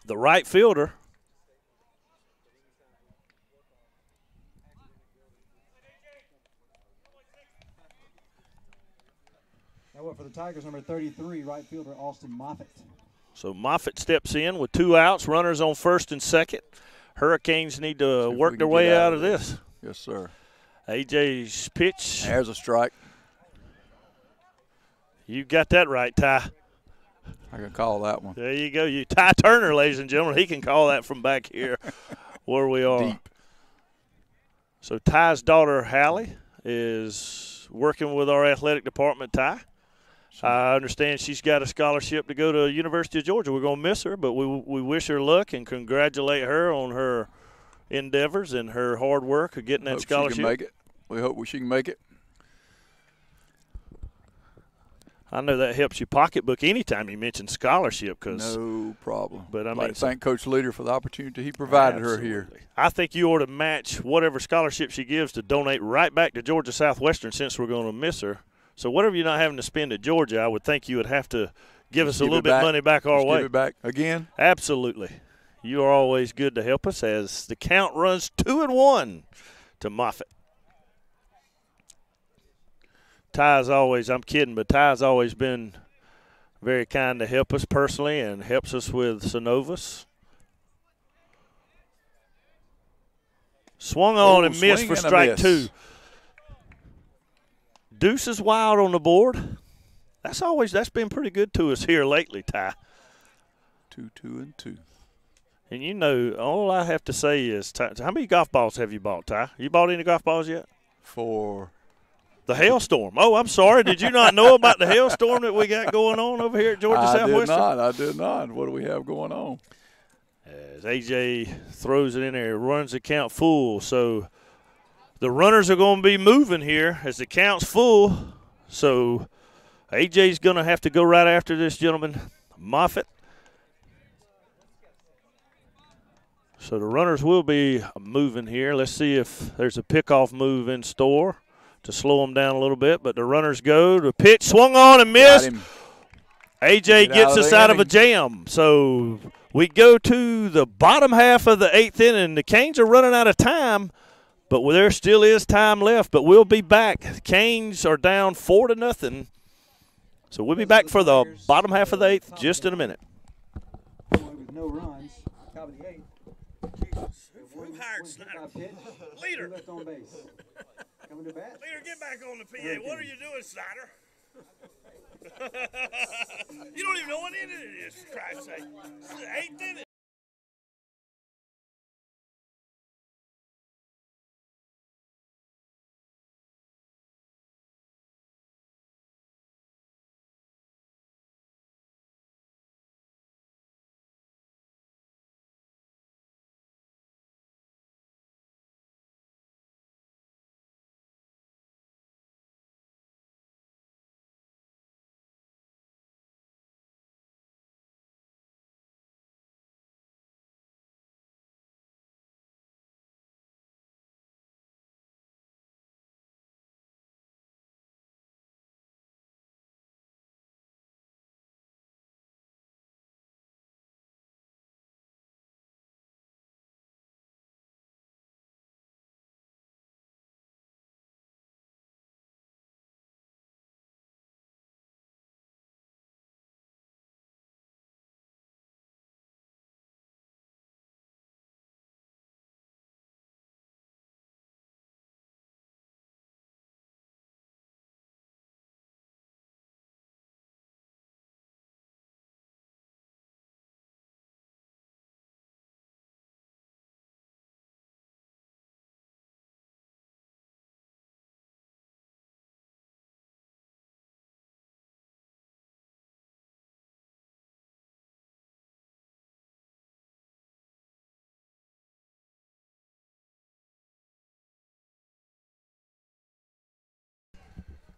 the right fielder. Now up for the Tigers, number 33, right fielder Austin Moffitt. So Moffitt steps in with two outs, runners on first and second. Hurricanes need to work their way out of this. Yes, sir. A.J.'s pitch. There's a strike. You got that right, Ty. I can call that one. There you go. Ty Turner, ladies and gentlemen. He can call that from back here where we are. Deep. So Ty's daughter, Hallie, is working with our athletic department, Ty. I understand she's got a scholarship to go to University of Georgia. We're going to miss her, but we wish her luck and congratulate her on her endeavors and her hard work of getting that scholarship. She can make it. We hope she can make it. I know that helps your pocketbook anytime you mention scholarship. No problem. But I'd like to thank Coach Leader for the opportunity he provided her here. I think you ought to match whatever scholarship she gives to donate right back to Georgia Southwestern since we're going to miss her. So whatever you're not having to spend at Georgia, I would think you would have to give us a little bit of money back our way. Give it back again? Absolutely. You are always good to help us as the count runs 2-1 to Moffitt. Ty's always, I'm kidding, but Ty's always been very kind to help us personally and helps us with Synovus. Swung on and missed for strike 2. Deuce is wild on the board. That's been pretty good to us here lately, Ty. 2-2-2. And you know, all I have to say is, Ty, how many golf balls have you bought, Ty? You bought any golf balls yet? For the hailstorm. Oh, I'm sorry. Did you not know about the hailstorm that we got going on over here at Georgia Southwestern? I did not. What do we have going on? As AJ throws it in there, runs the count full. So the runners are going to be moving here as the count's full. So AJ's going to have to go right after this gentleman, Moffitt. So the runners will be moving here. Let's see if there's a pickoff move in store to slow them down a little bit. But the runners go. The pitch swung on and missed. AJ gets us out of a jam. So we go to the bottom half of the 8th inning. The Canes are running out of time, but there still is time left. But we'll be back. Canes are down 4-0. So we'll be back for the bottom half of the 8th just in a minute. With no runs, top of the 8th. Who hired Snyder? Leader. Left on base. Coming to bat. Leader, get back on the PA. What are you doing, Snyder? You don't even know what inning it is, for Christ's sake. It's the 8th inning.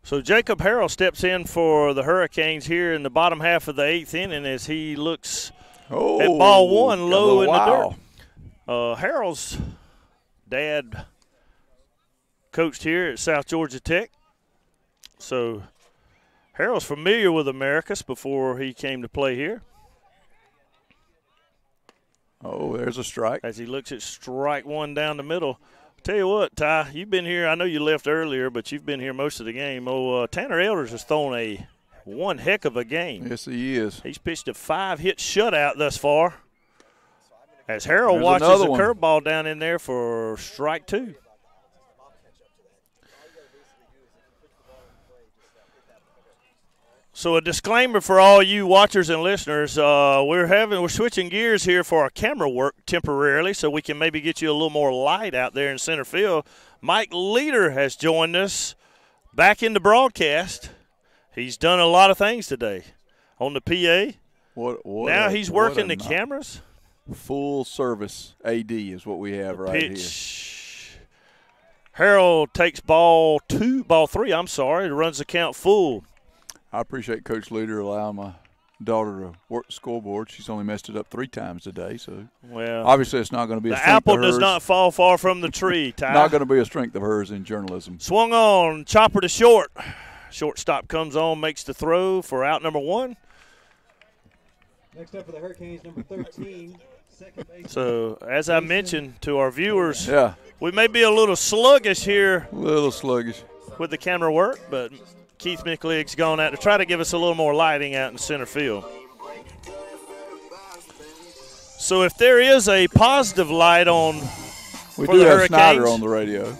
So Jacob Harrell steps in for the Hurricanes here in the bottom half of the 8th inning as he looks at ball 1 low in the dirt. Harrell's dad coached here at South Georgia Tech. So Harrell's familiar with Americus before he came to play here. Oh, there's a strike. As he looks at strike 1 down the middle. Tell you what, Ty, you've been here. I know you left earlier, but you've been here most of the game. Tanner Elders has thrown one heck of a game. Yes, he is. He's pitched a 5-hit shutout thus far. As Harrell watches a curveball down in there for strike 2. So a disclaimer for all you watchers and listeners, we're switching gears here for our camera work temporarily so we can maybe get you a little more light out there in center field. Mike Leader has joined us back in the broadcast. He's done a lot of things today on the PA. Now he's working the cameras. Full service AD is what we have right here. Harrell takes ball 3, runs the count full. I appreciate Coach Leader allowing my daughter to work the scoreboard. She's only messed it up 3 times today, so obviously it's not going to be a strength of hers. The apple does not fall far from the tree, Ty. Not going to be a strength of hers in journalism. Swung on, chopper to short. Shortstop comes on, makes the throw for out number 1. Next up for the Hurricanes, number 13. So, as I mentioned to our viewers, we may be a little sluggish here. A little sluggish. With the camera work, but Keith McLeod's gone out to try to give us a little more lighting out in center field. So if there is a positive light on We for do the have Hurricanes, Snyder on the radio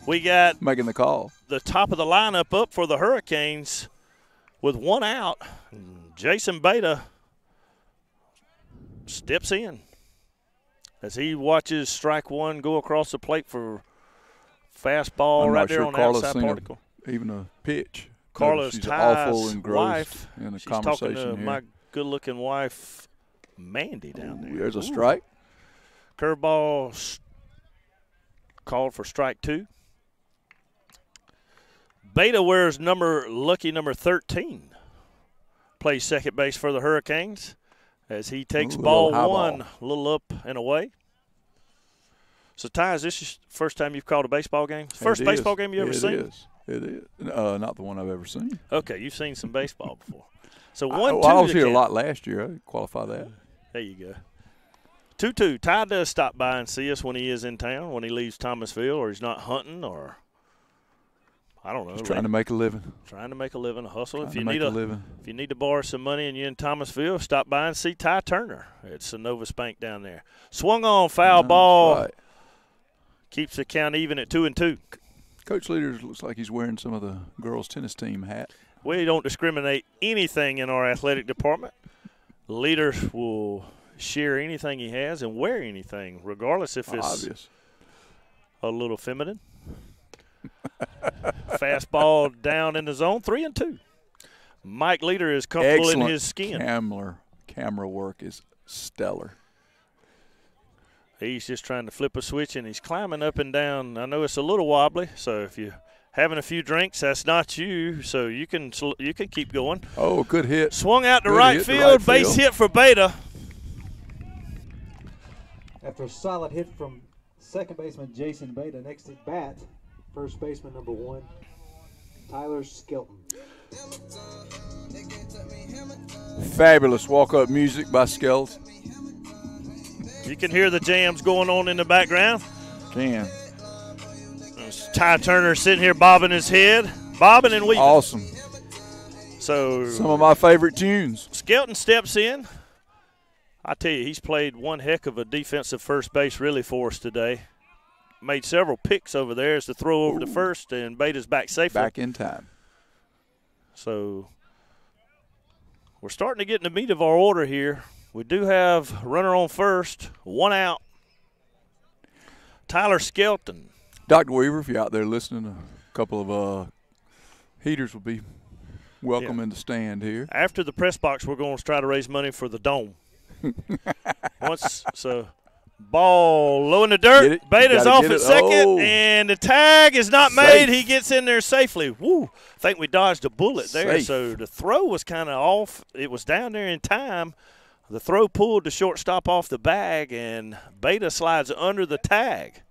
we got making the call. the top of the lineup up for the Hurricanes with one out. Jason Beta steps in as he watches strike one go across the plate for fastball I'm right not there sure on Carla's the outside seen particle. Even a pitch. Carla's She's awful Ty's engrossed wife. in the She's talking conversation to here. my good-looking wife, Mandy, down there. There's a Ooh. strike. Curveball called for strike two. Beta wears lucky number 13. Plays second base for the Hurricanes as he takes Ooh, ball little high one ball. a little up and away. So, Ty, is this your first time you've called a baseball game? First It baseball is. game you ever seen? It is. It is. Not the one I've ever seen. Okay, you've seen some baseball before. So, I 1-2 was to here a count. lot last year. I qualify that. There you go. 2-2. Ty does stop by and see us when he is in town, when he leaves Thomasville or he's not hunting or, I don't know. Just trying to make a living. Trying to make a living, a hustle. Trying If to you make need a a living. if you need to borrow some money and you're in Thomasville, stop by and see Ty Turner at Synovus Bank down there. Swung on, foul That's ball, right. keeps the count even at 2-2. Coach Leaders looks like he's wearing some of the girls' tennis team hat. We don't discriminate anything in our athletic department. Leaders will share anything he has and wear anything, regardless if it's Obvious. a little feminine. Fastball down in the zone, 3-2. Mike Leader is comfortable Excellent in his skin. camera work is stellar. He's just trying to flip a switch, and he's climbing up and down. I know it's a little wobbly, so if you're having a few drinks, that's not you, so you can keep going. Oh, good hit. Swung out to Good right hit to field, right base field. hit for Beta. After a solid hit from second baseman Jason Beta, next at bat, first baseman number 1, Tyler Skelton. Fabulous walk-up music by Skelton. You can hear the jams going on in the background. Can. There's Ty Turner sitting here bobbing his head, bobbing and weaving. Awesome. So Some of my favorite tunes. Skelton steps in. I tell you, he's played one heck of a defensive first base really for us today. Made several picks over there as the throw over to first, and Beta's back safely. Back in time. So we're starting to get in the meat of our order here. We do have runner on first, one out. Tyler Skelton. Dr. Weaver, if you're out there listening, a couple of heaters will be welcome in the stand here. After the press box, we're going to try to raise money for the dome. Ball low in the Get dirt. it. Beta's You gotta off get at it. second, Oh. and the tag is not Safe. made. He gets in there safely. Woo! I think we dodged a bullet there. Safe. So the throw was kind of off. It was down there in time. The throw pulled the shortstop off the bag, and Beta slides under the tag.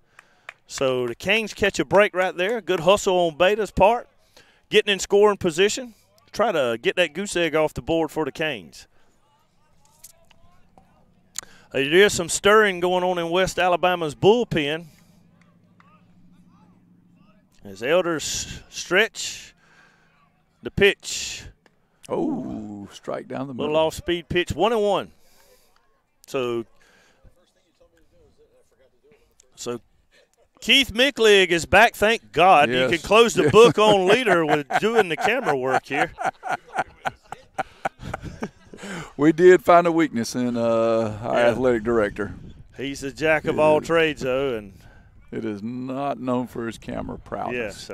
So the Canes catch a break right there. Good hustle on Beta's part. Getting in scoring position. Try to get that goose egg off the board for the Canes. There's some stirring going on in West Alabama's bullpen. As Elders stretch the pitch. Oh, strike down the middle. Little off-speed pitch, 1-1. So Keith Micklig is back, thank God. Yes. You can close the book on Leader with doing the camera work here. We did find a weakness in our athletic director. He's the jack of all trades, though, and It is not known for his camera prowess. yes.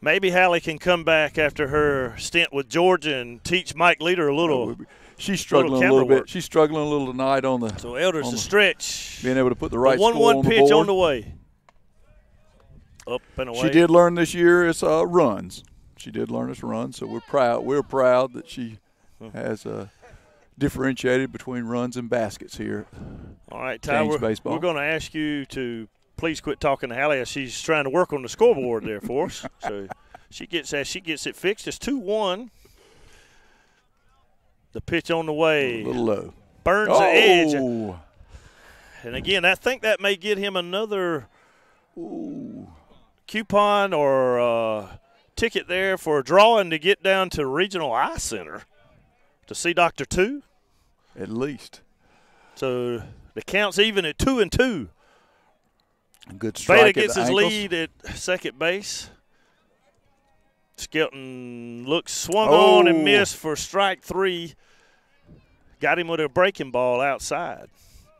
Maybe Hallie can come back after her stint with Georgia and teach Mike Leader a little. She's struggling a camera little bit. work. She's struggling a little tonight on the So Elders on to the- stretch. being able to put the right The 1-1 score on the pitch board. on the way. Up and away. She did learn this year it's runs. She did learn us runs, so we're proud. We're proud that she has differentiated between runs and baskets here. All right, Ty, Canes we're baseball. going to ask you to please quit talking to Hallie as she's trying to work on the scoreboard there for us. So she gets it fixed. It's 2-1. The pitch on the way. A little low. Burns the edge. Oh, And again, I think that may get him another coupon or ticket there for a drawing to get down to Regional Eye Center to see Dr. Two. At least. So the count's even at 2-2. Good strike Beta at gets the his ankles. lead at second base. Skelton swung on and missed for strike 3. Got him with a breaking ball outside.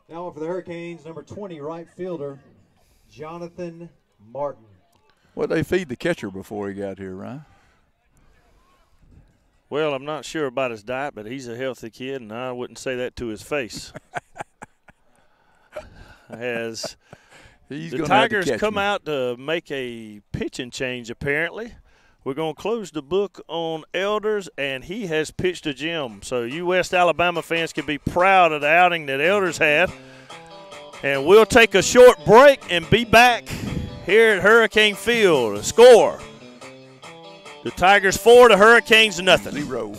Now for the Hurricanes, number 20, right fielder, Jonathan Martin. Well, they feed the catcher before he got here, Ryan. Well, I'm not sure about his diet, but he's a healthy kid, and I wouldn't say that to his face. As He's the gonna have to Tigers catch come me. out to make a pitching change, apparently. We're going to close the book on Elders, and he has pitched a gem. So you West Alabama fans can be proud of the outing that Elders had. And we'll take a short break and be back here at Hurricane Field. The score, the Tigers 4, the Hurricanes 0. 0.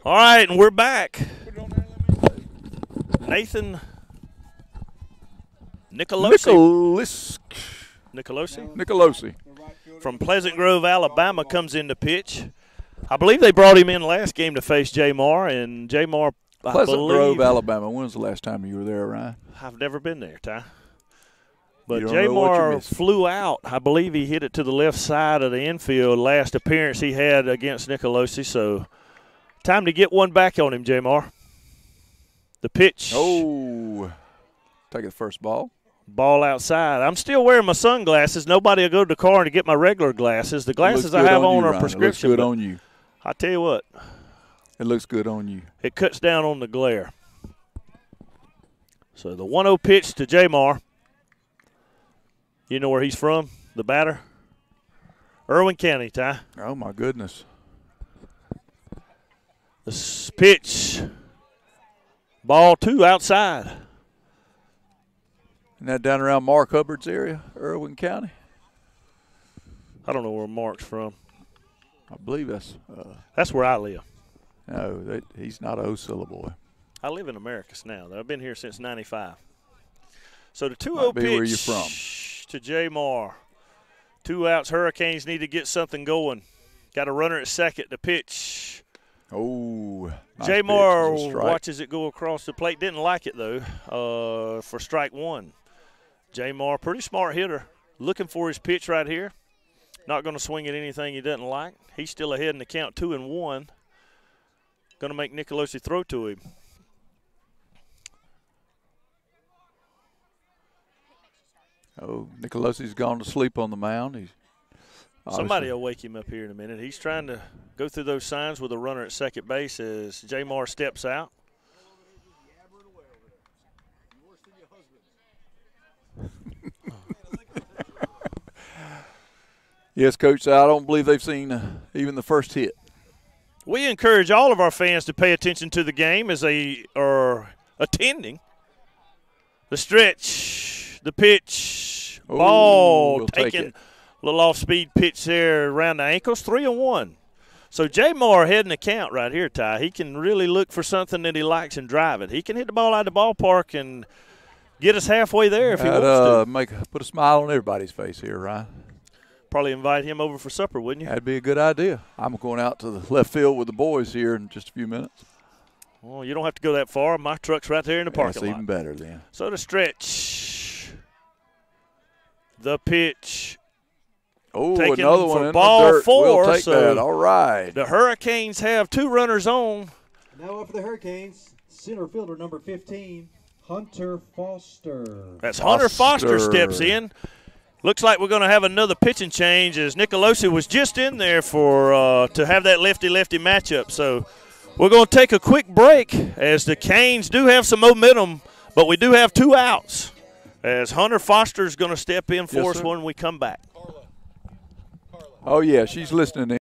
All right, and we're back. Nathan Nicolosi Nicolosi. from Pleasant Grove, Alabama, comes in to pitch. I believe they brought him in last game to face Jay Moore, and Jay Moore, I Pleasant believe, Grove, Alabama. When was the last time you were there, Ryan? I've never been there, Ty. But You don't Jay know what you're Moore missing. flew out. I believe he hit it to the left side of the infield last appearance he had against Nicolosi. So time to get one back on him, Jay Moore. The pitch. Oh, take the first ball. Ball outside. I'm still wearing my sunglasses. Nobody will go to the car to get my regular glasses. The glasses I have on are prescription. It looks good on you. I tell you what, It looks good on you. it cuts down on the glare. So the 1-0 pitch to Jay Moore. You know where he's from, the batter? Irwin County, Ty. Oh, my goodness. The pitch. Ball 2 outside. Isn't that down around Mark Hubbard's area, Irwin County? I don't know where Mark's from. I believe That's where I live. no, he's not a Ocilla boy. I live in Americus now, though. I've been here since 95. So the 2-0 Might be pitch where you're from. to Jay Moore. 2 outs. Hurricanes need to get something going. Got a runner at second. The pitch. Oh, nice Jay pitch. Moore It's a strike. watches it go across the plate. Didn't like it, though, for strike 1. Jay Moore, pretty smart hitter. Looking for his pitch right here. Not going to swing at anything he doesn't like. He's still ahead in the count, 2-1. going to make Nicolosi throw to him. Oh, Nicolosi's gone to sleep on the mound. He's Somebody will wake him up here in a minute. He's trying to go through those signs with a runner at second base as Jamar steps out. Yes, Coach, I don't believe they've seen even the first hit. We encourage all of our fans to pay attention to the game as they are attending. The stretch, the pitch, ball we'll take taking it. a little off-speed pitch there around the ankles, 3-1. So Jamar heading the count right here, Ty. He can really look for something that he likes and drive it. He can hit the ball out of the ballpark and get us halfway there if he wants to. Put a smile on everybody's face here, Ryan. Probably invite him over for supper, wouldn't you? That'd be a good idea. I'm going out to the left field with the boys here in just a few minutes. Well, you don't have to go that far. My truck's right there in the parking That's lot. even better then. So the stretch, the pitch. Oh, Taken another for one in ball the dirt. 4, We'll take so that. All right. The Hurricanes have 2 runners on. Now up for the Hurricanes, center fielder number 15, Hunter Foster. That's Hunter Foster steps in. Looks like we're going to have another pitching change as Nicolosi was just in there for to have that lefty-lefty matchup. So we're going to take a quick break as the Canes do have some momentum, but we do have 2 outs as Hunter Foster is going to step in for us when we come back. Oh, yeah, she's listening in.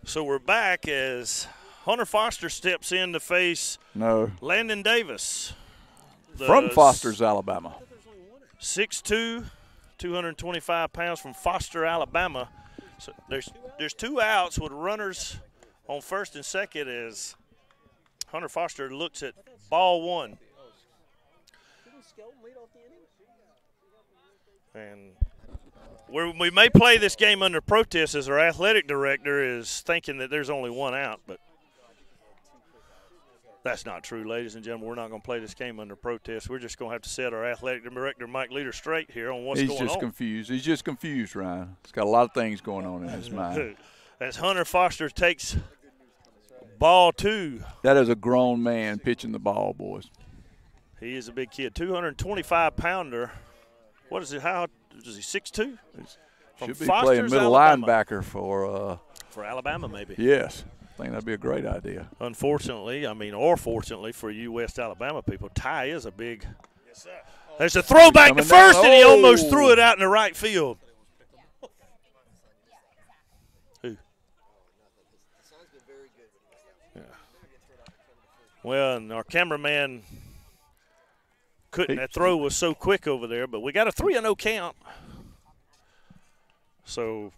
So we're back as Hunter Foster steps in to face Landon Davis. From Foster's, Alabama. 6'2", 225 pounds from Foster, Alabama. So there's 2 outs with runners on first and second as Hunter Foster looks at ball 1. And we may play this game under protest as our athletic director is thinking that there's only 1 out, but that's not true, ladies and gentlemen. We're not going to play this game under protest. We're just going to have to set our athletic director, Mike Leader, straight here on what's going on. He's just confused. He's just confused, Ryan. He's got a lot of things going on in his mind. As Hunter Foster takes ball 2. That is a grown man pitching the ball, boys. He is a big kid, 225-pounder. What is it? How is he? 6'2"? Should be Foster's, playing middle Alabama. linebacker for Alabama, maybe. yes. I think that'd be a great idea. Unfortunately, or fortunately for you West Alabama people, Ty is a big. Yes, sir. There's a throwback to Coming first, down. and he almost Oh. threw it out in the right field. Who? Yeah. Well, and our cameraman couldn't. That throw was so quick over there, but we got a 3-0 count. So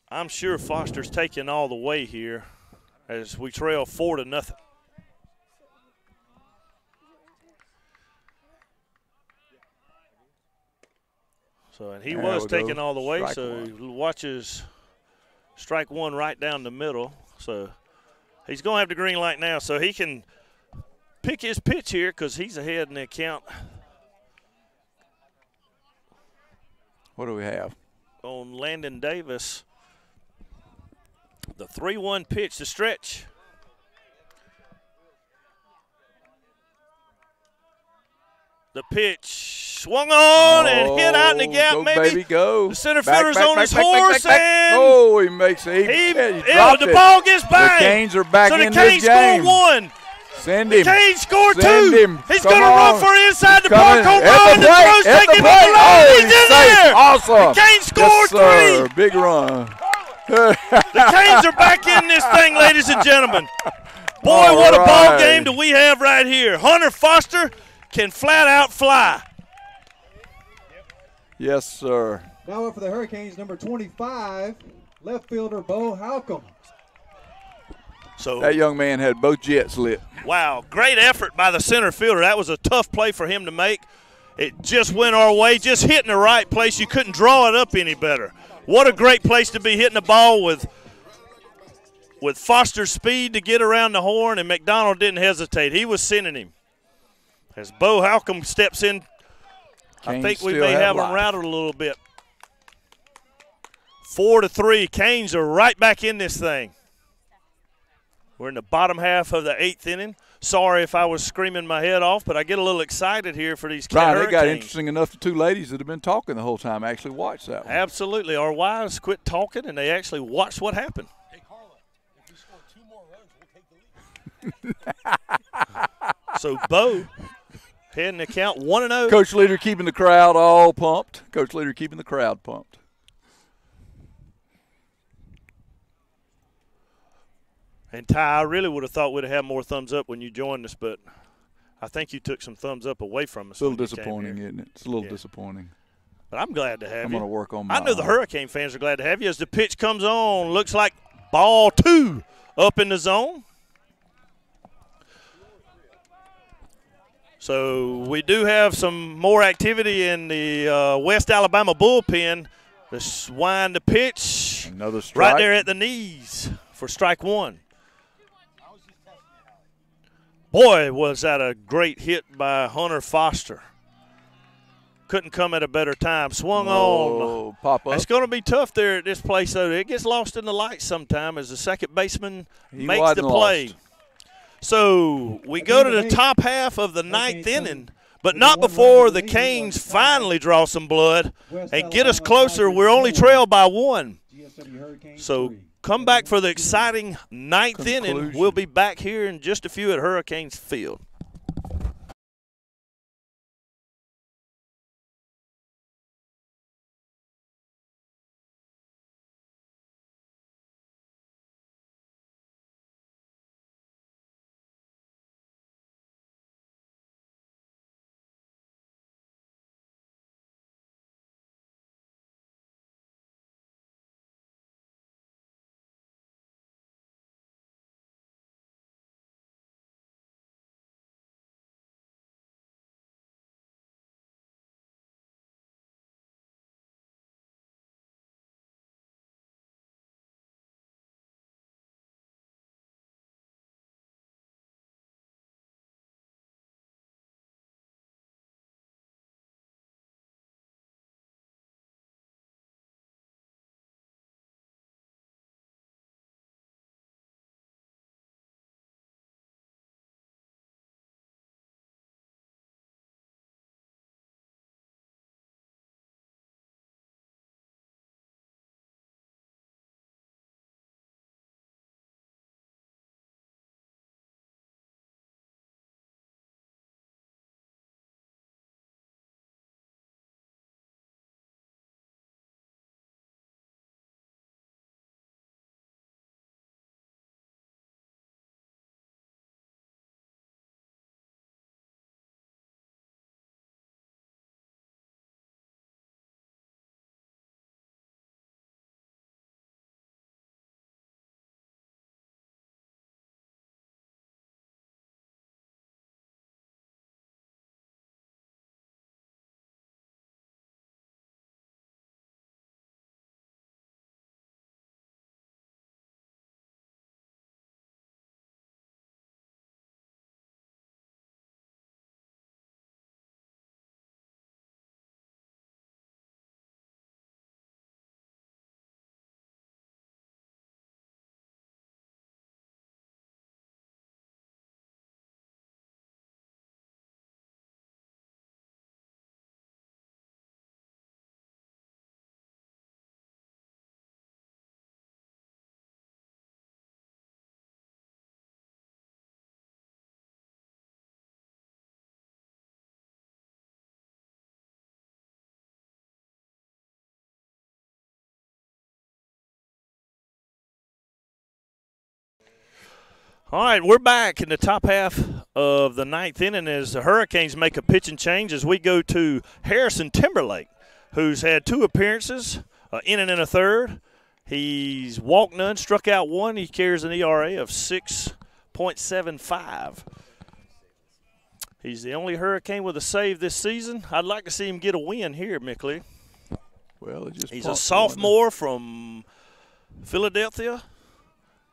I'm sure Foster's taking all the way here as we trail 4-0. So, and he There was we go. taking all the way, Strike so one. he watches strike one right down the middle. So he's going to have the green light now, so he can pick his pitch here because he's ahead in the count What do we have? on Landon Davis. The 3-1 pitch to stretch. The pitch swung on and hit out in the gap. Go, Maybe baby, go. the center Back, fielder's back, on back, his back, back, horse, back, back. and Oh, he makes it. he dropped the it. ball gets back. The Canes are back so the in Canes this game. score one. Send him. Canes score Send two. him. He's Come going to run on. for inside the Coming. park home At run. the The plate. throw's At taking the him plate. up the Oh, line. he's He's in safe. there. Awesome. The Canes score Yes, sir. three. Big run. The Canes are back in this thing, ladies and gentlemen. Boy, All what a ball right. game do we have right here. Hunter Foster can flat out fly. Yes, sir. Now up for the Hurricanes, number 25, left fielder Bo Halcomb. So That young man had both jets lit. wow, great effort by the center fielder. That was a tough play for him to make. It just went our way, just hitting the right place. You couldn't draw it up any better. What a great place to be hitting the ball with Foster's speed to get around the horn, and McDonald didn't hesitate. He was sending him. As Bo Halcomb steps in, I Canes think we still may have him life. rattled a little bit. 4-3. Canes are right back in this thing. We're in the bottom half of the 8th inning. Sorry if I was screaming my head off, but I get a little excited here for these Brian, it Hurricanes. got interesting enough. The two ladies that have been talking the whole time actually watched that one. Absolutely. Our wives quit talking, and they actually watched what happened. Hey, Carla, if you score 2 more runs, we'll take the lead. So, Bo heading the count 1-0. Coach Leader keeping the crowd all pumped. Coach Leader keeping the crowd pumped. And Ty, I really would have thought we'd have had more thumbs up when you joined us, but I think you took some thumbs up away from us. It's a little when you came disappointing, here. isn't it? It's a little Yeah. disappointing. But I'm glad to have I'm you. going to work on my I know the Hurricane fans are glad to have you as the pitch comes on. Looks like ball 2 up in the zone. So we do have some more activity in the West Alabama bullpen. Let's wind the pitch Another strike. right there at the knees for strike 1. Boy, was that a great hit by Hunter Foster. Couldn't come at a better time. Swung on. Oh, pop up. It's going to be tough there at this place, though. It gets lost in the lights sometime as the second baseman He makes the wasn't play. lost. So we go to the top half of the 9th inning, but not before the Canes finally draw some blood and get us closer. We're only trailed by 1. GSW Hurricanes So 3. come back for the exciting 9th inning. Conclusion. We'll be back here in just a few at Hurricanes Field. All right, we're back in the top half of the ninth inning as the Hurricanes make a pitching change as we go to Harrison Timberlake, who's had 2 appearances, an inning and a third. He's walked none, struck out 1. He carries an ERA of 6.75. He's the only Hurricane with a save this season. I'd like to see him get a win here, Mickley. Well, he's a sophomore from Philadelphia,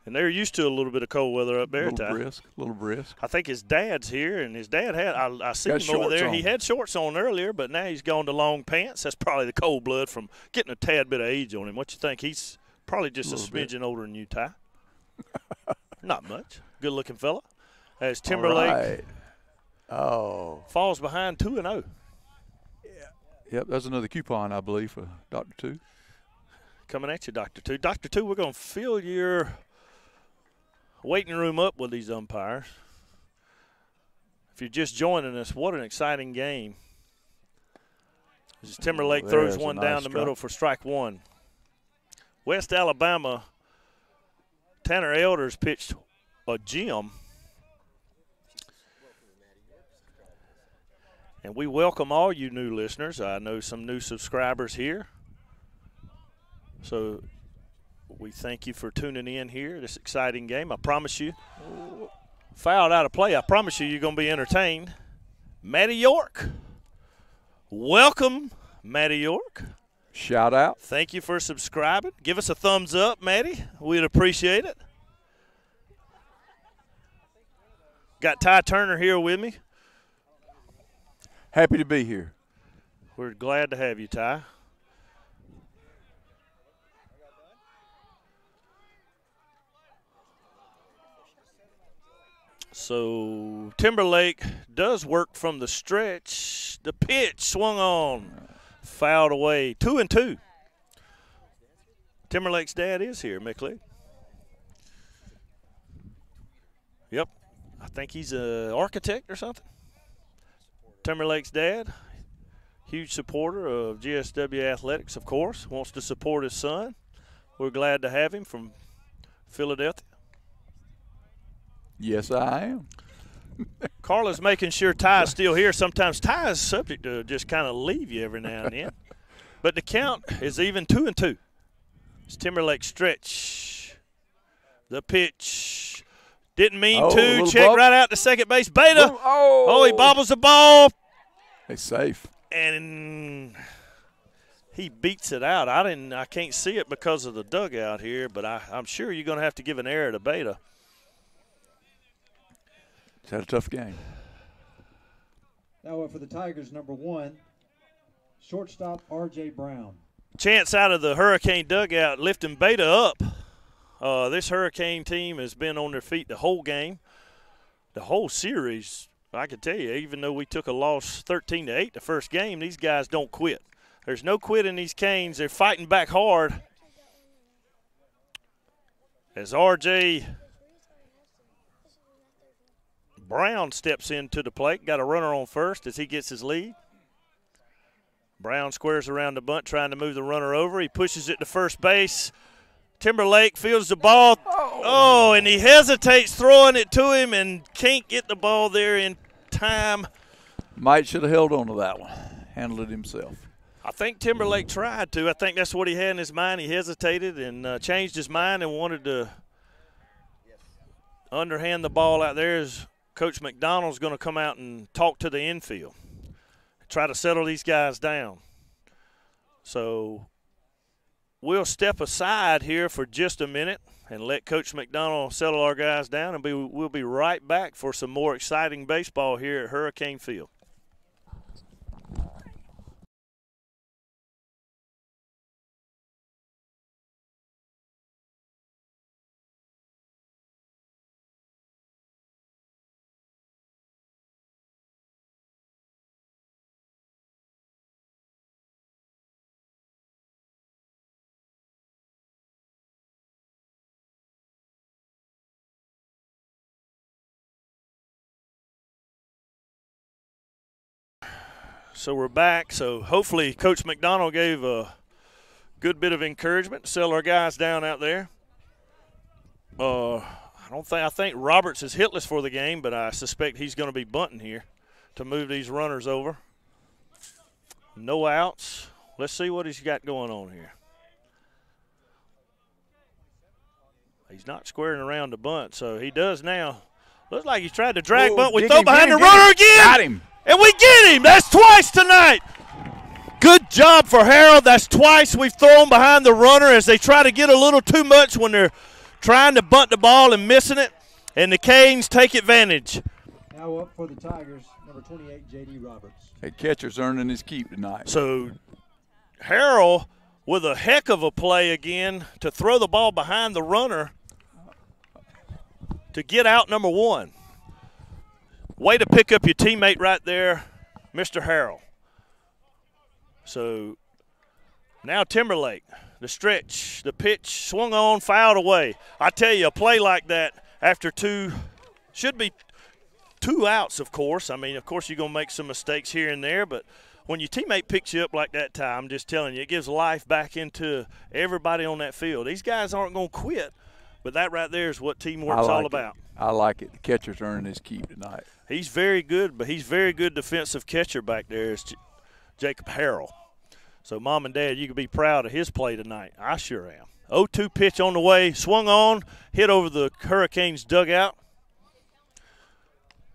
and they're used to a little bit of cold weather up there. A little brisk. I think his dad's here, and his dad had – I see him over there. On. He had shorts on earlier, but now he's gone to long pants. That's probably the cold blood from getting a tad bit of age on him. What you think? He's probably just a smidgen older than you, Ty. Not much. Good-looking fella. As Timberlake falls behind 2-0. Yep, that's another coupon, I believe, for Dr. Two. Coming at you, Dr. Two. Dr. Two, we're going to fill your waiting room up with these umpires. If you're just joining us, what an exciting game. As Timberlake throws one down the middle for strike 1. West Alabama, Tanner Elders pitched a gem. And we welcome all you new listeners. I know some new subscribers here. So we thank you for tuning in here, this exciting game. I promise you, fouled out of play, I promise you, you're going to be entertained. Matty York. Welcome, Matty York. Shout out. Thank you for subscribing. Give us a thumbs up, Matty. We'd appreciate it. Got Ty Turner here with me. Happy to be here. We're glad to have you, Ty. So Timberlake does work from the stretch. The pitch swung on, fouled away. 2-2. Timberlake's dad is here, Mickley. Yep. I think he's an architect or something. Timberlake's dad, huge supporter of GSW Athletics, of course, wants to support his son. We're glad to have him from Philadelphia. Yes, I am. Carla's making sure Ty's still here. Sometimes Ty's subject to just kind of leave you every now and then. But the count is even 2-2. It's Timberlake stretch. The pitch. Didn't mean to. Check right out to second base. Beta. Oh, he bobbles the ball. He's safe. And he beats it out. I can't see it because of the dugout here, but I'm sure you're going to have to give an error to Beta. He's had a tough game. Now for the Tigers, number 1, shortstop R.J. Brown. Chance out of the Hurricane dugout lifting Beta up. This Hurricane team has been on their feet the whole game, the whole series. I can tell you, even though we took a loss 13-8 the first game, these guys don't quit. There's no quit in these Canes. They're fighting back hard. As R.J. Brown steps into the plate, got a runner on first as he gets his lead. Brown squares around the bunt, trying to move the runner over. He pushes it to first base. Timberlake fields the ball. Oh, and he hesitates throwing it to him and can't get the ball there in time. Might should have held on to that one. Handled it himself. I think Timberlake tried to. I think that's what he had in his mind. He hesitated and changed his mind and wanted to underhand the ball out there as Coach McDonald's going to come out and talk to the infield, try to settle these guys down. So we'll step aside here for just a minute and let Coach McDonald settle our guys down, and we'll be right back for some more exciting baseball here at Hurricane Field. So we're back. So hopefully Coach McDonald gave a good bit of encouragement to settle our guys down out there. I I think Roberts is hitless for the game, but I suspect he's going to be bunting here to move these runners over. No outs. Let's see what he's got going on here. He's not squaring around the bunt, so he does now. Looks like he's tried to drag bunt. We throw behind the runner again. Got him. And we get him. That's twice tonight. Good job for Harold. That's twice we've thrown behind the runner as they try to get a little too much when they're trying to bunt the ball and missing it. And the Canes take advantage. Now up for the Tigers, number 28, J.D. Roberts. That catcher's earning his keep tonight. So Harold with a heck of a play again to throw the ball behind the runner to get out number one. Way to pick up your teammate right there, Mr. Harold. So now Timberlake, the stretch, the pitch, swung on, fouled away. I tell you, a play like that after should be two outs, of course. I mean, of course, you're going to make some mistakes here and there, but when your teammate picks you up like that time, I'm just telling you, it gives life back into everybody on that field. These guys aren't going to quit, but that right there is what teamwork's all about. I like it. The catcher's earning his keep tonight. He's very good, but he's very good defensive catcher back there is Jacob Harrell. So, Mom and Dad, you can be proud of his play tonight. I sure am. 0-2 pitch on the way, swung on, hit over the Hurricanes dugout.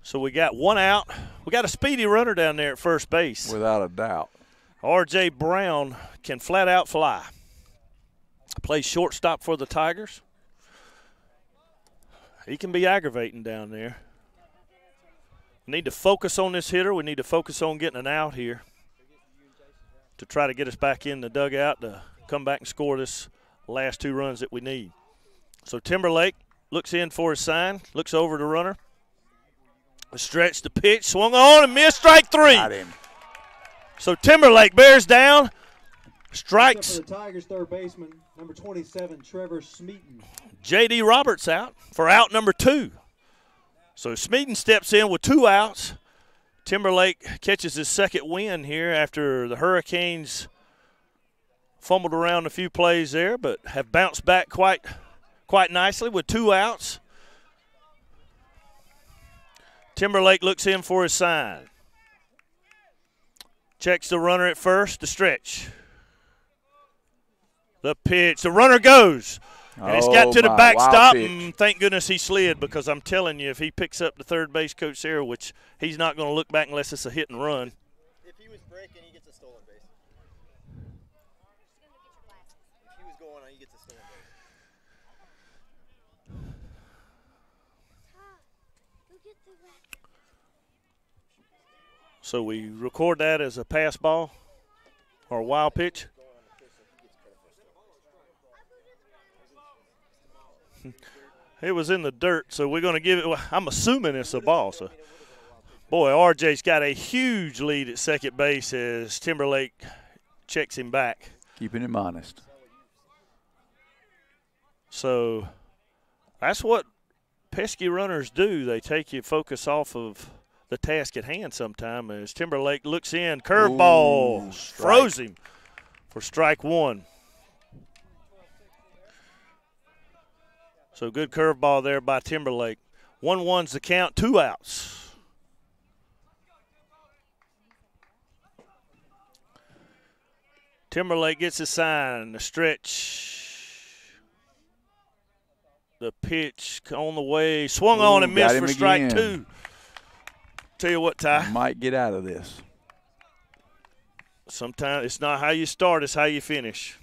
So we got one out. We got a speedy runner down there at first base. Without a doubt. R.J. Brown can flat out fly. Plays shortstop for the Tigers. He can be aggravating down there. We need to focus on this hitter. We need to focus on getting an out here to try to get us back in the dugout to come back and score this last two runs that we need. So Timberlake looks in for his sign, looks over the runner. A stretch, the pitch, swung on and missed, strike three. Got him. So Timberlake bears down, strikes. For the Tigers, third baseman, number 27, Trevor Smeaton. J.D. Roberts out for out number 2. So Smeaton steps in with 2 outs. Timberlake catches his second win here after the Hurricanes fumbled around a few plays there, but have bounced back quite nicely with 2 outs. Timberlake looks in for his sign. Checks the runner at first, the stretch. The pitch, the runner goes. And it's got to the backstop, and thank goodness he slid, because I'm telling you, if he picks up the third base coach there, which he's not going to look back unless it's a hit and run. If he was breaking, he gets a stolen base. If he was going on, he gets a stolen base. So we record that as a pass ball or a wild pitch. It was in the dirt, so we're going to give it – I'm assuming it's a ball. So, boy, RJ's got a huge lead at second base as Timberlake checks him back. Keeping him honest. So that's what pesky runners do. They take your focus off of the task at hand sometime as Timberlake looks in. Curveball froze him for strike 1. So good curveball there by Timberlake. 1-1's the count, 2 outs. Timberlake gets his sign, the stretch. The pitch on the way, swung on and missed for strike 2. Tell you what, Ty. Might get out of this. Sometimes it's not how you start, it's how you finish.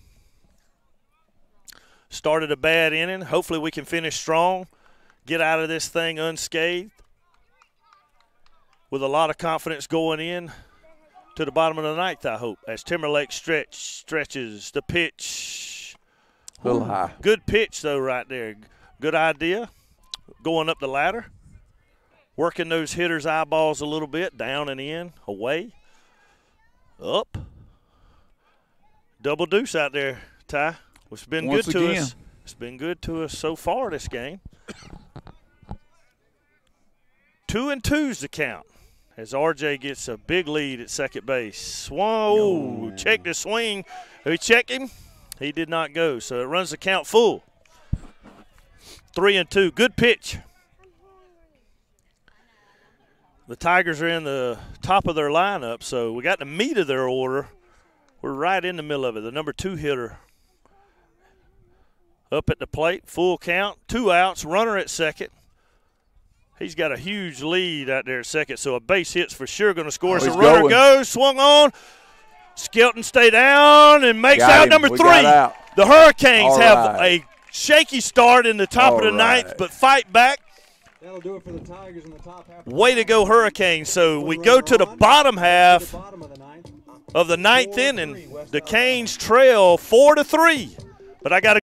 Started a bad inning. Hopefully we can finish strong, get out of this thing unscathed with a lot of confidence going in to the bottom of the ninth, I hope, as Timberlake stretches the pitch. A little high. Good pitch, though, right there. Good idea. Going up the ladder. Working those hitters' eyeballs a little bit, down and in, away, up. Double deuce out there, Ty. It's been good to us. It's been good to us so far this game. 2-2's the count as RJ gets a big lead at second base. Whoa, check the swing. We check him. He did not go, so it runs the count full. 3-2. Good pitch. The Tigers are in the top of their lineup, so we got the meat of their order. We're right in the middle of it. The number 2 hitter up at the plate, full count, 2 outs, runner at second. He's got a huge lead out there at second, so a base hit's for sure going to score. So runner going. goes, swung on. Skelton stay down and makes Got out him. number We 3. got out. The Hurricanes All have right. a shaky start in the top All of the right. ninth, but fight back. That'll do it for the Tigers in the top half. Way to go, Hurricanes. So we go to the bottom half Bottom of the ninth. of the ninth inning. The Canes trail 4-3. But I got to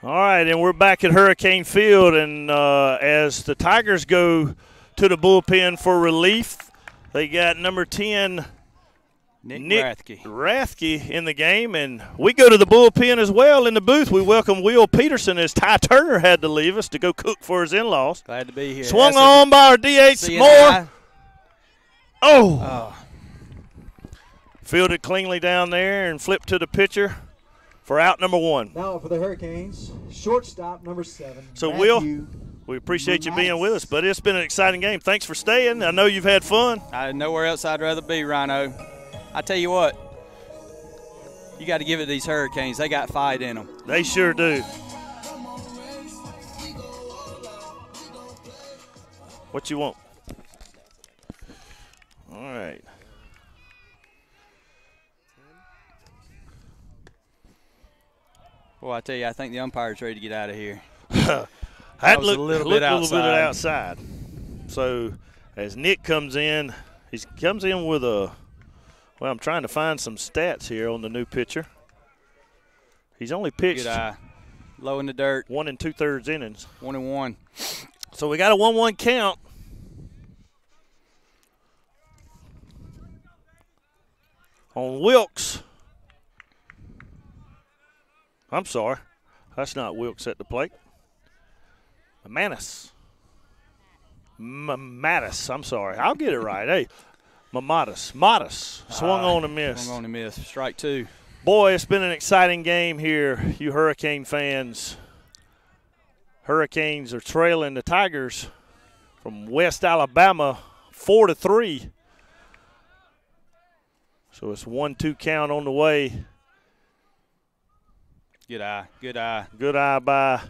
All right, and we're back at Hurricane Field, and as the Tigers go to the bullpen for relief, they got number 10, Nick Rathke in the game, and we go to the bullpen as well in the booth. We welcome Will Peterson as Ty Turner had to leave us to go cook for his in-laws. Glad to be here. Swung on by our DH Moore. Oh. Fielded cleanly down there and flipped to the pitcher for out number 1. Now for the Hurricanes, shortstop number 7. So, Matthew Will, we appreciate you being with us, but it's been an exciting game. Thanks for staying. I know you've had fun. Nowhere else I'd rather be, Rhino. I tell you what, you got to give it these Hurricanes. They got fight in them. They sure do. What you want? All right. Boy, I tell you, I think the umpire's ready to get out of here. That was looked a little bit bit outside. So as Nick comes in, he comes in with a – well, I'm trying to find some stats here on the new pitcher. He's only pitched Good eye. Low in the dirt. 1 2/3 innings. 1-1. So we got a 1-1 count. On Wilkes. I'm sorry. That's not Wilkes at the plate. Manis. Mattis. I'm sorry. I'll get it right. Hey, Mattis. Swung on and missed. Swung on and missed. Strike two. Boy, it's been an exciting game here, you Hurricane fans. Hurricanes are trailing the Tigers from West Alabama 4-3. So it's 1-2 count on the way. Good eye. Good eye. Good eye by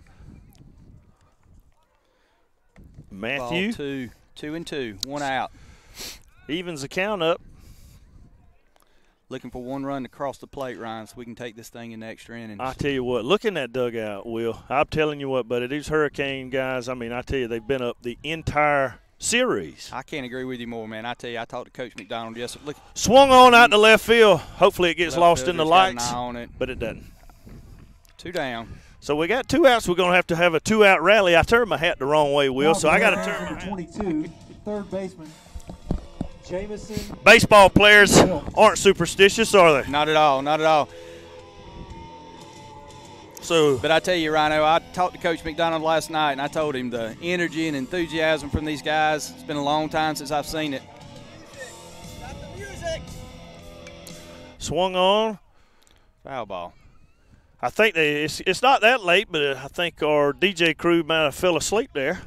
Matthew. Ball 2-2. 1 out. Evens the count up. Looking for one run to cross the plate, Ryan, so we can take this thing in the extra innings. I tell you what, look in that dugout, Will. I'm telling you what, buddy, these Hurricane guys, I mean, I tell you, they've been up the entire series. I can't agree with you more, man. I tell you, I talked to Coach McDonald yesterday. Look, swung on out to left field. Hopefully it gets lost in the lights, got an eye on it. but it doesn't. 2 down. So we got 2 outs. We're going to have a 2-out rally. I turned my hat the wrong way, Will, so I got to turn my Number 22, third baseman, Jamison. Baseball players aren't superstitious, are they? Not at all. Not at all. So, but I tell you, Rhino, I talked to Coach McDonald last night, and I told him the energy and enthusiasm from these guys, it's been a long time since I've seen it. Stop the music. swung on. Foul ball. I think it's not that late, but I think our DJ crew might have fell asleep there.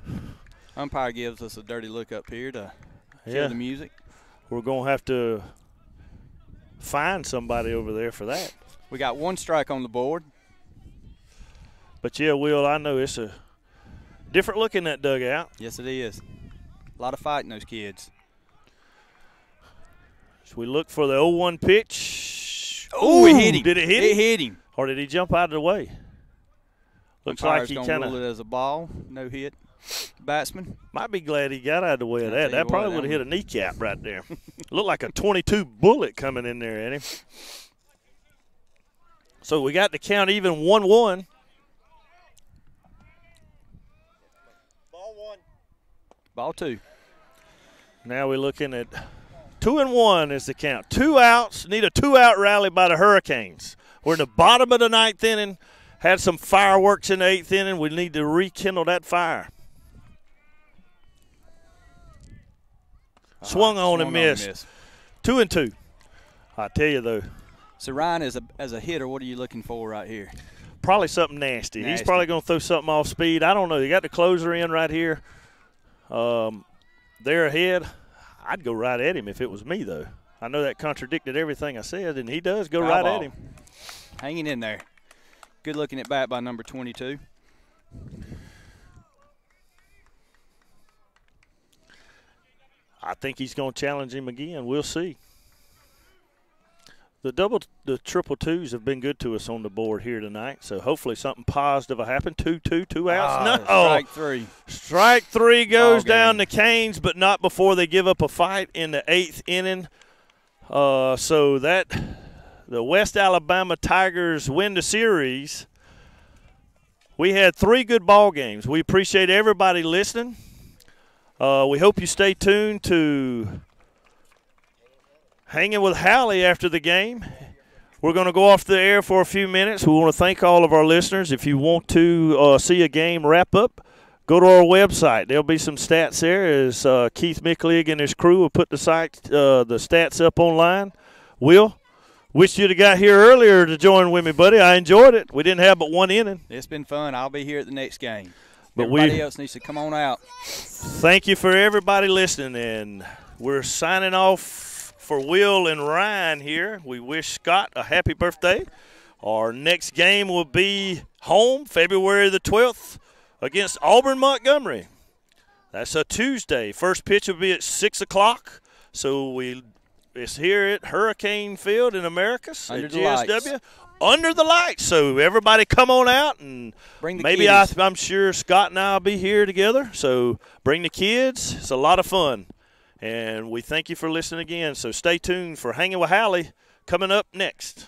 Umpire gives us a dirty look up here to kill the music. We're going to have to find somebody over there for that. We got 1 strike on the board. But, yeah, Will, I know it's a different look in that dugout. Yes, it is. A lot of fighting, those kids. So we look for the 0-1 pitch. Oh, it hit him. Did it hit him? It hit him. Or did he jump out of the way? Looks like he kind of rule it as a ball. No hit. Batsman. Might be glad he got out of the way of I'll that. tell you That probably what, would have that hit a kneecap right there. Looked like a .22 bullet coming in there at him. So we got the count even 1-1. Ball 2. Now we're looking at 2-1 is the count. 2 outs. Need a 2-out rally by the Hurricanes. We're in the bottom of the 9th inning. Had some fireworks in the 8th inning. We need to rekindle that fire. Swung on and missed. 2-2. I tell you, though. So, Ryan, as a hitter, what are you looking for right here? Probably something nasty. He's probably going to throw something off speed. I don't know. You got the closer in right here. They're ahead. I'd go right at him if it was me, though. I know that contradicted everything I said, and he does go right at him. Hanging in there. Good looking at bat by number 22. I think he's going to challenge him again. We'll see. The triple twos have been good to us on the board here tonight, so hopefully something positive will happen. 2-2, 2 outs. No. Strike 3. Strike 3 goes down to Canes, but not before they give up a fight in the 8th inning. So the West Alabama Tigers win the series. We had 3 good ball games. We appreciate everybody listening. We hope you stay tuned to Hanging with Hallie after the game. We're going to go off the air for a few minutes. We want to thank all of our listeners. If you want to see a game wrap up, go to our website. There'll be some stats there as Keith Micklig and his crew will put the stats up online. Will, wish you'd have got here earlier to join with me, buddy. I enjoyed it. We didn't have but 1 inning. It's been fun. I'll be here at the next game. But everybody else needs to come on out. Thank you for everybody listening, and we're signing off for Will and Ryan here. We wish Scott a happy birthday. Our next game will be home February the 12th against Auburn Montgomery. That's a Tuesday. First pitch will be at 6 o'clock. So it's here at Hurricane Field in Americus under at the GSW. Lights. Under the lights. So everybody come on out, and bring the maybe kids. I'm sure Scott and I will be here together. So bring the kids. It's a lot of fun. And we thank you for listening again. So stay tuned for Hanging with Hallie coming up next.